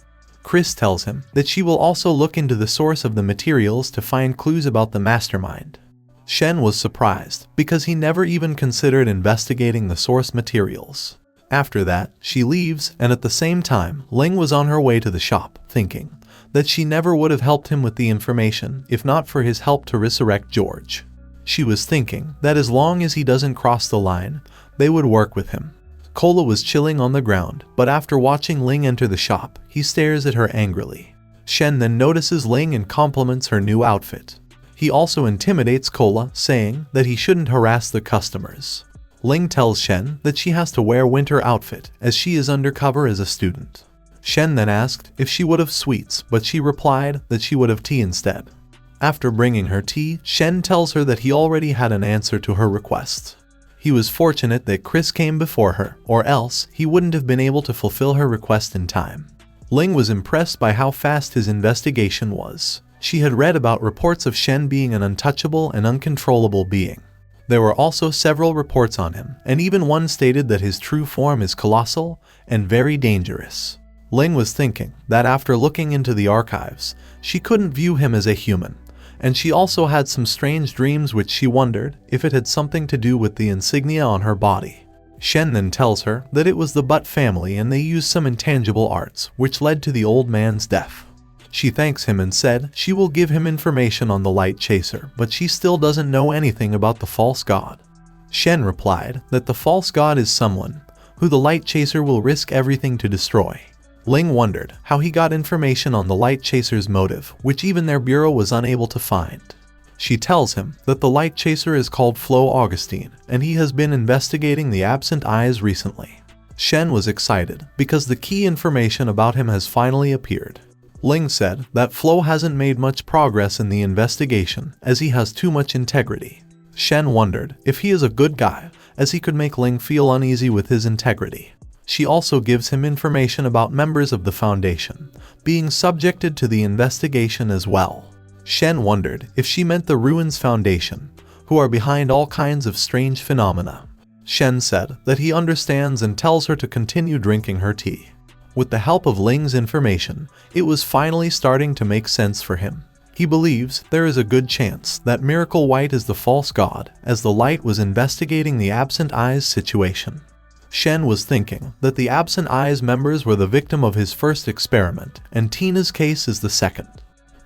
Chris tells him that she will also look into the source of the materials to find clues about the mastermind. Shen was surprised because he never even considered investigating the source materials. After that, she leaves, and at the same time, Ling was on her way to the shop, thinking that she never would have helped him with the information if not for his help to resurrect George. She was thinking that as long as he doesn't cross the line, they would work with him. Cola was chilling on the ground, but after watching Ling enter the shop, he stares at her angrily. Shen then notices Ling and compliments her new outfit. He also intimidates Cola, saying that he shouldn't harass the customers. Ling tells Shen that she has to wear winter outfit as she is undercover as a student. Shen then asked if she would have sweets, but she replied that she would have tea instead. After bringing her tea, Shen tells her that he already had an answer to her request. He was fortunate that Chris came before her, or else he wouldn't have been able to fulfill her request in time. Ling was impressed by how fast his investigation was. She had read about reports of Shen being an untouchable and uncontrollable being. There were also several reports on him, and even one stated that his true form is colossal and very dangerous. Ling was thinking that after looking into the archives, she couldn't view him as a human, and she also had some strange dreams which she wondered if it had something to do with the insignia on her body. Shen then tells her that it was the Butt family and they used some intangible arts which led to the old man's death. She thanks him and said she will give him information on the Light Chaser, but she still doesn't know anything about the false god. Shen replied that the false god is someone who the Light Chaser will risk everything to destroy. Ling wondered how he got information on the Light Chaser's motive, which even their bureau was unable to find. She tells him that the Light Chaser is called Flo Augustine, and he has been investigating the absent eyes recently. Shen was excited because the key information about him has finally appeared. Ling said that Flo hasn't made much progress in the investigation as he has too much integrity. Shen wondered if he is a good guy, as he could make Ling feel uneasy with his integrity. She also gives him information about members of the Foundation being subjected to the investigation as well. Shen wondered if she meant the Ruins Foundation, who are behind all kinds of strange phenomena. Shen said that he understands and tells her to continue drinking her tea. With the help of Ling's information, it was finally starting to make sense for him. He believes there is a good chance that Miracle White is the false god, as the Light was investigating the absent eyes situation. Shen was thinking that the absent eyes members were the victim of his first experiment, and Tina's case is the second.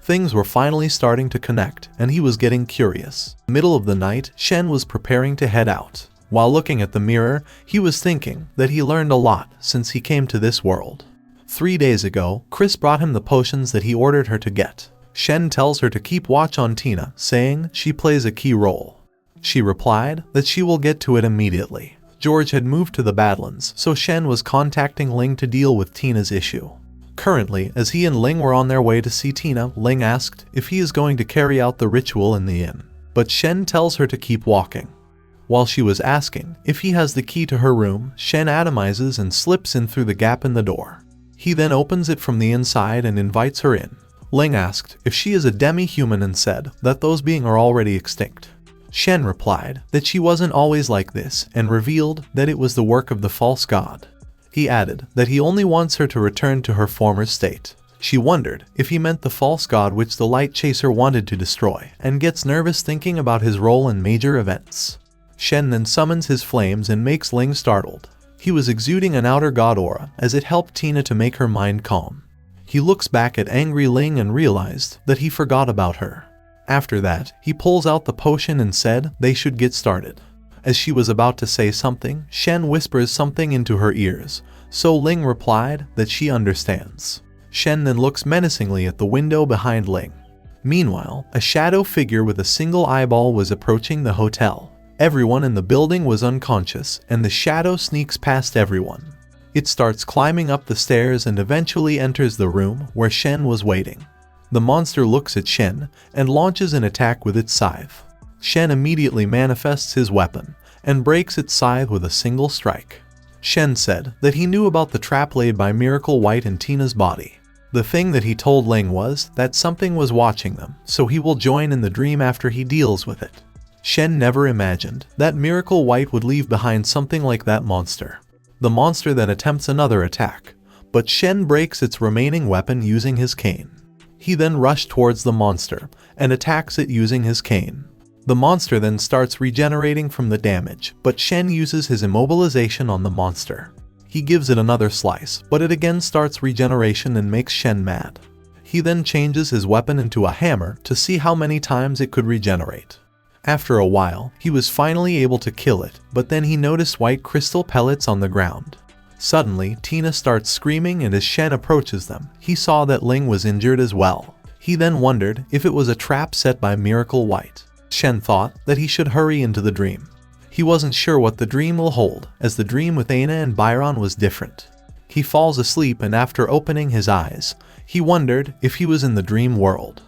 Things were finally starting to connect, and he was getting curious. Middle of the night, Shen was preparing to head out. While looking at the mirror, he was thinking that he learned a lot since he came to this world. 3 days ago, Chris brought him the potions that he ordered her to get. Shen tells her to keep watch on Tina, saying she plays a key role. She replied that she will get to it immediately. George had moved to the Badlands, so Shen was contacting Ling to deal with Tina's issue. Currently, as he and Ling were on their way to see Tina, Ling asked if he is going to carry out the ritual in the inn. But Shen tells her to keep walking. While she was asking if he has the key to her room, Shen atomizes and slips in through the gap in the door. He then opens it from the inside and invites her in. Ling asked if she is a demi-human and said that those beings are already extinct. Shen replied that she wasn't always like this and revealed that it was the work of the false god. He added that he only wants her to return to her former state. She wondered if he meant the false god which the Light Chaser wanted to destroy, and gets nervous thinking about his role in major events. Shen then summons his flames and makes Ling startled. He was exuding an outer god aura as it helped Tina to make her mind calm. He looks back at angry Ling and realized that he forgot about her. After that, he pulls out the potion and said they should get started. As she was about to say something, Shen whispers something into her ears, so Ling replied that she understands. Shen then looks menacingly at the window behind Ling. Meanwhile, a shadow figure with a single eyeball was approaching the hotel. Everyone in the building was unconscious, and the shadow sneaks past everyone. It starts climbing up the stairs and eventually enters the room where Shen was waiting. The monster looks at Shen and launches an attack with its scythe. Shen immediately manifests his weapon and breaks its scythe with a single strike. Shen said that he knew about the trap laid by Miracle White in Tina's body. The thing that he told Ling was that something was watching them, so he will join in the dream after he deals with it. Shen never imagined that Miracle White would leave behind something like that monster. The monster then attempts another attack, but Shen breaks its remaining weapon using his cane. He then rushed towards the monster and attacks it using his cane. The monster then starts regenerating from the damage, but Shen uses his immobilization on the monster. He gives it another slice, but it again starts regeneration and makes Shen mad. He then changes his weapon into a hammer to see how many times it could regenerate. After a while, he was finally able to kill it, but then he noticed white crystal pellets on the ground. Suddenly, Tina starts screaming, and as Shen approaches them, he saw that Ling was injured as well. He then wondered if it was a trap set by Miracle White. Shen thought that he should hurry into the dream. He wasn't sure what the dream will hold, as the dream with Aina and Byron was different. He falls asleep, and after opening his eyes, he wondered if he was in the dream world.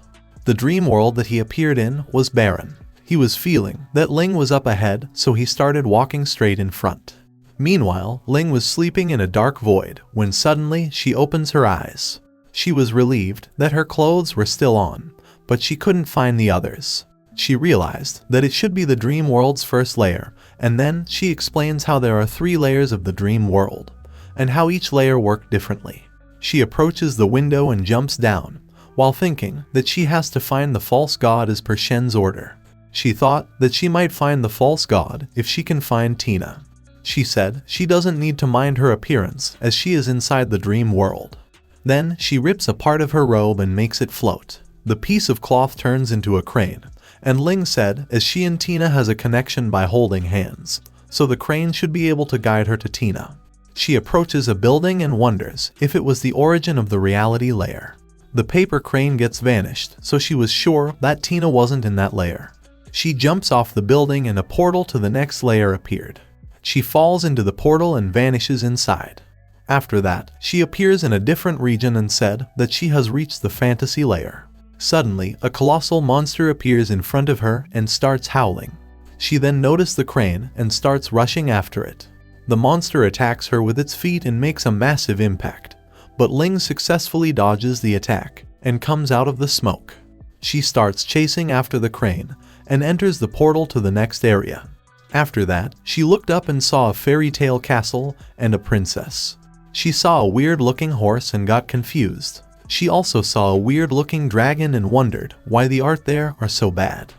The dream world that he appeared in was barren. He was feeling that Ling was up ahead, so he started walking straight in front. Meanwhile, Ling was sleeping in a dark void when suddenly she opens her eyes. She was relieved that her clothes were still on, but she couldn't find the others. She realized that it should be the dream world's first layer, and then she explains how there are 3 layers of the dream world, and how each layer worked differently. She approaches the window and jumps down, while thinking that she has to find the false god as per Shen's order. She thought that she might find the false god if she can find Tina. She said she doesn't need to mind her appearance as she is inside the dream world. Then she rips a part of her robe and makes it float. The piece of cloth turns into a crane, and Ling said as she and Tina has a connection by holding hands, so the crane should be able to guide her to Tina. She approaches a building and wonders if it was the origin of the reality layer. The paper crane gets vanished, so she was sure that Tina wasn't in that layer. She jumps off the building and a portal to the next layer appeared. She falls into the portal and vanishes inside. After that, she appears in a different region and said that she has reached the fantasy layer. Suddenly, a colossal monster appears in front of her and starts howling. She then noticed the crane and starts rushing after it. The monster attacks her with its feet and makes a massive impact. But Ling successfully dodges the attack and comes out of the smoke. She starts chasing after the crane and enters the portal to the next area. After that, she looked up and saw a fairy tale castle and a princess. She saw a weird-looking horse and got confused. She also saw a weird-looking dragon and wondered why the art there are so bad.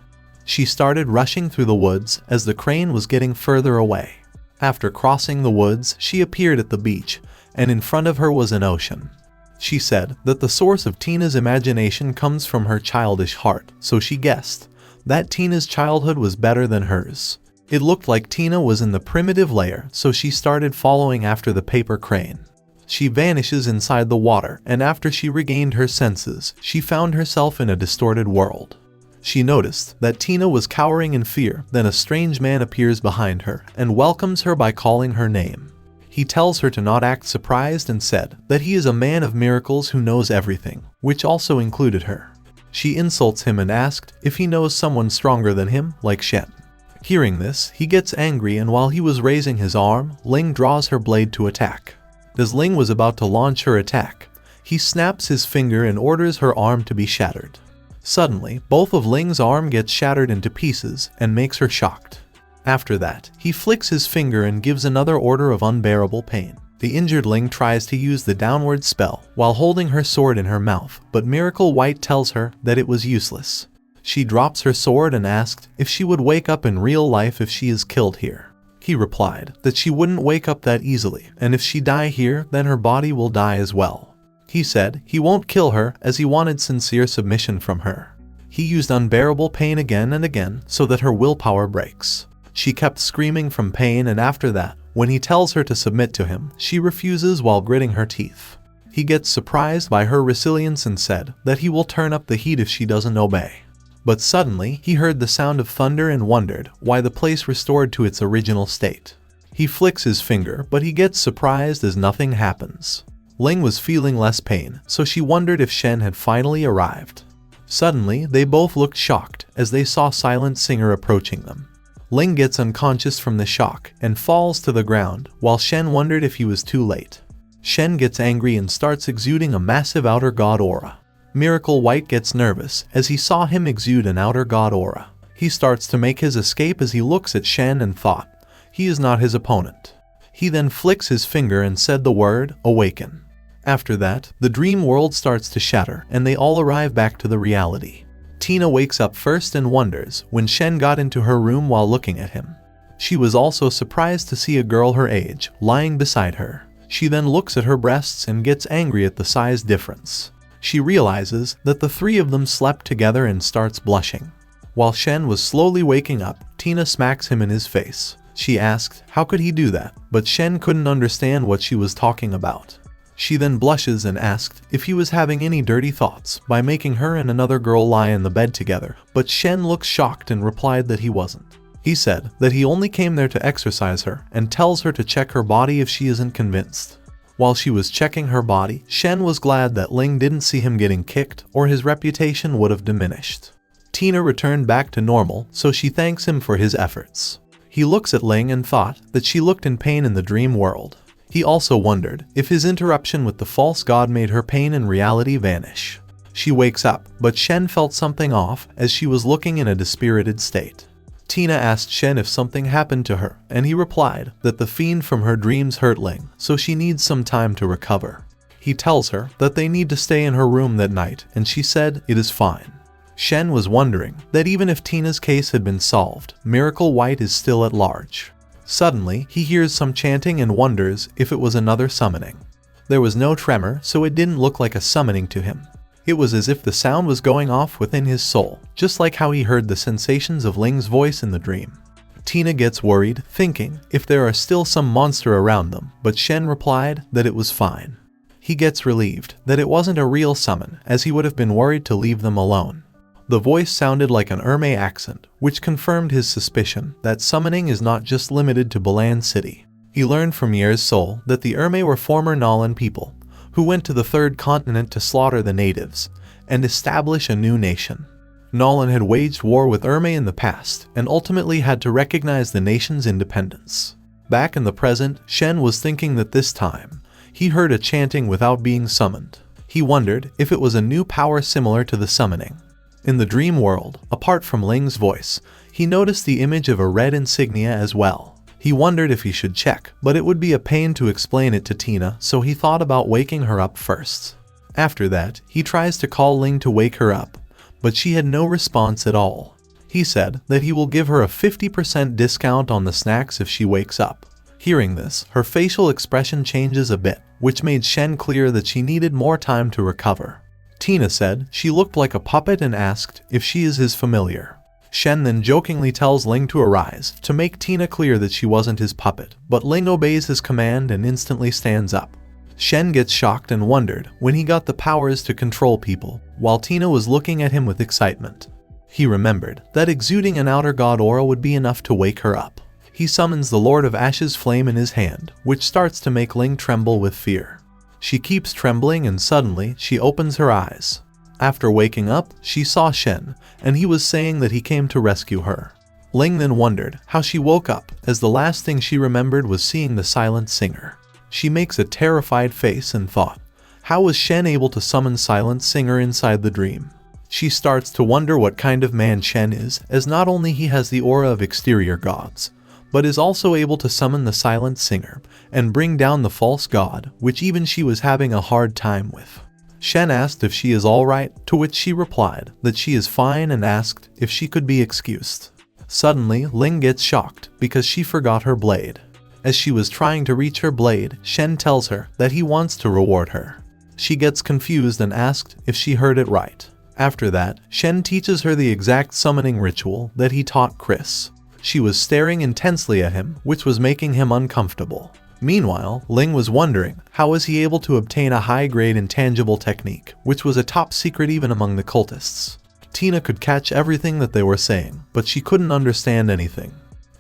She started rushing through the woods as the crane was getting further away. After crossing the woods, she appeared at the beach, and in front of her was an ocean. She said that the source of Tina's imagination comes from her childish heart, so she guessed that Tina's childhood was better than hers. It looked like Tina was in the primitive layer, so she started following after the paper crane. She vanishes inside the water, and after she regained her senses, she found herself in a distorted world. She noticed that Tina was cowering in fear. Then a strange man appears behind her and welcomes her by calling her name. He tells her to not act surprised and said that he is a man of miracles who knows everything, which also included her. She insults him and asked if he knows someone stronger than him, like Shen. Hearing this, he gets angry, and while he was raising his arm, Ling draws her blade to attack. As Ling was about to launch her attack, he snaps his finger and orders her arm to be shattered. Suddenly, both of Ling's arm gets shattered into pieces and makes her shocked. After that, he flicks his finger and gives another order of unbearable pain. The injured Ling tries to use the downward spell while holding her sword in her mouth, but Miracle White tells her that it was useless. She drops her sword and asked if she would wake up in real life if she is killed here. He replied that she wouldn't wake up that easily, and if she die here, then her body will die as well. He said he won't kill her as he wanted sincere submission from her. He used unbearable pain again and again so that her willpower breaks. She kept screaming from pain, and after that, when he tells her to submit to him, she refuses while gritting her teeth. He gets surprised by her resilience and said that he will turn up the heat if she doesn't obey. But suddenly, he heard the sound of thunder and wondered why the place restored to its original state. He flicks his finger, but he gets surprised as nothing happens. Ling was feeling less pain, so she wondered if Shen had finally arrived. Suddenly, they both looked shocked as they saw Silent Singer approaching them. Ling gets unconscious from the shock and falls to the ground, while Shen wondered if he was too late. Shen gets angry and starts exuding a massive outer god aura. Miracle White gets nervous as he saw him exude an outer god aura. He starts to make his escape as he looks at Shen and thought he is not his opponent. He then flicks his finger and said the word, awaken. After that, the dream world starts to shatter and they all arrive back to the reality. Tina wakes up first and wonders when Shen got into her room while looking at him. She was also surprised to see a girl her age lying beside her. She then looks at her breasts and gets angry at the size difference. She realizes that the 3 of them slept together and starts blushing. While Shen was slowly waking up, Tina smacks him in his face. She asked how could he do that, but Shen couldn't understand what she was talking about. She then blushes and asked if he was having any dirty thoughts by making her and another girl lie in the bed together, but Shen looks shocked and replied that he wasn't. He said that he only came there to exercise her and tells her to check her body if she isn't convinced. While she was checking her body, Shen was glad that Ling didn't see him getting kicked or his reputation would have diminished. Tina returned back to normal, so she thanks him for his efforts. He looks at Ling and thought that she looked in pain in the dream world. He also wondered if his interruption with the false god made her pain in reality vanish. She wakes up, but Shen felt something off as she was looking in a dispirited state. Tina asked Shen if something happened to her, and he replied that the fiend from her dreams hurt Ling, so she needs some time to recover. He tells her that they need to stay in her room that night, and she said it is fine. Shen was wondering that even if Tina's case had been solved, Miracle White is still at large. Suddenly, he hears some chanting and wonders if it was another summoning. There was no tremor, so it didn't look like a summoning to him. It was as if the sound was going off within his soul, just like how he heard the sensations of Ling's voice in the dream. Tina gets worried, thinking if there are still some monster around them, but Shen replied that it was fine. He gets relieved that it wasn't a real summon, as he would have been worried to leave them alone. The voice sounded like an Erme accent, which confirmed his suspicion that summoning is not just limited to Balan City. He learned from Ye's soul that the Erme were former Nolan people, who went to the third continent to slaughter the natives and establish a new nation. Nolan had waged war with Erme in the past and ultimately had to recognize the nation's independence. Back in the present, Shen was thinking that this time, he heard a chanting without being summoned. He wondered if it was a new power similar to the summoning. In the dream world, apart from Ling's voice, he noticed the image of a red insignia as well. He wondered if he should check, but it would be a pain to explain it to Tina, so he thought about waking her up first. After that, he tries to call Ling to wake her up, but she had no response at all. He said that he will give her a 50% discount on the snacks if she wakes up. Hearing this, her facial expression changes a bit, which made Shen clear that she needed more time to recover. Tina said she looked like a puppet and asked if she is his familiar. Shen then jokingly tells Ling to arise, to make Tina clear that she wasn't his puppet, but Ling obeys his command and instantly stands up. Shen gets shocked and wondered when he got the powers to control people, while Tina was looking at him with excitement. He remembered that exuding an outer god aura would be enough to wake her up. He summons the Lord of Ash's flame in his hand, which starts to make Ling tremble with fear. She keeps trembling and suddenly she opens her eyes. After waking up, she saw Shen, and he was saying that he came to rescue her. Ling then wondered how she woke up, as the last thing she remembered was seeing the silent singer. She makes a terrified face and thought, how was Shen able to summon silent singer inside the dream? She starts to wonder what kind of man Shen is, as not only he has the aura of exterior gods, but is also able to summon the silent singer and bring down the false god, which even she was having a hard time with. Shen asked if she is alright, to which she replied that she is fine and asked if she could be excused. Suddenly, Ling gets shocked because she forgot her blade. As she was trying to reach her blade, Shen tells her that he wants to reward her. She gets confused and asked if she heard it right. After that, Shen teaches her the exact summoning ritual that he taught Chris. She was staring intensely at him, which was making him uncomfortable. Meanwhile, Ling was wondering how was he able to obtain a high-grade intangible technique, which was a top secret even among the cultists. Tina could catch everything that they were saying, but she couldn't understand anything.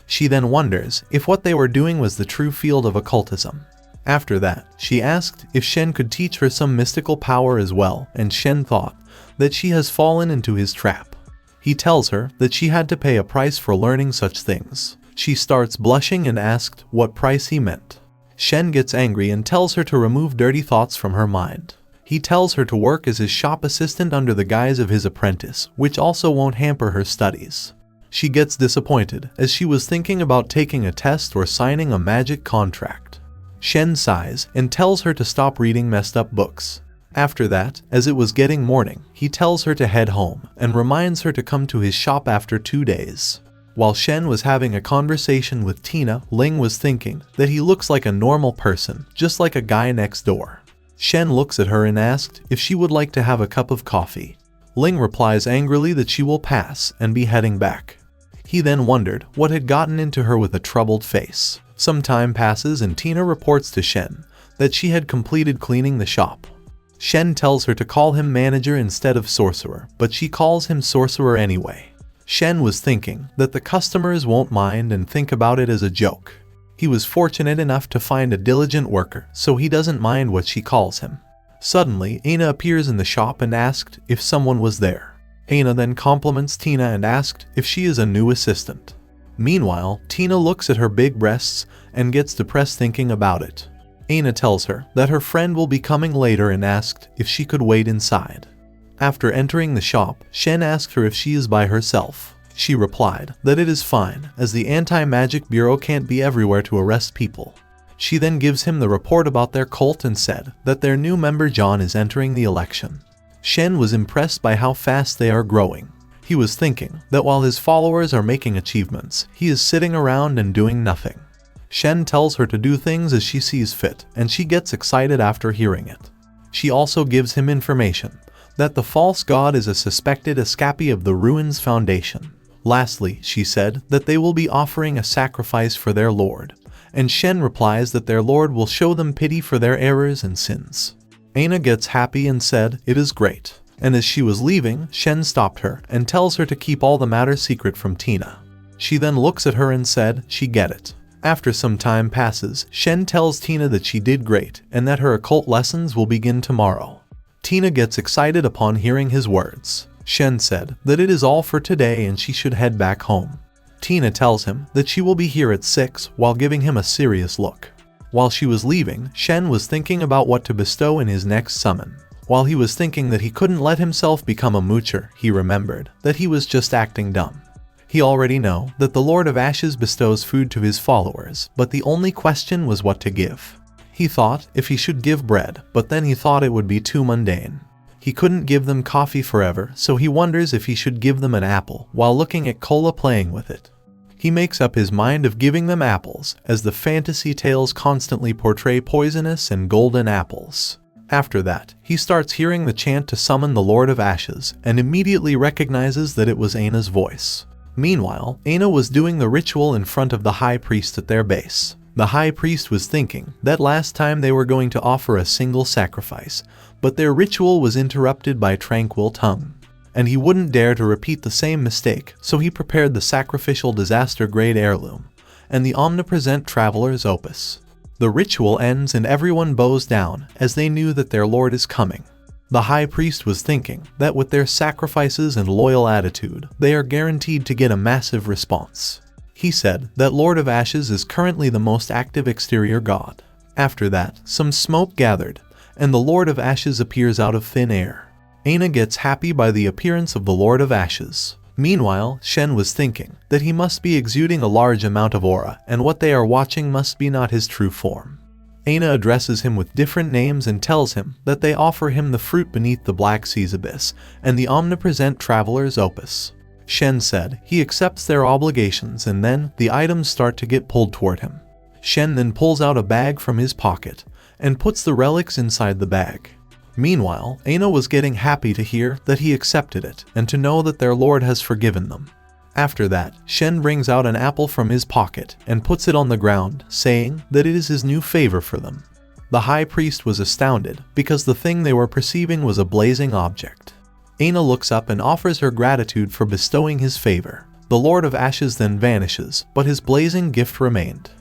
She then wonders if what they were doing was the true field of occultism. After that, she asked if Shen could teach her some mystical power as well, and Shen thought that she has fallen into his trap. He tells her that she had to pay a price for learning such things. She starts blushing and asked what price he meant. Shen gets angry and tells her to remove dirty thoughts from her mind. He tells her to work as his shop assistant under the guise of his apprentice, which also won't hamper her studies. She gets disappointed as she was thinking about taking a test or signing a magic contract. Shen sighs and tells her to stop reading messed up books. After that, as it was getting morning, he tells her to head home and reminds her to come to his shop after 2 days. While Shen was having a conversation with Tina, Ling was thinking that he looks like a normal person, just like a guy next door. Shen looks at her and asked if she would like to have a cup of coffee. Ling replies angrily that she will pass and be heading back. He then wondered what had gotten into her with a troubled face. Some time passes and Tina reports to Shen that she had completed cleaning the shop. Shen tells her to call him manager instead of sorcerer, but she calls him sorcerer anyway. Shen was thinking that the customers won't mind and think about it as a joke. He was fortunate enough to find a diligent worker, so he doesn't mind what she calls him. Suddenly, Aina appears in the shop and asked if someone was there. Aina then compliments Tina and asked if she is a new assistant. Meanwhile, Tina looks at her big breasts and gets depressed thinking about it. Aina tells her that her friend will be coming later and asked if she could wait inside. After entering the shop, Shen asked her if she is by herself. She replied that it is fine, as the Anti-Magic Bureau can't be everywhere to arrest people. She then gives him the report about their cult and said that their new member John is entering the election. Shen was impressed by how fast they are growing. He was thinking that while his followers are making achievements, he is sitting around and doing nothing. Shen tells her to do things as she sees fit, and she gets excited after hearing it. She also gives him information that the false god is a suspected escapee of the Ruins Foundation. Lastly, she said that they will be offering a sacrifice for their lord, and Shen replies that their lord will show them pity for their errors and sins. Aina gets happy and said it is great, and as she was leaving, Shen stopped her and tells her to keep all the matter secret from Tina. She then looks at her and said she get it. After some time passes, Shen tells Tina that she did great and that her occult lessons will begin tomorrow. Tina gets excited upon hearing his words. Shen said that it is all for today and she should head back home. Tina tells him that she will be here at 6 while giving him a serious look. While she was leaving, Shen was thinking about what to bestow in his next summon. While he was thinking that he couldn't let himself become a moocher, he remembered that he was just acting dumb. He already knew that the Lord of Ashes bestows food to his followers, but the only question was what to give. He thought if he should give bread, but then he thought it would be too mundane. He couldn't give them coffee forever, so he wonders if he should give them an apple while looking at Cola playing with it. He makes up his mind of giving them apples, as the fantasy tales constantly portray poisonous and golden apples. After that, he starts hearing the chant to summon the Lord of Ashes, and immediately recognizes that it was Aina's voice. Meanwhile, Aina was doing the ritual in front of the high priest at their base. The high priest was thinking that last time they were going to offer a single sacrifice, but their ritual was interrupted by Tranquil Tongue, and he wouldn't dare to repeat the same mistake, so he prepared the sacrificial disaster-grade heirloom and the omnipresent traveler's opus. The ritual ends and everyone bows down as they knew that their lord is coming. The high priest was thinking that with their sacrifices and loyal attitude, they are guaranteed to get a massive response. He said that Lord of Ashes is currently the most active exterior god. After that, some smoke gathered, and the Lord of Ashes appears out of thin air. Aina gets happy by the appearance of the Lord of Ashes. Meanwhile, Shen was thinking that he must be exuding a large amount of aura, and what they are watching must be not his true form. Aina addresses him with different names and tells him that they offer him the fruit beneath the Black Sea's abyss and the omnipresent traveler's opus. Shen said he accepts their obligations, and then the items start to get pulled toward him. Shen then pulls out a bag from his pocket and puts the relics inside the bag. Meanwhile, Aina was getting happy to hear that he accepted it and to know that their lord has forgiven them. After that, Shen brings out an apple from his pocket and puts it on the ground, saying that it is his new favor for them. The high priest was astounded because the thing they were perceiving was a blazing object. Aina looks up and offers her gratitude for bestowing his favor. The Lord of Ashes then vanishes, but his blazing gift remained.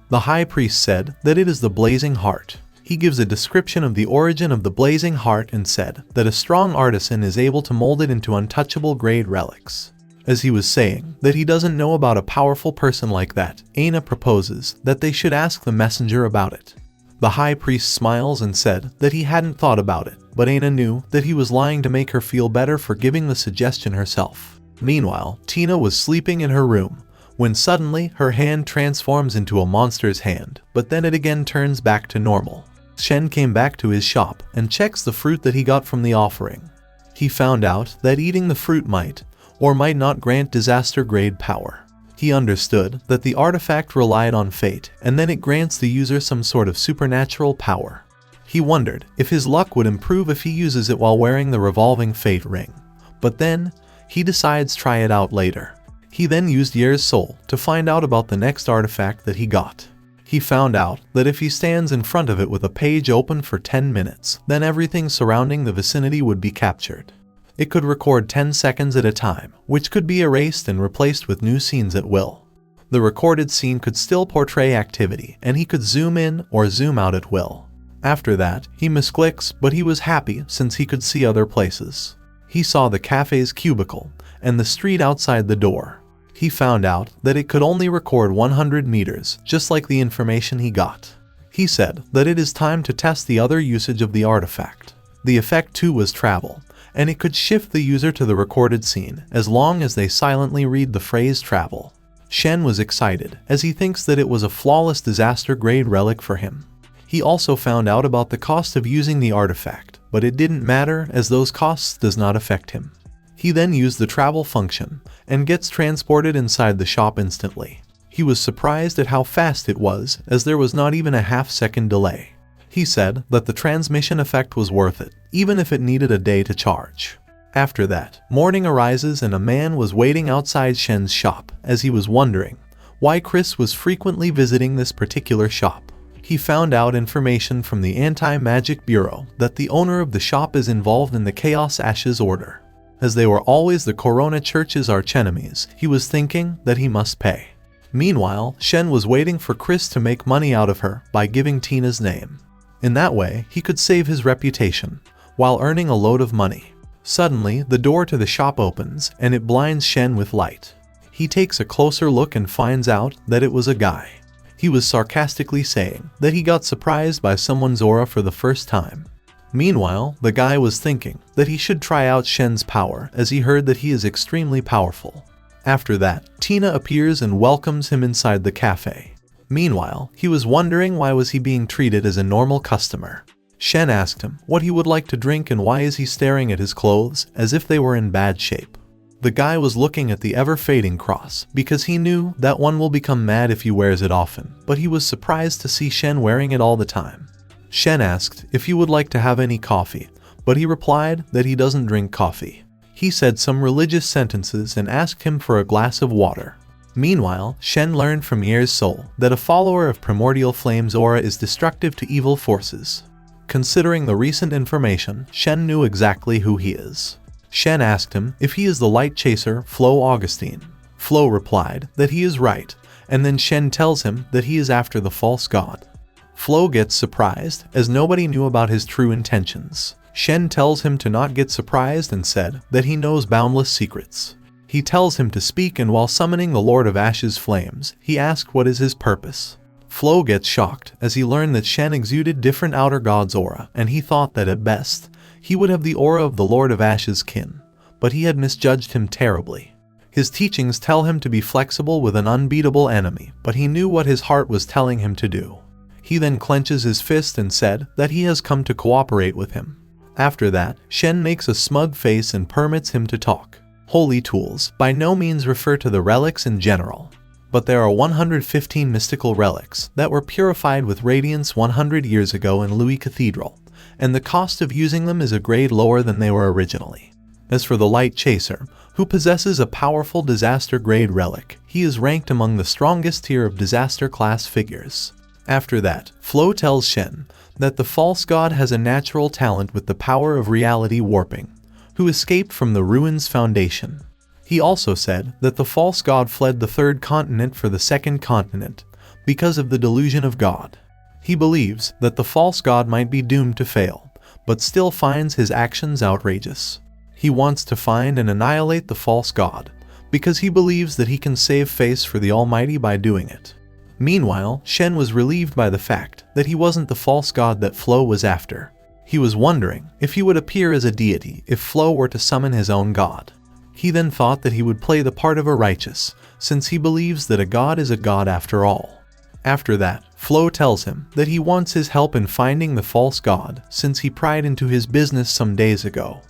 The high priest said that it is the blazing heart. He gives a description of the origin of the blazing heart and said that a strong artisan is able to mold it into untouchable grade relics. As he was saying that he doesn't know about a powerful person like that, Aina proposes that they should ask the messenger about it. The high priest smiles and said that he hadn't thought about it, but Aina knew that he was lying to make her feel better for giving the suggestion herself. Meanwhile, Tina was sleeping in her room, when suddenly her hand transforms into a monster's hand, but then it again turns back to normal. Shen came back to his shop and checks the fruit that he got from the offering. He found out that eating the fruit might or might not grant disaster-grade power. He understood that the artifact relied on fate, and then it grants the user some sort of supernatural power. He wondered if his luck would improve if he uses it while wearing the revolving fate ring. But then, he decides try it out later. He then used Yer's soul to find out about the next artifact that he got. He found out that if he stands in front of it with a page open for 10 minutes, then everything surrounding the vicinity would be captured. It could record 10 seconds at a time, which could be erased and replaced with new scenes at will. The recorded scene could still portray activity, and he could zoom in or zoom out at will. After that, he misclicks, but he was happy since he could see other places. He saw the cafe's cubicle and the street outside the door. He found out that it could only record 100 meters, just like the information he got. He said that it is time to test the other usage of the artifact. The effect too was travel, and it could shift the user to the recorded scene as long as they silently read the phrase travel. Shen was excited, as he thinks that it was a flawless disaster-grade relic for him. He also found out about the cost of using the artifact, but it didn't matter as those costs does not affect him. He then used the travel function, and gets transported inside the shop instantly. He was surprised at how fast it was, as there was not even a half-second delay. He said that the transmission effect was worth it, even if it needed a day to charge. After that, morning arises and a man was waiting outside Shen's shop, as he was wondering why Chris was frequently visiting this particular shop. He found out information from the Anti-Magic Bureau that the owner of the shop is involved in the Chaos Ashes Order. As they were always the Corona Church's archenemies, he was thinking that he must pay. Meanwhile, Shen was waiting for Chris to make money out of her by giving Tina's name. In that way, he could save his reputation, while earning a load of money. Suddenly, the door to the shop opens, and it blinds Shen with light. He takes a closer look and finds out that it was a guy. He was sarcastically saying that he got surprised by someone's aura for the first time. Meanwhile, the guy was thinking that he should try out Shen's power, as he heard that he is extremely powerful. After that, Tina appears and welcomes him inside the cafe. Meanwhile, he was wondering why was he being treated as a normal customer. Shen asked him what he would like to drink and why is he staring at his clothes as if they were in bad shape. The guy was looking at the ever-fading cross because he knew that one will become mad if he wears it often, but he was surprised to see Shen wearing it all the time. Shen asked if he would like to have any coffee, but he replied that he doesn't drink coffee. He said some religious sentences and asked him for a glass of water. Meanwhile, Shen learned from Ye's soul that a follower of Primordial Flame's aura is destructive to evil forces. Considering the recent information, Shen knew exactly who he is. Shen asked him if he is the light chaser Flo Augustine. Flo replied that he is right, and then Shen tells him that he is after the false god. Flo gets surprised, as nobody knew about his true intentions. Shen tells him to not get surprised and said that he knows boundless secrets. He tells him to speak, and while summoning the Lord of Ashes flames, he asked what is his purpose. Flo gets shocked as he learned that Shen exuded different outer god's aura, and he thought that at best, he would have the aura of the Lord of Ashes kin, but he had misjudged him terribly. His teachings tell him to be flexible with an unbeatable enemy, but he knew what his heart was telling him to do. He then clenches his fist and said that he has come to cooperate with him. After that, Shen makes a smug face and permits him to talk. Holy tools by no means refer to the relics in general, but there are 115 mystical relics that were purified with radiance 100 years ago in Louis Cathedral, and the cost of using them is a grade lower than they were originally. As for the Light Chaser, who possesses a powerful disaster-grade relic, he is ranked among the strongest tier of disaster-class figures. After that, Flo tells Shen that the false god has a natural talent with the power of reality warping, who escaped from the ruins foundation. He also said that the false god fled the third continent for the second continent because of the delusion of God. He believes that the false god might be doomed to fail, but still finds his actions outrageous. He wants to find and annihilate the false god, because he believes that he can save face for the Almighty by doing it. Meanwhile, Shen was relieved by the fact that he wasn't the false god that Flo was after. He was wondering if he would appear as a deity if Flo were to summon his own god. He then thought that he would play the part of a righteous, since he believes that a god is a god after all. After that, Flo tells him that he wants his help in finding the false god since he pried into his business some days ago.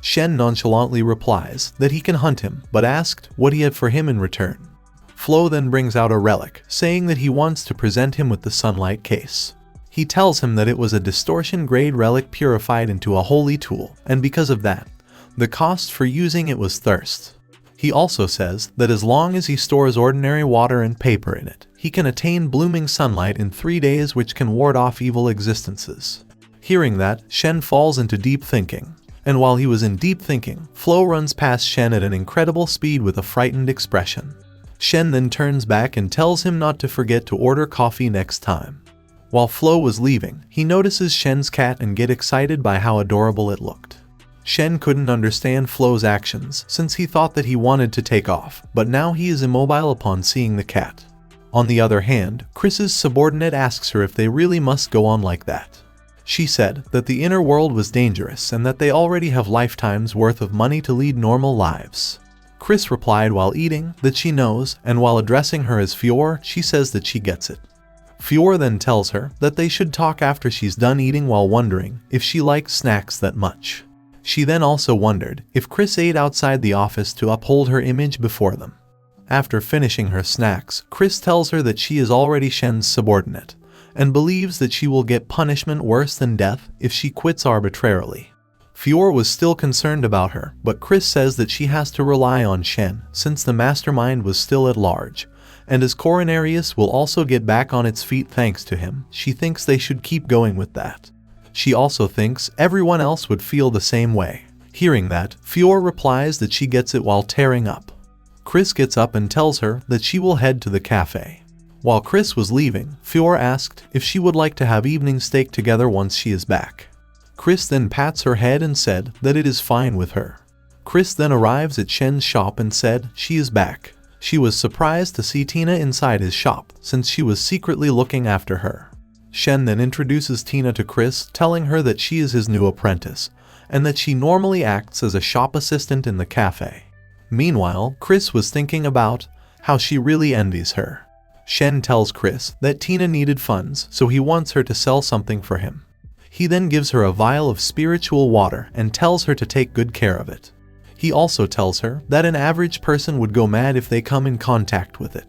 Shen nonchalantly replies that he can hunt him, but asked what he had for him in return. Flo then brings out a relic, saying that he wants to present him with the sunlight case. He tells him that it was a distortion-grade relic purified into a holy tool, and because of that, the cost for using it was thirst. He also says that as long as he stores ordinary water and paper in it, he can attain blooming sunlight in 3 days, which can ward off evil existences. Hearing that, Shen falls into deep thinking, And while he was in deep thinking, Flo runs past Shen at an incredible speed with a frightened expression. Shen then turns back and tells him not to forget to order coffee next time. While Flo was leaving, he notices Shen's cat and gets excited by how adorable it looked. Shen couldn't understand Flo's actions since he thought that he wanted to take off, but now he is immobile upon seeing the cat. On the other hand, Chris's subordinate asks her if they really must go on like that. She said that the inner world was dangerous and that they already have lifetimes worth of money to lead normal lives. Chris replied while eating that she knows, and while addressing her as Fior, she says that she gets it. Fior then tells her that they should talk after she's done eating while wondering if she likes snacks that much. She then also wondered if Chris ate outside the office to uphold her image before them. After finishing her snacks, Chris tells her that she is already Shen's subordinate, and believes that she will get punishment worse than death if she quits arbitrarily. Fior was still concerned about her, but Chris says that she has to rely on Shen since the mastermind was still at large, and as Coronarius will also get back on its feet thanks to him, she thinks they should keep going with that. She also thinks everyone else would feel the same way. Hearing that, Fior replies that she gets it while tearing up. Chris gets up and tells her that she will head to the cafe. While Chris was leaving, Fior asked if she would like to have evening steak together once she is back. Chris then pats her head and said that it is fine with her. Chris then arrives at Shen's shop and said she is back. She was surprised to see Tina inside his shop since she was secretly looking after her. Shen then introduces Tina to Chris, telling her that she is his new apprentice, and that she normally acts as a shop assistant in the cafe. Meanwhile, Chris was thinking about how she really envies her. Shen tells Chris that Tina needed funds, so he wants her to sell something for him. He then gives her a vial of spiritual water and tells her to take good care of it. He also tells her that an average person would go mad if they come in contact with it.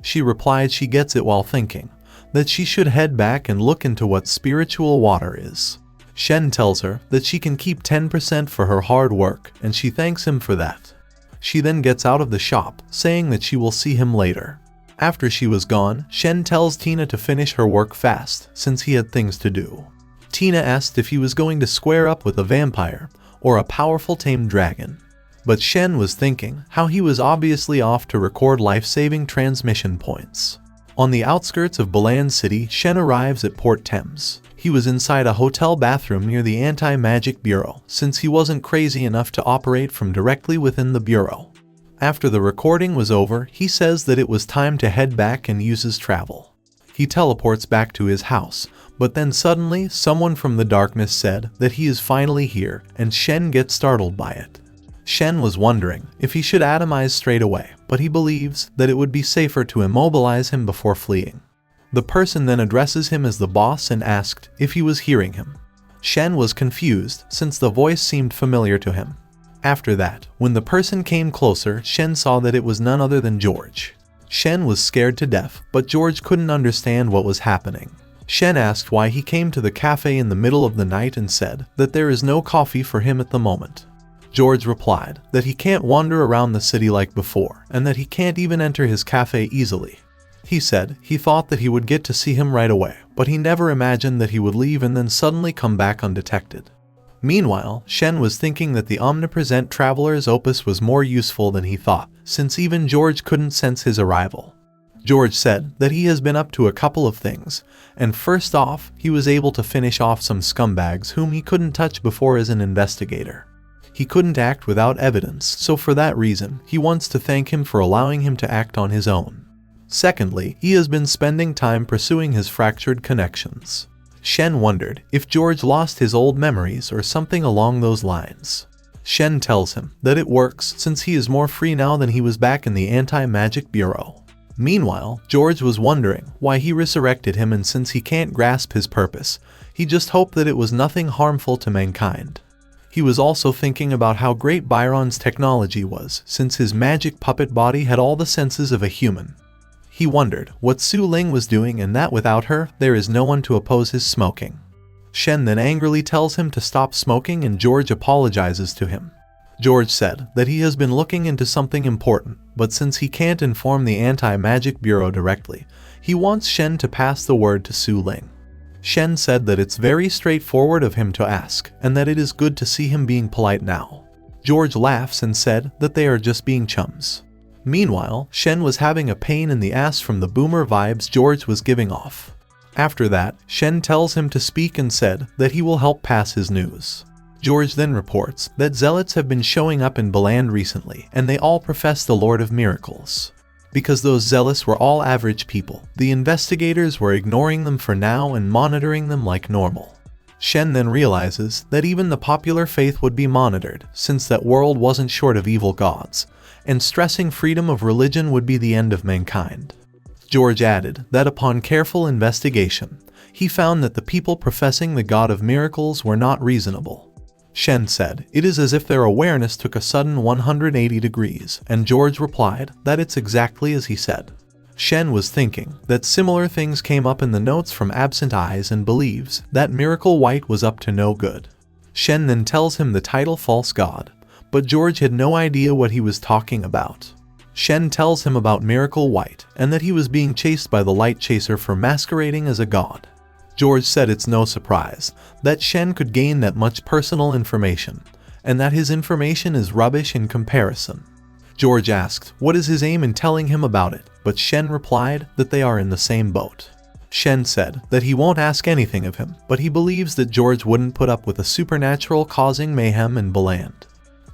She replied she gets it while thinking that she should head back and look into what spiritual water is. Shen tells her that she can keep 10% for her hard work, and she thanks him for that. She then gets out of the shop, saying that she will see him later. After she was gone, Shen tells Tina to finish her work fast, since he had things to do. Tina asked if he was going to square up with a vampire, or a powerful tamed dragon. But Shen was thinking how he was obviously off to record life-saving transmission points. On the outskirts of Balan City, Shen arrives at Port Thames. He was inside a hotel bathroom near the Anti-Magic Bureau, since he wasn't crazy enough to operate from directly within the bureau. After the recording was over, he says that it was time to head back and uses travel. He teleports back to his house, but then suddenly someone from the darkness said that he is finally here, and Shen gets startled by it. Shen was wondering if he should atomize straight away, but he believes that it would be safer to immobilize him before fleeing. The person then addresses him as the boss and asked if he was hearing him. Shen was confused since the voice seemed familiar to him. After that, when the person came closer, Shen saw that it was none other than George. Shen was scared to death, but George couldn't understand what was happening. Shen asked why he came to the cafe in the middle of the night and said that there is no coffee for him at the moment. George replied that he can't wander around the city like before, and that he can't even enter his cafe easily. He said he thought that he would get to see him right away, but he never imagined that he would leave and then suddenly come back undetected. Meanwhile, Shen was thinking that the omnipresent traveler's opus was more useful than he thought, since even George couldn't sense his arrival. George said that he has been up to a couple of things, and first off, he was able to finish off some scumbags whom he couldn't touch before as an investigator. He couldn't act without evidence, so for that reason, he wants to thank him for allowing him to act on his own. Secondly, he has been spending time pursuing his fractured connections. Shen wondered if George lost his old memories or something along those lines. Shen tells him that it works since he is more free now than he was back in the Anti-Magic Bureau. Meanwhile, George was wondering why he resurrected him, and since he can't grasp his purpose, he just hoped that it was nothing harmful to mankind. He was also thinking about how great Byron's technology was, since his magic puppet body had all the senses of a human. He wondered what Su Ling was doing, and that without her, there is no one to oppose his smoking. Shen then angrily tells him to stop smoking, and George apologizes to him. George said that he has been looking into something important, but since he can't inform the Anti-Magic Bureau directly, he wants Shen to pass the word to Su Ling. Shen said that it's very straightforward of him to ask, and that it is good to see him being polite now. George laughs and said that they are just being chums. Meanwhile, Shen was having a pain in the ass from the boomer vibes George was giving off. After that, Shen tells him to speak and said that he will help pass his news. George then reports that zealots have been showing up in Baland recently, and they all profess the Lord of Miracles. Because those zealots were all average people, the investigators were ignoring them for now and monitoring them like normal. Shen then realizes that even the popular faith would be monitored, since that world wasn't short of evil gods, and stressing freedom of religion would be the end of mankind. George added that upon careful investigation, he found that the people professing the God of Miracles were not reasonable. Shen said, "It is as if their awareness took a sudden 180 degrees, and George replied that it's exactly as he said. Shen was thinking that similar things came up in the notes from Absent Eyes and believes that Miracle White was up to no good. Shen then tells him the title False God, but George had no idea what he was talking about. Shen tells him about Miracle White and that he was being chased by the Light Chaser for masquerading as a god. George said it's no surprise that Shen could gain that much personal information, and that his information is rubbish in comparison. George asked what is his aim in telling him about it, but Shen replied that they are in the same boat. Shen said that he won't ask anything of him, but he believes that George wouldn't put up with a supernatural causing mayhem in Baland.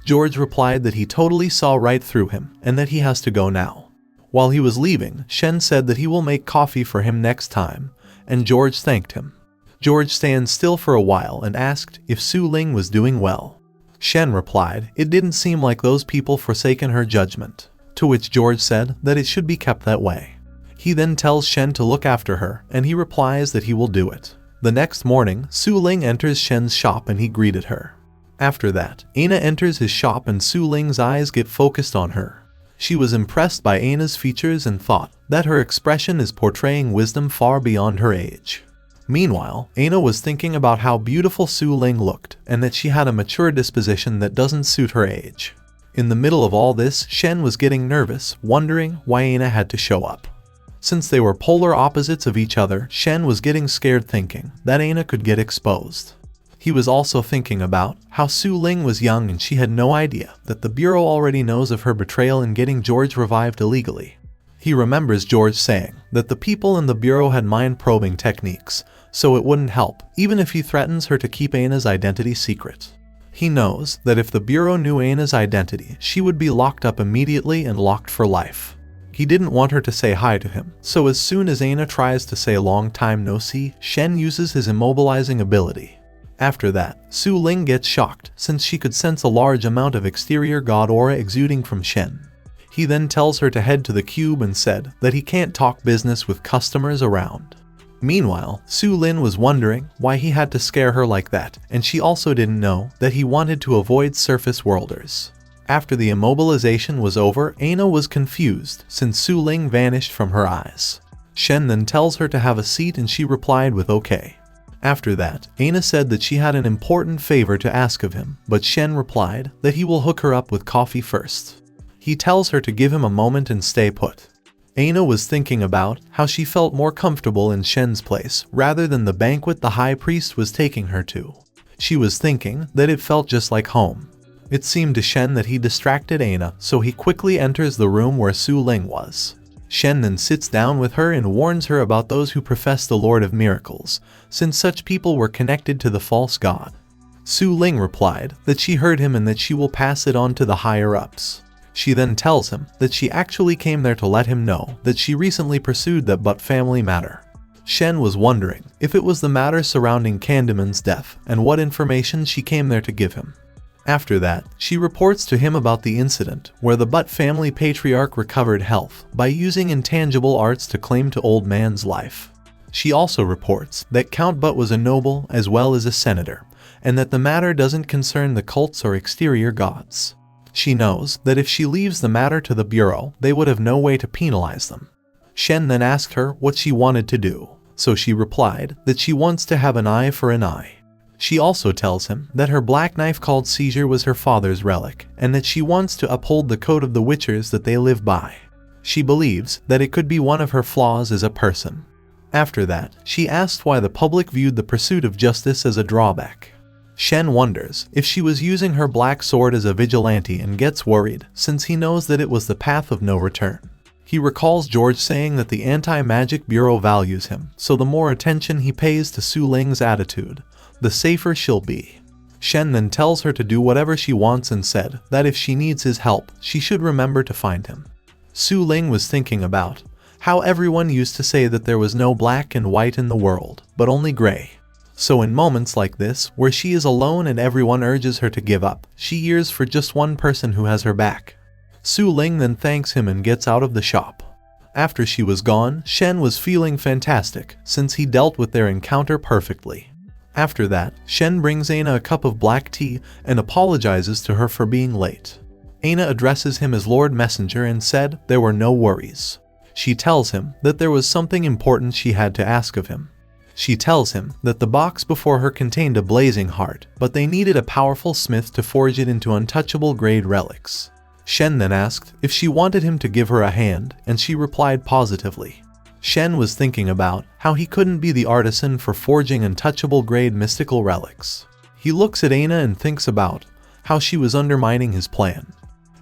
George replied that he totally saw right through him and that he has to go now. While he was leaving, Shen said that he will make coffee for him next time, and George thanked him. George stands still for a while and asked if Su Ling was doing well. Shen replied it didn't seem like those people forsaken her judgment, to which George said that it should be kept that way. He then tells Shen to look after her, and he replies that he will do it. The next morning, Su Ling enters Shen's shop and he greeted her. After that, Aina enters his shop and Su Ling's eyes get focused on her. She was impressed by Aina's features and thought that her expression is portraying wisdom far beyond her age. Meanwhile, Aina was thinking about how beautiful Su Ling looked and that she had a mature disposition that doesn't suit her age. In the middle of all this, Shen was getting nervous, wondering why Aina had to show up. Since they were polar opposites of each other, Shen was getting scared thinking that Aina could get exposed. He was also thinking about how Su Ling was young and she had no idea that the Bureau already knows of her betrayal in getting George revived illegally. He remembers George saying that the people in the Bureau had mind-probing techniques, so it wouldn't help, even if he threatens her to keep Aina's identity secret. He knows that if the Bureau knew Aina's identity, she would be locked up immediately and locked for life. He didn't want her to say hi to him, so as soon as Aina tries to say long time no see, Shen uses his immobilizing ability. After that, Su Ling gets shocked since she could sense a large amount of exterior god aura exuding from Shen. He then tells her to head to the cube and said that he can't talk business with customers around. Meanwhile, Su Lin was wondering why he had to scare her like that, and she also didn't know that he wanted to avoid surface worlders. After the immobilization was over, Aina was confused since Su Ling vanished from her eyes. Shen then tells her to have a seat and she replied with okay. After that, Aina said that she had an important favor to ask of him, but Shen replied that he will hook her up with coffee first. He tells her to give him a moment and stay put. Aina was thinking about how she felt more comfortable in Shen's place rather than the banquet the high priest was taking her to. She was thinking that it felt just like home. It seemed to Shen that he distracted Aina, so he quickly enters the room where Su Ling was. Shen then sits down with her and warns her about those who profess the Lord of Miracles, since such people were connected to the false god. Su Ling replied that she heard him and that she will pass it on to the higher-ups. She then tells him that she actually came there to let him know that she recently pursued that but family matter. Shen was wondering if it was the matter surrounding Candyman's death and what information she came there to give him. After that, she reports to him about the incident where the Butt family patriarch recovered health by using intangible arts to claim to old man's life. She also reports that Count Butt was a noble as well as a senator, and that the matter doesn't concern the cults or exterior gods. She knows that if she leaves the matter to the Bureau, they would have no way to penalize them. Shen then asked her what she wanted to do, so she replied that she wants to have an eye for an eye. She also tells him that her black knife called Seizure was her father's relic, and that she wants to uphold the code of the Witchers that they live by. She believes that it could be one of her flaws as a person. After that, she asked why the public viewed the pursuit of justice as a drawback. Shen wonders if she was using her black sword as a vigilante and gets worried since he knows that it was the path of no return. He recalls George saying that the Anti-Magic Bureau values him, so the more attention he pays to Su Ling's attitude, the safer she'll be. Shen then tells her to do whatever she wants and said that if she needs his help, she should remember to find him. Su Ling was thinking about how everyone used to say that there was no black and white in the world, but only gray. So in moments like this, where she is alone and everyone urges her to give up, she yearns for just one person who has her back. Su Ling then thanks him and gets out of the shop. After she was gone, Shen was feeling fantastic since he dealt with their encounter perfectly. After that, Shen brings Aina a cup of black tea and apologizes to her for being late. Aina addresses him as Lord Messenger and said there were no worries. She tells him that there was something important she had to ask of him. She tells him that the box before her contained a blazing heart, but they needed a powerful smith to forge it into untouchable grade relics. Shen then asked if she wanted him to give her a hand, and she replied positively. Shen was thinking about how he couldn't be the artisan for forging untouchable grade mystical relics. He looks at Aina and thinks about how she was undermining his plan.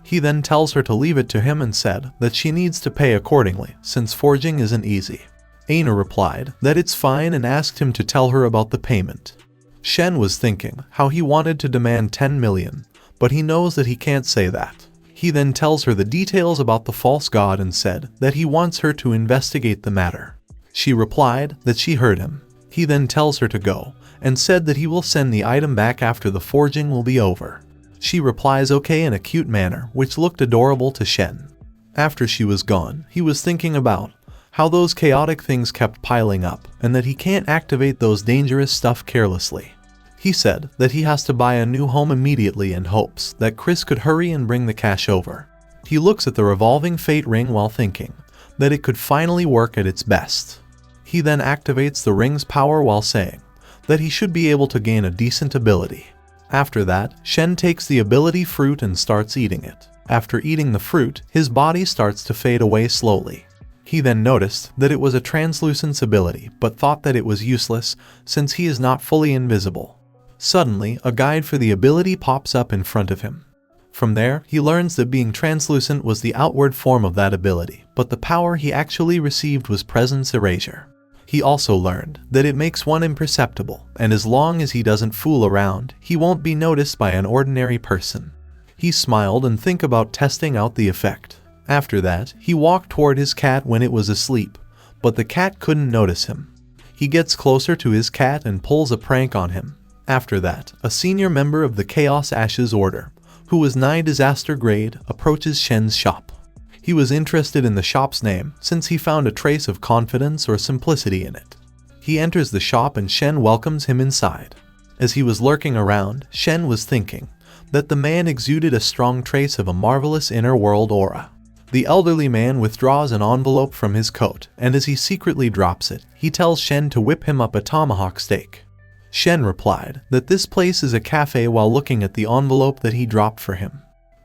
He then tells her to leave it to him and said that she needs to pay accordingly since forging isn't easy. Aina replied that it's fine and asked him to tell her about the payment. Shen was thinking how he wanted to demand 10 million, but he knows that he can't say that. He then tells her the details about the false god and said that he wants her to investigate the matter. She replied that she heard him. He then tells her to go and said that he will send the item back after the forging will be over. She replies okay in a cute manner, which looked adorable to Shen. After she was gone, he was thinking about how those chaotic things kept piling up and that he can't activate those dangerous stuff carelessly. He said that he has to buy a new home immediately and hopes that Chris could hurry and bring the cash over. He looks at the revolving fate ring while thinking that it could finally work at its best. He then activates the ring's power while saying that he should be able to gain a decent ability. After that, Shen takes the ability fruit and starts eating it. After eating the fruit, his body starts to fade away slowly. He then noticed that it was a translucence ability, but thought that it was useless since he is not fully invisible. Suddenly, a guide for the ability pops up in front of him. From there, he learns that being translucent was the outward form of that ability, but the power he actually received was presence erasure. He also learned that it makes one imperceptible, and as long as he doesn't fool around, he won't be noticed by an ordinary person. He smiled and think about testing out the effect. After that, he walked toward his cat when it was asleep, but the cat couldn't notice him. He gets closer to his cat and pulls a prank on him. After that, a senior member of the Chaos Ashes Order, who was 9 disaster grade, approaches Shen's shop. He was interested in the shop's name since he found a trace of confidence or simplicity in it. He enters the shop and Shen welcomes him inside. As he was lurking around, Shen was thinking that the man exuded a strong trace of a marvelous inner world aura. The elderly man withdraws an envelope from his coat, and as he secretly drops it, he tells Shen to whip him up a tomahawk steak. Shen replied that this place is a cafe while looking at the envelope that he dropped for him.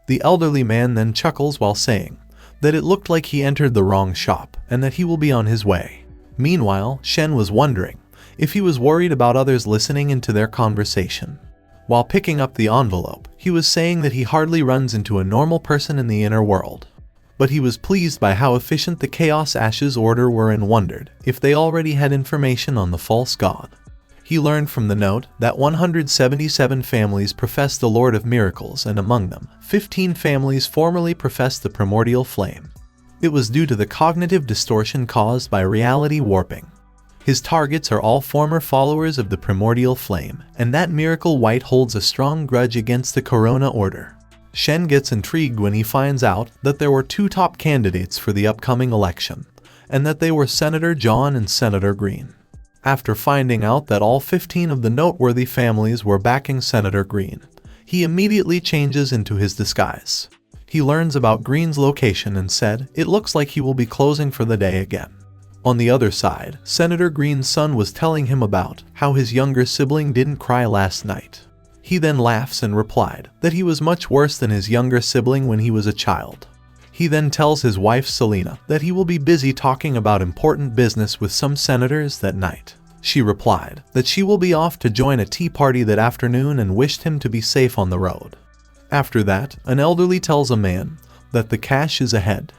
The elderly man then chuckles while saying that it looked like he entered the wrong shop and that he will be on his way. Meanwhile, Shen was wondering if he was worried about others listening into their conversation. While picking up the envelope, he was saying that he hardly runs into a normal person in the inner world. But he was pleased by how efficient the Chaos Ashes Order were and wondered if they already had information on the false god. He learned from the note that 177 families professed the Lord of Miracles, and among them, 15 families formerly professed the primordial flame. It was due to the cognitive distortion caused by reality warping. His targets are all former followers of the primordial flame, and that Miracle White holds a strong grudge against the Corona Order. Shen gets intrigued when he finds out that there were 2 top candidates for the upcoming election, and that they were Senator John and Senator Green. After finding out that all 15 of the noteworthy families were backing Senator Green, he immediately changes into his disguise. He learns about Green's location and said it looks like he will be closing for the day again. On the other side, Senator Green's son was telling him about how his younger sibling didn't cry last night. He then laughs and replied that he was much worse than his younger sibling when he was a child. He then tells his wife Selena that he will be busy talking about important business with some senators that night. She replied that she will be off to join a tea party that afternoon and wished him to be safe on the road. After that, an elderly tells a man that the cash is ahead.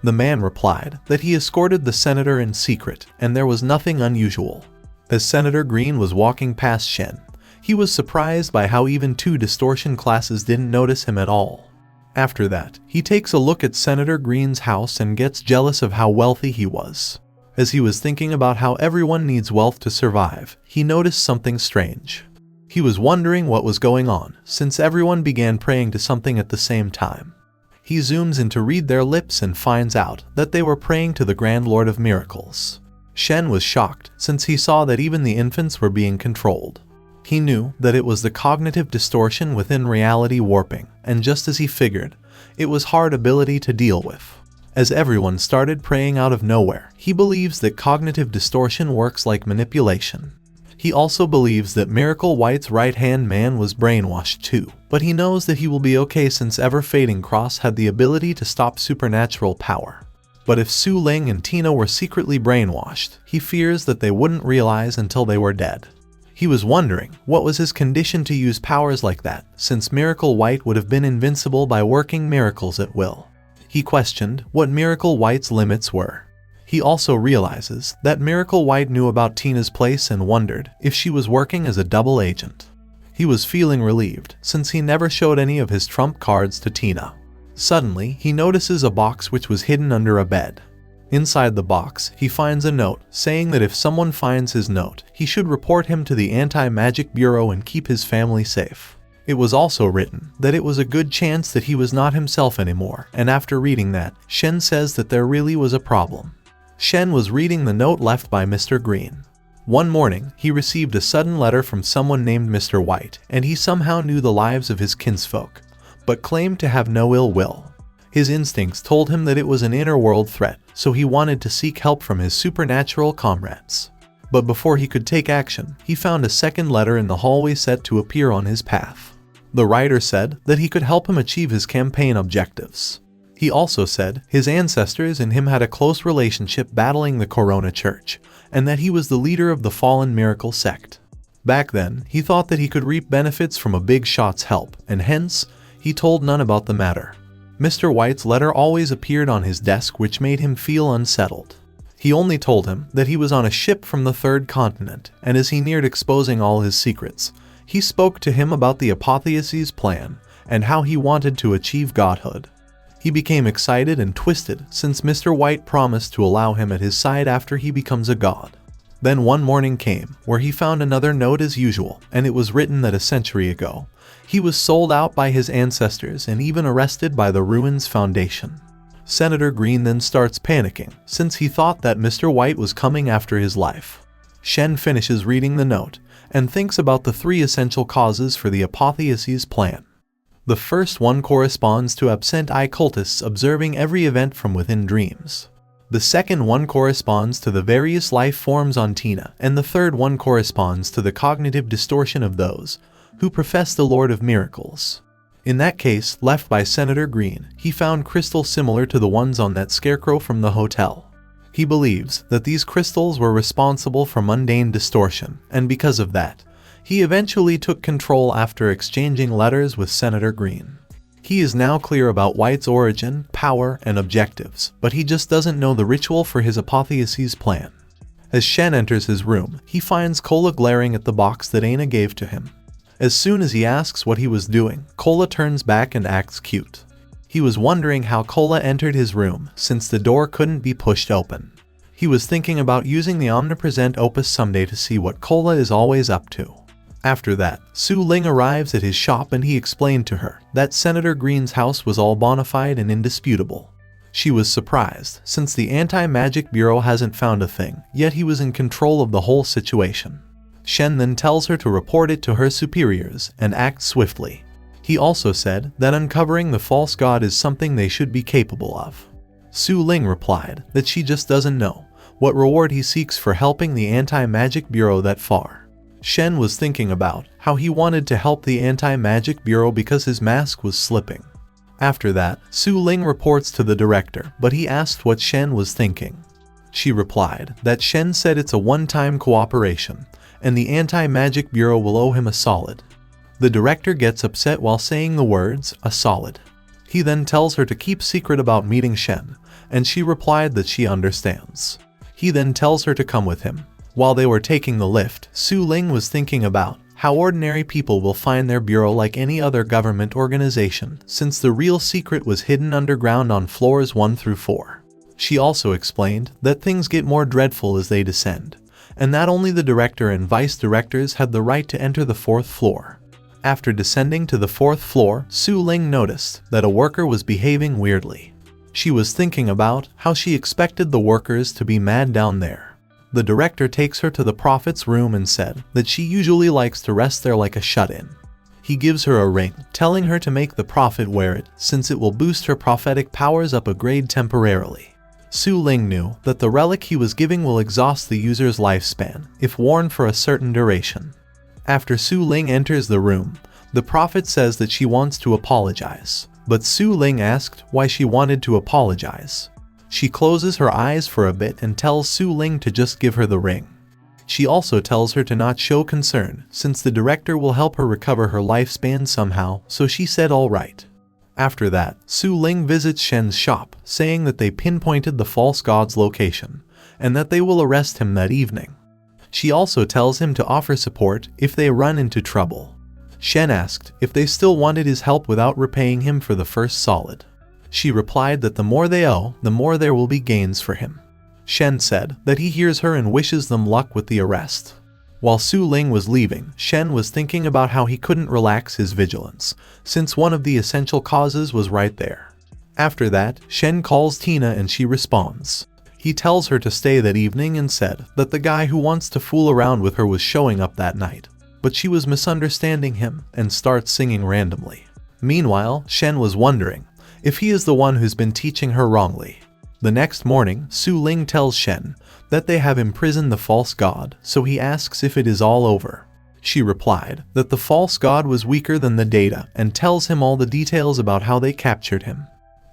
The man replied that he escorted the senator in secret and there was nothing unusual. As Senator Green was walking past Shen, he was surprised by how even two distortion classes didn't notice him at all. After that, he takes a look at Senator Green's house and gets jealous of how wealthy he was. As he was thinking about how everyone needs wealth to survive, he noticed something strange. He was wondering what was going on, since everyone began praying to something at the same time. He zooms in to read their lips and finds out that they were praying to the Grand Lord of Miracles. Shen was shocked, since he saw that even the infants were being controlled. He knew that it was the cognitive distortion within reality warping, and just as he figured, it was hard ability to deal with. As everyone started praying out of nowhere, he believes that cognitive distortion works like manipulation. He also believes that Miracle White's right-hand man was brainwashed too, but he knows that he will be okay since Ever-Fading Cross had the ability to stop supernatural power. But if Su Ling and Tina were secretly brainwashed, he fears that they wouldn't realize until they were dead. He was wondering what was his condition to use powers like that, since Miracle White would have been invincible by working miracles at will. He questioned what Miracle White's limits were. He also realizes that Miracle White knew about Tina's place and wondered if she was working as a double agent. He was feeling relieved since he never showed any of his trump cards to Tina. Suddenly, he notices a box which was hidden under a bed. Inside the box, he finds a note saying that if someone finds his note, he should report him to the Anti-Magic Bureau and keep his family safe. It was also written that it was a good chance that he was not himself anymore, and after reading that, Shen says that there really was a problem. Shen was reading the note left by Mr. Green. One morning, he received a sudden letter from someone named Mr. White, and he somehow knew the lives of his kinsfolk, but claimed to have no ill will. His instincts told him that it was an inner world threat, so he wanted to seek help from his supernatural comrades. But before he could take action, he found a second letter in the hallway set to appear on his path. The writer said that he could help him achieve his campaign objectives. He also said his ancestors and him had a close relationship battling the Corona Church, and that he was the leader of the fallen miracle sect. Back then, he thought that he could reap benefits from a big shot's help, and hence, he told none about the matter. Mr. White's letter always appeared on his desk, which made him feel unsettled. He only told him that he was on a ship from the third continent, and as he neared exposing all his secrets, he spoke to him about the apotheosis plan and how he wanted to achieve godhood. He became excited and twisted since Mr. White promised to allow him at his side after he becomes a god. Then one morning came where he found another note as usual, and it was written that a century ago, he was sold out by his ancestors and even arrested by the Ruins Foundation. Senator Green then starts panicking since he thought that Mr. White was coming after his life. Shen finishes reading the note and thinks about the three essential causes for the apotheosis plan. The first one corresponds to absent-eye cultists observing every event from within dreams. The second one corresponds to the various life forms on Tina, and the third one corresponds to the cognitive distortion of those who profess the Lord of Miracles. In that case, left by Senator Green, he found crystals similar to the ones on that scarecrow from the hotel. He believes that these crystals were responsible for mundane distortion, and because of that, he eventually took control after exchanging letters with Senator Green. He is now clear about White's origin, power, and objectives, but he just doesn't know the ritual for his apotheosis plan. As Shen enters his room, he finds Cola glaring at the box that Aina gave to him. As soon as he asks what he was doing, Cola turns back and acts cute. He was wondering how Cola entered his room, since the door couldn't be pushed open. He was thinking about using the omnipresent opus someday to see what Cola is always up to. After that, Su Ling arrives at his shop and he explained to her that Senator Green's house was all bona fide and indisputable. She was surprised, since the Anti-Magic Bureau hasn't found a thing, yet he was in control of the whole situation. Shen then tells her to report it to her superiors and act swiftly. He also said that uncovering the false god is something they should be capable of. Su Ling replied that she just doesn't know what reward he seeks for helping the Anti-Magic Bureau that far. Shen was thinking about how he wanted to help the Anti-Magic Bureau because his mask was slipping. After that, Su Ling reports to the director, but he asked what Shen was thinking. She replied that Shen said it's a one-time cooperation, and the Anti-Magic Bureau will owe him a solid. The director gets upset while saying the words, a solid. He then tells her to keep secret about meeting Shen, and she replied that she understands. He then tells her to come with him. While they were taking the lift, Su Ling was thinking about how ordinary people will find their bureau like any other government organization, since the real secret was hidden underground on floors 1 through 4. She also explained that things get more dreadful as they descend, and that only the director and vice directors had the right to enter the 4th floor. After descending to the 4th floor, Su Ling noticed that a worker was behaving weirdly. She was thinking about how she expected the workers to be mad down there. The director takes her to the prophet's room and said that she usually likes to rest there like a shut-in. He gives her a ring, telling her to make the prophet wear it since it will boost her prophetic powers up a grade temporarily. Su Ling knew that the relic he was giving will exhaust the user's lifespan if worn for a certain duration. After Su Ling enters the room, the prophet says that she wants to apologize, but Su Ling asked why she wanted to apologize. She closes her eyes for a bit and tells Su Ling to just give her the ring. She also tells her to not show concern since the director will help her recover her lifespan somehow, so she said all right. After that, Su Ling visits Shen's shop, saying that they pinpointed the false god's location, and that they will arrest him that evening. She also tells him to offer support if they run into trouble. Shen asked if they still wanted his help without repaying him for the first solid. She replied that the more they owe, the more there will be gains for him. Shen said that he hears her and wishes them luck with the arrest. While Su Ling was leaving, Shen was thinking about how he couldn't relax his vigilance, since one of the essential causes was right there. After that, Shen calls Tina and she responds. He tells her to stay that evening and said that the guy who wants to fool around with her was showing up that night, but she was misunderstanding him and starts singing randomly. Meanwhile, Shen was wondering if he is the one who's been teaching her wrongly. The next morning, Su Ling tells Shen that they have imprisoned the false god, so he asks if it is all over. She replied that the false god was weaker than the data and tells him all the details about how they captured him.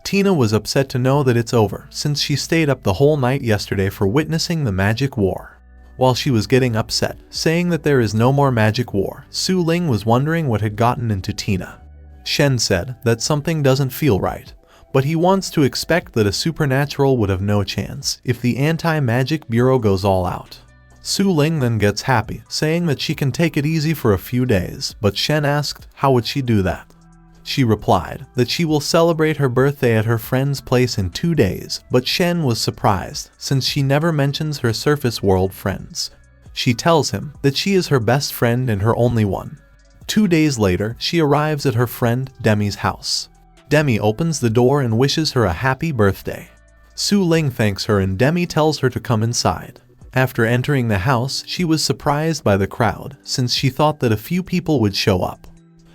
Tina was upset to know that it's over since she stayed up the whole night yesterday for witnessing the magic war. While she was getting upset, saying that there is no more magic war, Su Ling was wondering what had gotten into Tina. Shen said that something doesn't feel right, but he wants to expect that a supernatural would have no chance if the Anti-Magic Bureau goes all out. Su Ling then gets happy, saying that she can take it easy for a few days, but Shen asked how would she do that. She replied that she will celebrate her birthday at her friend's place in 2 days, but Shen was surprised since she never mentions her surface world friends. She tells him that she is her best friend and her only one. 2 days later, she arrives at her friend Demi's house. Demi opens the door and wishes her a happy birthday. Su Ling thanks her and Demi tells her to come inside. After entering the house, she was surprised by the crowd since she thought that a few people would show up.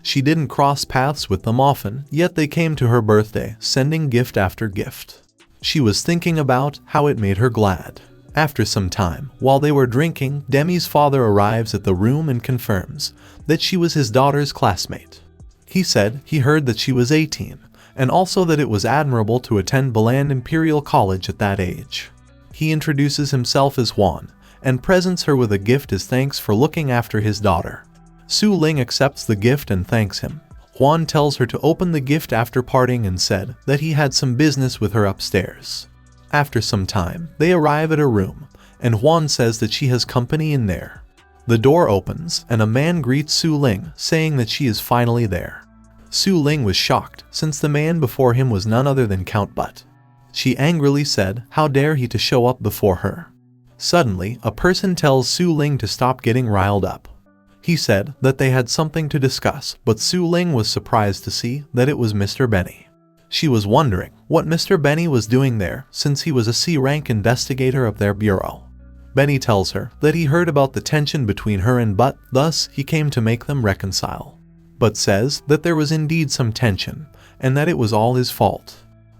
She didn't cross paths with them often, yet they came to her birthday, sending gift after gift. She was thinking about how it made her glad. After some time, while they were drinking, Demi's father arrives at the room and confirms that she was his daughter's classmate. He said he heard that she was 18, and also that it was admirable to attend Beland Imperial College at that age. He introduces himself as Juan, and presents her with a gift as thanks for looking after his daughter. Su Ling accepts the gift and thanks him. Juan tells her to open the gift after parting and said that he had some business with her upstairs. After some time, they arrive at her room, and Juan says that she has company in there. The door opens, and a man greets Su Ling, saying that she is finally there. Su Ling was shocked, since the man before him was none other than Count Butt. She angrily said, how dare he to show up before her. Suddenly, a person tells Su Ling to stop getting riled up. He said that they had something to discuss, but Su Ling was surprised to see that it was Mr. Benny. She was wondering what Mr. Benny was doing there, since he was a C-rank investigator of their bureau. Benny tells her that he heard about the tension between her and Butt, thus he came to make them reconcile. Butt says that there was indeed some tension, and that it was all his fault.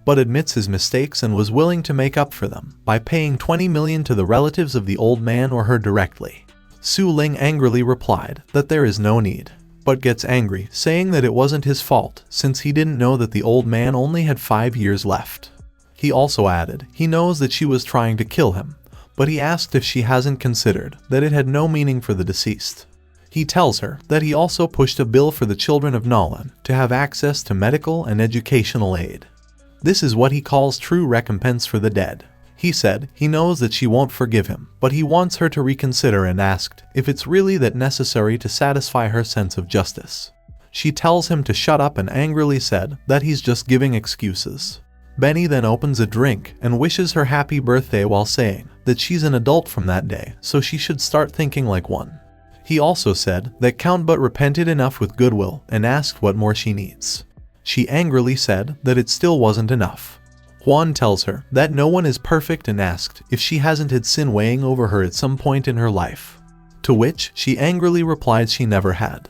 Butt admits his mistakes and was willing to make up for them by paying 20 million to the relatives of the old man or her directly. Su Ling angrily replied that there is no need. but gets angry, saying that it wasn't his fault since he didn't know that the old man only had 5 years left. He also added he knows that she was trying to kill him, but he asked if she hasn't considered that it had no meaning for the deceased. He tells her that he also pushed a bill for the children of Nolan to have access to medical and educational aid. This is what he calls true recompense for the dead. He said he knows that she won't forgive him, but he wants her to reconsider and asked if it's really that necessary to satisfy her sense of justice. She tells him to shut up and angrily said that he's just giving excuses. Benny then opens a drink and wishes her happy birthday while saying that she's an adult from that day, so she should start thinking like one. He also said that Count but repented enough with goodwill and asked what more she needs. She angrily said that it still wasn't enough. Juan tells her that no one is perfect and asked if she hasn't had sin weighing over her at some point in her life. To which she angrily replied she never had.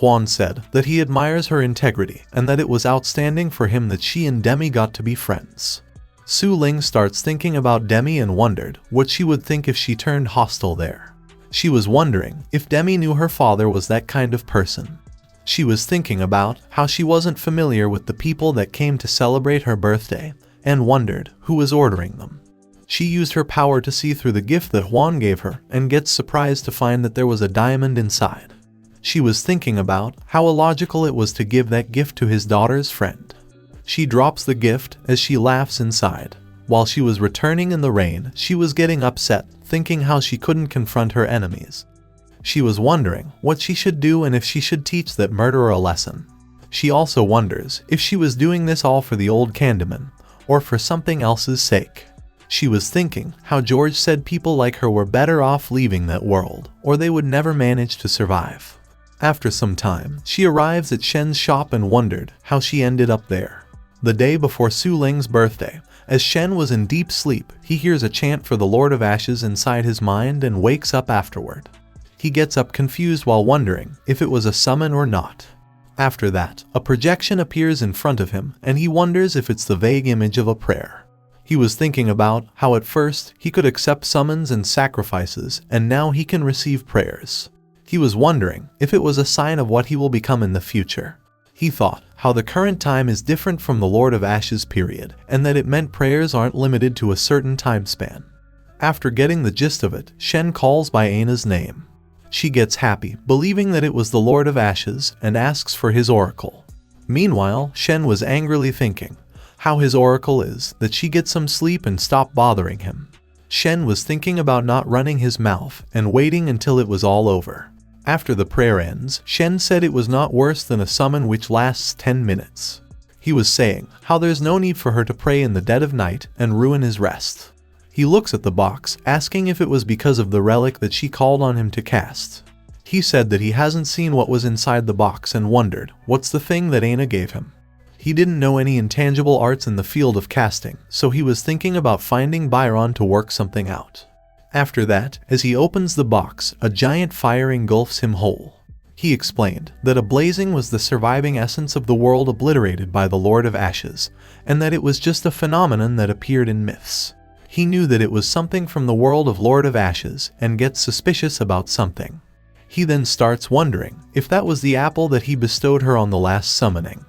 Juan said that he admires her integrity and that it was outstanding for him that she and Demi got to be friends. Su Ling starts thinking about Demi and wondered what she would think if she turned hostile there. She was wondering if Demi knew her father was that kind of person. She was thinking about how she wasn't familiar with the people that came to celebrate her birthday and wondered who was ordering them. She used her power to see through the gift that Juan gave her and gets surprised to find that there was a diamond inside. She was thinking about how illogical it was to give that gift to his daughter's friend. She drops the gift as she laughs inside. While she was returning in the rain, she was getting upset, thinking how she couldn't confront her enemies. She was wondering what she should do and if she should teach that murderer a lesson. She also wonders if she was doing this all for the old Candyman, or for something else's sake. She was thinking how George said people like her were better off leaving that world, or they would never manage to survive. After some time, she arrives at Shen's shop and wondered how she ended up there. The day before Su Ling's birthday, as Shen was in deep sleep, he hears a chant for the Lord of Ashes inside his mind and wakes up afterward. He gets up confused while wondering if it was a summon or not. After that, a projection appears in front of him and he wonders if it's the vague image of a prayer. He was thinking about how at first he could accept summons and sacrifices and now he can receive prayers. He was wondering if it was a sign of what he will become in the future. He thought how the current time is different from the Lord of Ashes period and that it meant prayers aren't limited to a certain time span. After getting the gist of it, Shen calls by Aina's name. She gets happy, believing that it was the Lord of Ashes, and asks for his oracle. Meanwhile, Shen was angrily thinking how his oracle is that she get some sleep and stop bothering him. Shen was thinking about not running his mouth and waiting until it was all over. After the prayer ends, Shen said it was not worse than a summon which lasts 10 minutes. He was saying how there's no need for her to pray in the dead of night and ruin his rest. He looks at the box, asking if it was because of the relic that she called on him to cast. He said that he hasn't seen what was inside the box and wondered what's the thing that Aina gave him. He didn't know any intangible arts in the field of casting, so he was thinking about finding Byron to work something out. After that, as he opens the box, a giant fire engulfs him whole. He explained that a blazing was the surviving essence of the world obliterated by the Lord of Ashes, and that it was just a phenomenon that appeared in myths. He knew that it was something from the world of Lord of Ashes and gets suspicious about something. He then starts wondering if that was the apple that he bestowed her on the last summoning.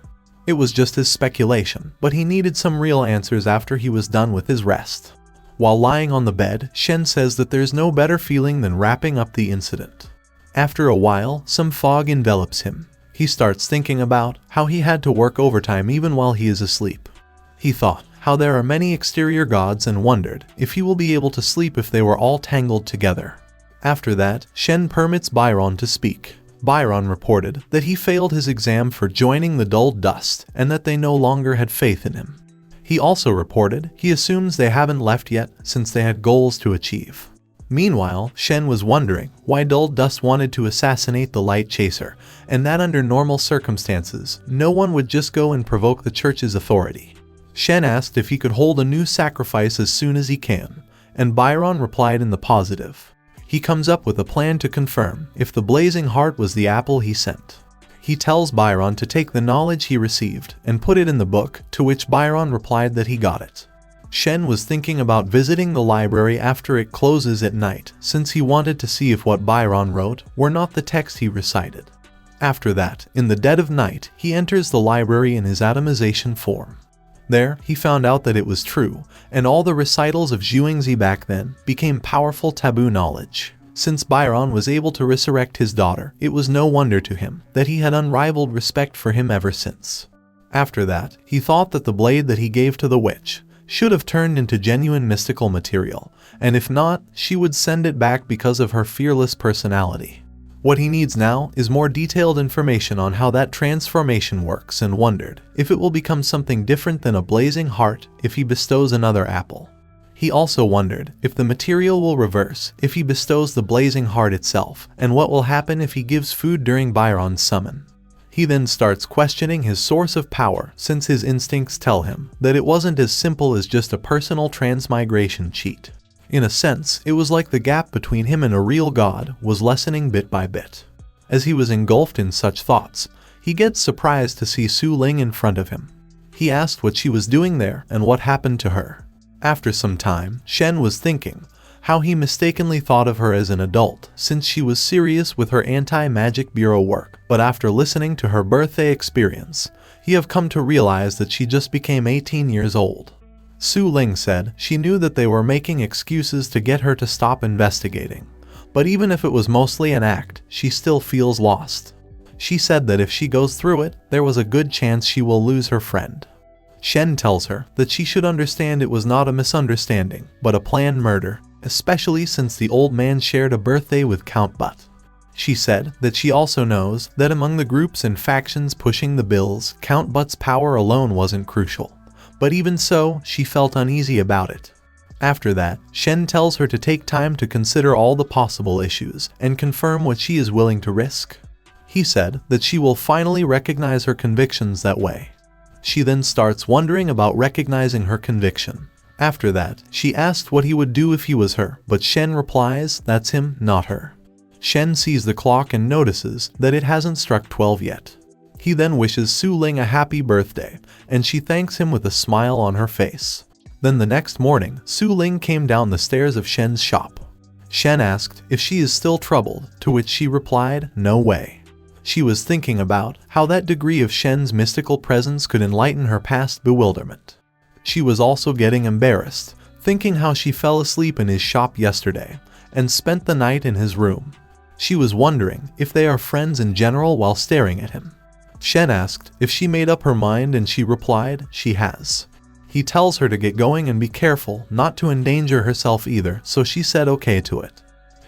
It was just his speculation, but he needed some real answers after he was done with his rest. While lying on the bed, Shen says that there's no better feeling than wrapping up the incident. After a while, some fog envelops him. He starts thinking about how he had to work overtime even while he is asleep. He thought how there are many exterior gods and wondered if he will be able to sleep if they were all tangled together. After that, Shen permits Byron to speak. Byron reported that he failed his exam for joining the dull dust and that they no longer had faith in him. He also reported he assumes they haven't left yet since they had goals to achieve. Meanwhile, Shen was wondering why Dull Dust wanted to assassinate the Light Chaser, and that under normal circumstances, no one would just go and provoke the church's authority. Shen asked if he could hold a new sacrifice as soon as he can, and Byron replied in the positive. He comes up with a plan to confirm if the blazing heart was the apple he sent. He tells Byron to take the knowledge he received and put it in the book, to which Byron replied that he got it. Shen was thinking about visiting the library after it closes at night, since he wanted to see if what Byron wrote were not the text he recited. After that, in the dead of night, he enters the library in his atomization form. There, he found out that it was true, and all the recitals of Zhuangzi back then became powerful taboo knowledge. Since Byron was able to resurrect his daughter, it was no wonder to him that he had unrivaled respect for him ever since. After that, he thought that the blade that he gave to the witch should have turned into genuine mystical material, and if not, she would send it back because of her fearless personality. What he needs now is more detailed information on how that transformation works, and wondered if it will become something different than a blazing heart if he bestows another apple. He also wondered if the material will reverse if he bestows the blazing heart itself, and what will happen if he gives food during Byron's summon. He then starts questioning his source of power, since his instincts tell him that it wasn't as simple as just a personal transmigration cheat. In a sense, it was like the gap between him and a real god was lessening bit by bit. As he was engulfed in such thoughts, he gets surprised to see Su Ling in front of him. He asked what she was doing there and what happened to her. After some time, Shen was thinking how he mistakenly thought of her as an adult since she was serious with her anti-magic bureau work, but after listening to her birthday experience, he have come to realize that she just became 18 years old. Su Ling said she knew that they were making excuses to get her to stop investigating, but even if it was mostly an act, she still feels lost. She said that if she goes through it, there was a good chance she will lose her friend. Shen tells her that she should understand it was not a misunderstanding, but a planned murder, especially since the old man shared a birthday with Count Butt. She said that she also knows that among the groups and factions pushing the bills, Count Butt's power alone wasn't crucial. But even so, she felt uneasy about it. After that, Shen tells her to take time to consider all the possible issues and confirm what she is willing to risk. He said that she will finally recognize her convictions that way. She then starts wondering about recognizing her conviction. After that, she asked what he would do if he was her, but Shen replies that's him, not her. Shen sees the clock and notices that it hasn't struck 12 yet. He then wishes Su Ling a happy birthday, and she thanks him with a smile on her face. Then the next morning, Su Ling came down the stairs of Shen's shop. Shen asked if she is still troubled, to which she replied, no way. She was thinking about how that degree of Shen's mystical presence could enlighten her past bewilderment. She was also getting embarrassed, thinking how she fell asleep in his shop yesterday and spent the night in his room. She was wondering if they are friends in general while staring at him. Shen asked if she made up her mind, and she replied she has. He tells her to get going and be careful not to endanger herself either, so she said okay to it.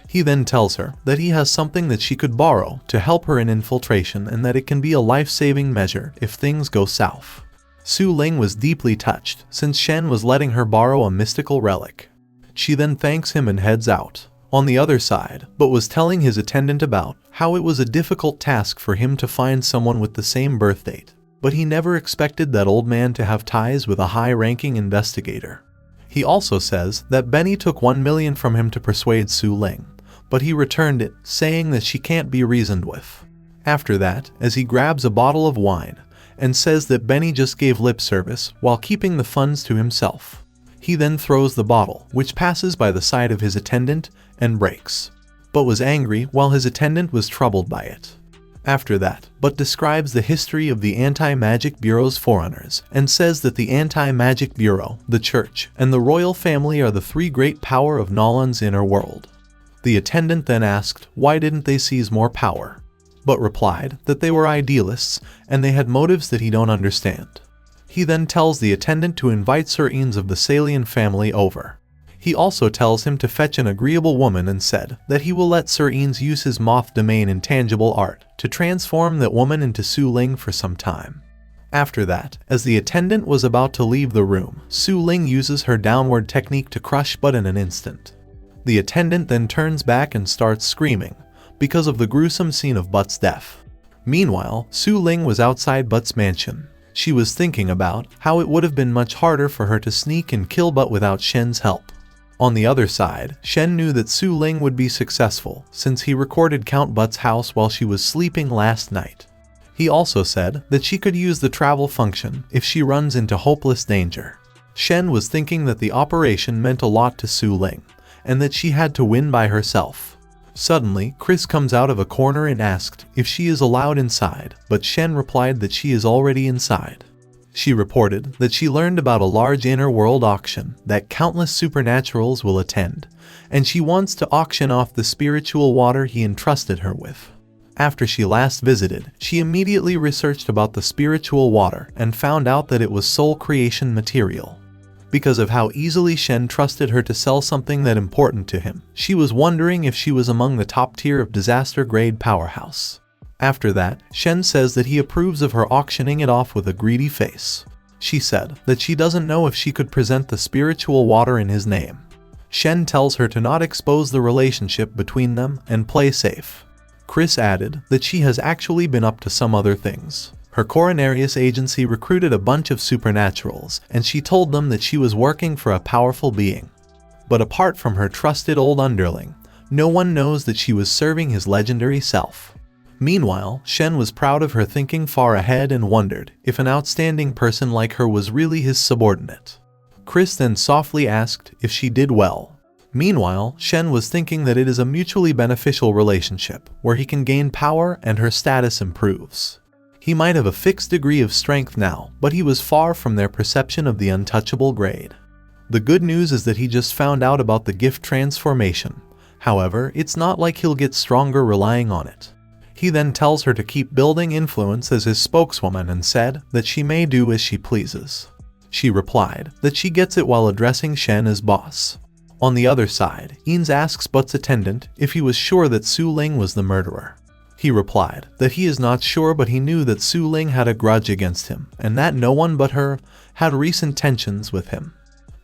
He then tells her that he has something that she could borrow to help her in infiltration, and that it can be a life-saving measure if things go south. Su Ling was deeply touched since Shen was letting her borrow a mystical relic. She then thanks him and heads out. On the other side, but was telling his attendant about how it was a difficult task for him to find someone with the same birth date, but he never expected that old man to have ties with a high-ranking investigator. He also says that Benny took 1 million from him to persuade Su Ling, but he returned it, saying that she can't be reasoned with. After that, as he grabs a bottle of wine and says that Benny just gave lip service while keeping the funds to himself. He then throws the bottle, which passes by the side of his attendant and breaks, but was angry while his attendant was troubled by it. After that, but describes the history of the Anti-Magic Bureau's forerunners and says that the Anti-Magic Bureau, the Church, and the royal family are the three great power of Nolan's inner world. The attendant then asked why didn't they seize more power, but replied that they were idealists and they had motives that he don't understand. He then tells the attendant to invite Sir Eanes of the Salian family over. He also tells him to fetch an agreeable woman and said that he will let Sir Eanes use his moth domain intangible art to transform that woman into Su Ling for some time. After that, as the attendant was about to leave the room, Su Ling uses her downward technique to crush Butt in an instant. The attendant then turns back and starts screaming because of the gruesome scene of Butt's death. Meanwhile, Su Ling was outside Butt's mansion. She was thinking about how it would have been much harder for her to sneak and kill Butt without Shen's help. On the other side, Shen knew that Su Ling would be successful since he recorded Count Butt's house while she was sleeping last night. He also said that she could use the travel function if she runs into hopeless danger. Shen was thinking that the operation meant a lot to Su Ling and that she had to win by herself. Suddenly, Chris comes out of a corner and asked if she is allowed inside, but Shen replied that she is already inside. She reported that she learned about a large inner world auction that countless supernaturals will attend, and she wants to auction off the spiritual water he entrusted her with. After she last visited, she immediately researched about the spiritual water and found out that it was soul creation material. Because of how easily Shen trusted her to sell something that important to him, she was wondering if she was among the top tier of disaster-grade powerhouse. After that, Shen says that he approves of her auctioning it off with a greedy face. She said that she doesn't know if she could present the spiritual water in his name. Shen tells her to not expose the relationship between them and play safe. Chris added that she has actually been up to some other things. Her Coronarius agency recruited a bunch of supernaturals, and she told them that she was working for a powerful being. But apart from her trusted old underling, no one knows that she was serving his legendary self. Meanwhile, Shen was proud of her thinking far ahead and wondered if an outstanding person like her was really his subordinate. Chris then softly asked if she did well. Meanwhile, Shen was thinking that it is a mutually beneficial relationship, where he can gain power and her status improves. He might have a fixed degree of strength now, but he was far from their perception of the untouchable grade. The good news is that he just found out about the gift transformation. However, it's not like he'll get stronger relying on it. He then tells her to keep building influence as his spokeswoman and said that she may do as she pleases. She replied that she gets it while addressing Shen as boss. On the other side, Eanes asks Butt's attendant if he was sure that Su Ling was the murderer. He replied that he is not sure, but he knew that Su Ling had a grudge against him and that no one but her had recent tensions with him.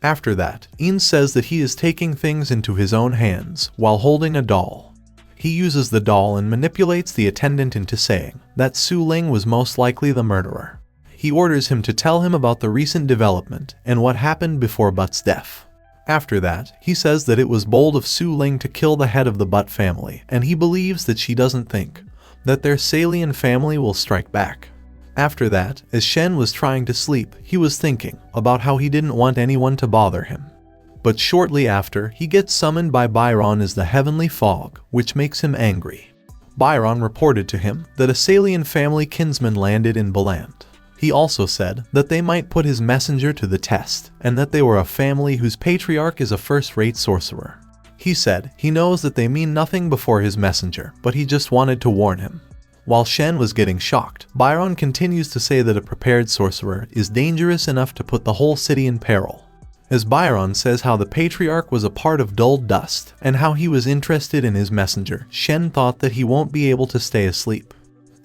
After that, Eanes says that he is taking things into his own hands while holding a doll. He uses the doll and manipulates the attendant into saying that Su Ling was most likely the murderer. He orders him to tell him about the recent development and what happened before Butt's death. After that, he says that it was bold of Su Ling to kill the head of the Butt family, and he believes that she doesn't think that their Salian family will strike back. After that, as Shen was trying to sleep, he was thinking about how he didn't want anyone to bother him. But shortly after, he gets summoned by Byron as the Heavenly Fog, which makes him angry. Byron reported to him that a Salian family kinsman landed in Balant. He also said that they might put his messenger to the test, and that they were a family whose patriarch is a first-rate sorcerer. He said he knows that they mean nothing before his messenger, but he just wanted to warn him. While Shen was getting shocked, Byron continues to say that a prepared sorcerer is dangerous enough to put the whole city in peril. As Byron says how the patriarch was a part of dulled dust, and how he was interested in his messenger, Shen thought that he won't be able to stay asleep.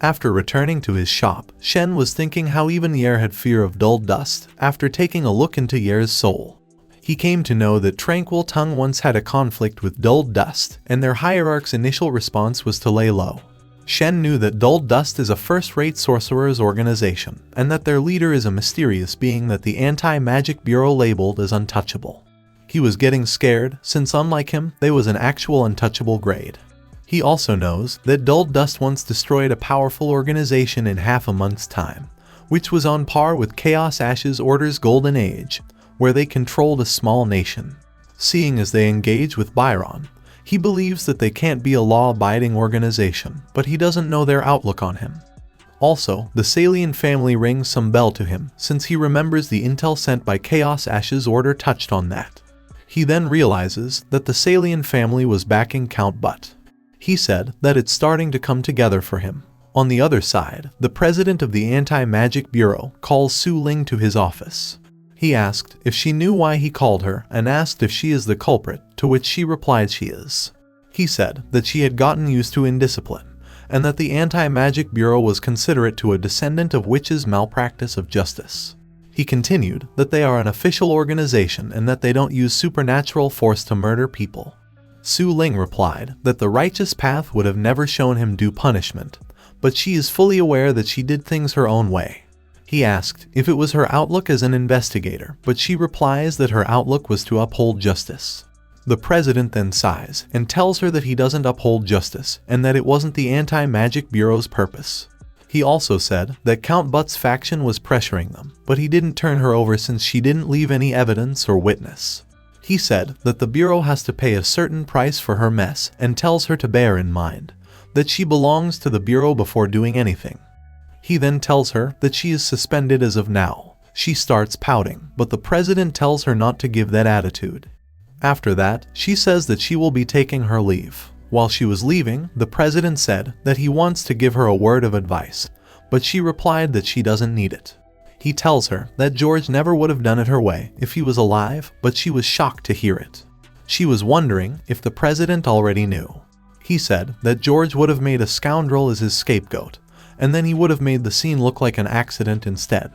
After returning to his shop, Shen was thinking how even Yer had fear of dulled dust after taking a look into Yer's soul. He came to know that Tranquil Tongue once had a conflict with dulled dust, and their hierarch's initial response was to lay low. Shen knew that dulled dust is a first-rate sorcerer's organization, and that their leader is a mysterious being that the Anti-Magic Bureau labeled as untouchable. He was getting scared, since unlike him, they was an actual untouchable grade. He also knows that dulled dust once destroyed a powerful organization in half a month's time, which was on par with Chaos Ash's Order's Golden Age, where they controlled a small nation. Seeing as they engage with Byron, he believes that they can't be a law-abiding organization, but he doesn't know their outlook on him. Also, the Salian family rings some bell to him, since he remembers the intel sent by Chaos Ash's Order touched on that. He then realizes that the Salian family was backing Count Butt. He said that it's starting to come together for him. On the other side, the president of the Anti-Magic Bureau calls Su Ling to his office. He asked if she knew why he called her and asked if she is the culprit, to which she replied she is. He said that she had gotten used to indiscipline, and that the Anti-Magic Bureau was considerate to a descendant of witches' malpractice of justice. He continued that they are an official organization and that they don't use supernatural force to murder people. Su Ling replied that the righteous path would have never shown him due punishment, but she is fully aware that she did things her own way. He asked if it was her outlook as an investigator, but she replies that her outlook was to uphold justice. The president then sighs and tells her that he doesn't uphold justice and that it wasn't the Anti-Magic Bureau's purpose. He also said that Count Butt's faction was pressuring them, but he didn't turn her over since she didn't leave any evidence or witness. He said that the bureau has to pay a certain price for her mess and tells her to bear in mind that she belongs to the bureau before doing anything. He then tells her that she is suspended as of now. She starts pouting, but the president tells her not to give that attitude. After that, she says that she will be taking her leave. While she was leaving, the president said that he wants to give her a word of advice, but she replied that she doesn't need it. He tells her that George never would have done it her way if he was alive, but she was shocked to hear it. She was wondering if the president already knew. He said that George would have made a scoundrel as his scapegoat, and then he would have made the scene look like an accident instead.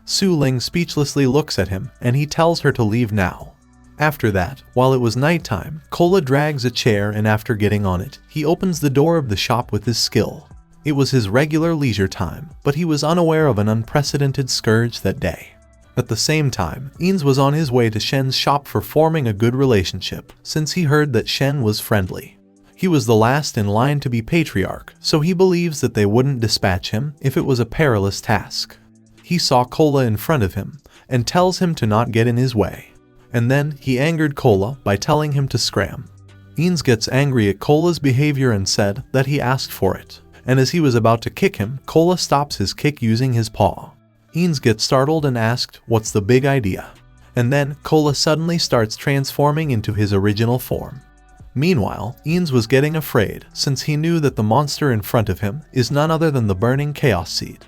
Su Ling speechlessly looks at him, and he tells her to leave now. After that, while it was nighttime, Kola drags a chair, and after getting on it, he opens the door of the shop with his skill. It was his regular leisure time, but he was unaware of an unprecedented scourge that day. At the same time, Eanes was on his way to Shen's shop for forming a good relationship, since he heard that Shen was friendly. He was the last in line to be patriarch, so he believes that they wouldn't dispatch him if it was a perilous task. He saw Kola in front of him, and tells him to not get in his way. And then, he angered Kola by telling him to scram. Eanes gets angry at Kola's behavior and said that he asked for it. And as he was about to kick him, Kola stops his kick using his paw. Eanes gets startled and asked, "What's the big idea?" And then, Kola suddenly starts transforming into his original form. Meanwhile, Eanes was getting afraid, since he knew that the monster in front of him is none other than the burning chaos seed.